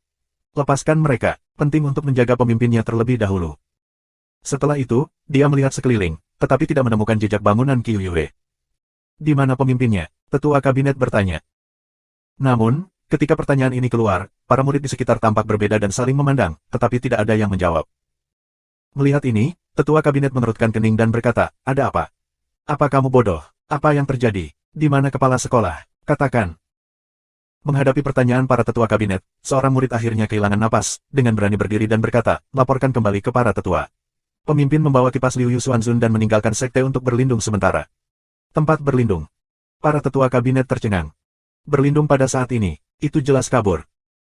Lepaskan mereka, penting untuk menjaga pemimpinnya terlebih dahulu. Setelah itu, dia melihat sekeliling, tetapi tidak menemukan jejak bangunan Qiuyue. Di mana pemimpinnya? Ketua kabinet bertanya. Namun, ketika pertanyaan ini keluar, para murid di sekitar tampak berbeda dan saling memandang, tetapi tidak ada yang menjawab. Melihat ini, ketua kabinet mengerutkan kening dan berkata, ada apa? Apa kamu bodoh? Apa yang terjadi? Di mana kepala sekolah? Katakan. Menghadapi pertanyaan para tetua kabinet, seorang murid akhirnya kehilangan napas, dengan berani berdiri dan berkata, laporkan kembali ke para tetua. Pemimpin membawa kipas Liu Yu Xuanzun dan meninggalkan sekte untuk berlindung sementara. Tempat berlindung. Para tetua kabinet tercengang. Berlindung pada saat ini, itu jelas kabur.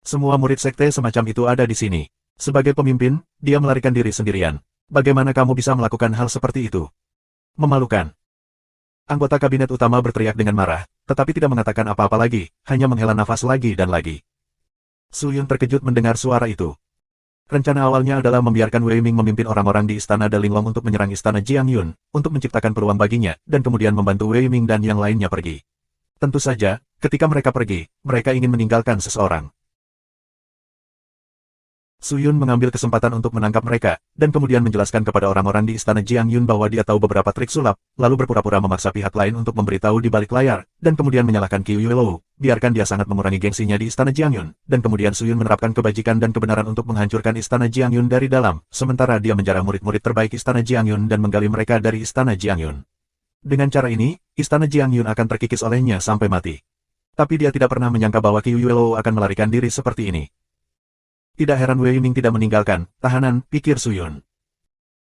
Semua murid sekte semacam itu ada di sini. Sebagai pemimpin, dia melarikan diri sendirian. Bagaimana kamu bisa melakukan hal seperti itu? Memalukan. Anggota kabinet utama berteriak dengan marah, tetapi tidak mengatakan apa-apa lagi, hanya menghela nafas lagi dan lagi. Su Yun terkejut mendengar suara itu. Rencana awalnya adalah membiarkan Wei Ming memimpin orang-orang di istana Dalinglong untuk menyerang istana Jiang Yun, untuk menciptakan peluang baginya, dan kemudian membantu Wei Ming dan yang lainnya pergi. Tentu saja, ketika mereka pergi, mereka ingin meninggalkan seseorang. Su Yun mengambil kesempatan untuk menangkap mereka, dan kemudian menjelaskan kepada orang-orang di istana Jiang Yun bahwa dia tahu beberapa trik sulap, lalu berpura-pura memaksa pihak lain untuk memberitahu di balik layar, dan kemudian menyalahkan Qiuyue Lou, biarkan dia sangat mengurangi gengsinya di istana Jiang Yun, dan kemudian Su Yun menerapkan kebajikan dan kebenaran untuk menghancurkan istana Jiang Yun dari dalam, sementara dia menjarah murid-murid terbaik istana Jiang Yun dan menggali mereka dari istana Jiang Yun. Dengan cara ini, istana Jiang Yun akan terkikis olehnya sampai mati. Tapi dia tidak pernah menyangka bahwa Qiuyue Lou akan melarikan diri seperti ini. Tidak heran Wei Ming tidak meninggalkan tahanan, pikir Su Yun.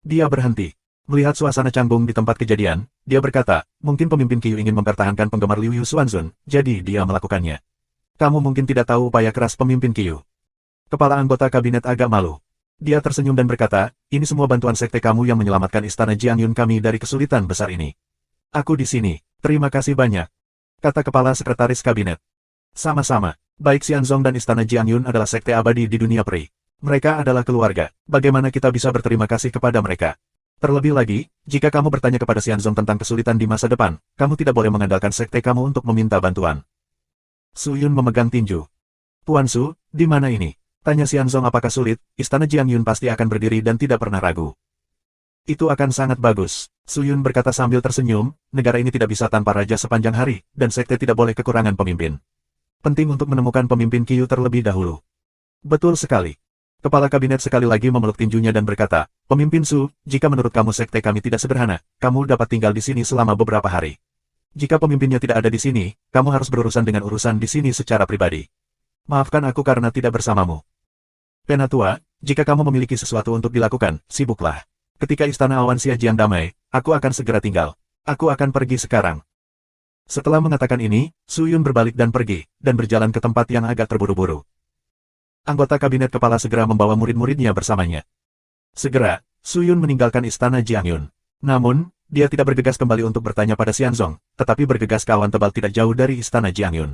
Dia berhenti. Melihat suasana canggung di tempat kejadian, dia berkata, mungkin pemimpin Qiu ingin mempertahankan penggemar Liu Yu Xuanzun, jadi dia melakukannya. Kamu mungkin tidak tahu upaya keras pemimpin Qiu. Kepala anggota kabinet agak malu. Dia tersenyum dan berkata, ini semua bantuan sekte kamu yang menyelamatkan istana Jiang Yun kami dari kesulitan besar ini. Aku di sini, terima kasih banyak. Kata kepala sekretaris kabinet. Sama-sama. Baik Xianzong dan Istana Jiang Yun adalah sekte abadi di dunia peri. Mereka adalah keluarga. Bagaimana kita bisa berterima kasih kepada mereka? Terlebih lagi, jika kamu bertanya kepada Xianzong tentang kesulitan di masa depan, kamu tidak boleh mengandalkan sekte kamu untuk meminta bantuan. Su Yun memegang tinju. Tuan Su, di mana ini? Tanya Xianzong apakah sulit, Istana Jiang Yun pasti akan berdiri dan tidak pernah ragu. Itu akan sangat bagus. Su Yun berkata sambil tersenyum, negara ini tidak bisa tanpa raja sepanjang hari, dan sekte tidak boleh kekurangan pemimpin. Penting untuk menemukan pemimpin Qiu terlebih dahulu. Betul sekali. Kepala kabinet sekali lagi memeluk tinjunya dan berkata, Pemimpin Su, jika menurut kamu sekte kami tidak sederhana, kamu dapat tinggal di sini selama beberapa hari. Jika pemimpinnya tidak ada di sini, kamu harus berurusan dengan urusan di sini secara pribadi. Maafkan aku karena tidak bersamamu. Penatua, jika kamu memiliki sesuatu untuk dilakukan, sibuklah. Ketika istana awan Xia damai, aku akan segera tinggal. Aku akan pergi sekarang. Setelah mengatakan ini, Su Yun berbalik dan pergi, dan berjalan ke tempat yang agak terburu-buru. Anggota kabinet kepala segera membawa murid-muridnya bersamanya. Segera, Su Yun meninggalkan istana Jiang Yun. Namun, dia tidak bergegas kembali untuk bertanya pada Xianzong, tetapi bergegas ke awan tebal tidak jauh dari istana Jiang Yun.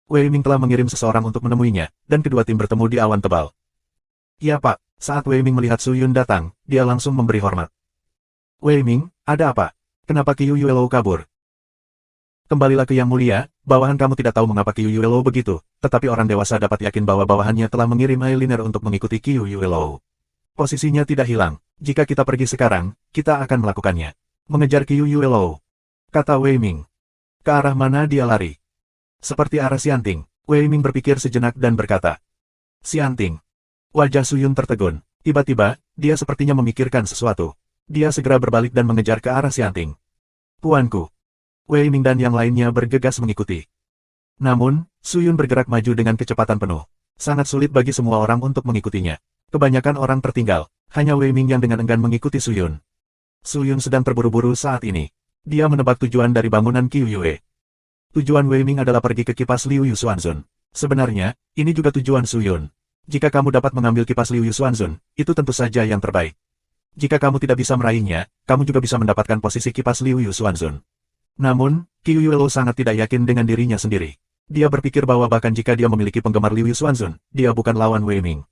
Wei Ming telah mengirim seseorang untuk menemuinya, dan kedua tim bertemu di awan tebal. Ya Pak, saat Wei Ming melihat Su Yun datang, dia langsung memberi hormat. Wei Ming, ada apa? Kenapa Qiuyue Lou kabur? Kembalilah ke Yang Mulia, bawahan kamu tidak tahu mengapa Qiuyue Lou begitu, tetapi orang dewasa dapat yakin bahwa bawahannya telah mengirim eyeliner untuk mengikuti Qiuyue Lou. Posisinya tidak hilang. Jika kita pergi sekarang, kita akan melakukannya. Mengejar Qiuyue Lou. Kata Wei Ming. Ke arah mana dia lari? Seperti arah Xianting. Wei Ming berpikir sejenak dan berkata. Xianting. Wajah Su Yun tertegun. Tiba-tiba, dia sepertinya memikirkan sesuatu. Dia segera berbalik dan mengejar ke arah Xianting. Tuanku. Wei Ming dan yang lainnya bergegas mengikuti. Namun, Su Yun bergerak maju dengan kecepatan penuh. Sangat sulit bagi semua orang untuk mengikutinya. Kebanyakan orang tertinggal, hanya Wei Ming yang dengan enggan mengikuti Su Yun. Su Yun sedang terburu-buru saat ini. Dia menebak tujuan dari bangunan Qiuyue. Tujuan Wei Ming adalah pergi ke kipas Liu Yu Xuanzun. Sebenarnya, ini juga tujuan Su Yun. Jika kamu dapat mengambil kipas Liu Yu Xuanzun, itu tentu saja yang terbaik. Jika kamu tidak bisa meraihnya, kamu juga bisa mendapatkan posisi kipas Liu Yu Xuanzun. Namun, Qiuyue Lou sangat tidak yakin dengan dirinya sendiri. Dia berpikir bahwa bahkan jika dia memiliki penggemar Liu Yu Xuanzun, dia bukan lawan Wei Ming.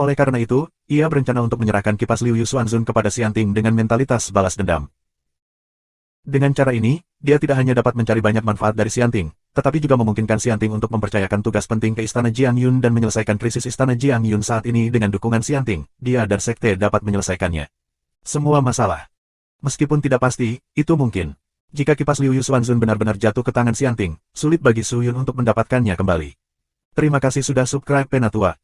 Oleh karena itu, ia berencana untuk menyerahkan kipas Liu Yu Xuanzun kepada Xianting dengan mentalitas balas dendam. Dengan cara ini, Dia tidak hanya dapat mencari banyak manfaat dari Xianting, tetapi juga memungkinkan Xianting untuk mempercayakan tugas penting ke Istana Jiang Yun dan menyelesaikan krisis Istana Jiang Yun saat ini dengan dukungan Xianting. Dia dan Sekte dapat menyelesaikannya. Semua masalah. Meskipun tidak pasti, itu mungkin. Jika kipas Liu Yusuanzun benar-benar jatuh ke tangan Xianting, sulit bagi Su Yun untuk mendapatkannya kembali. Terima kasih sudah subscribe Penatua.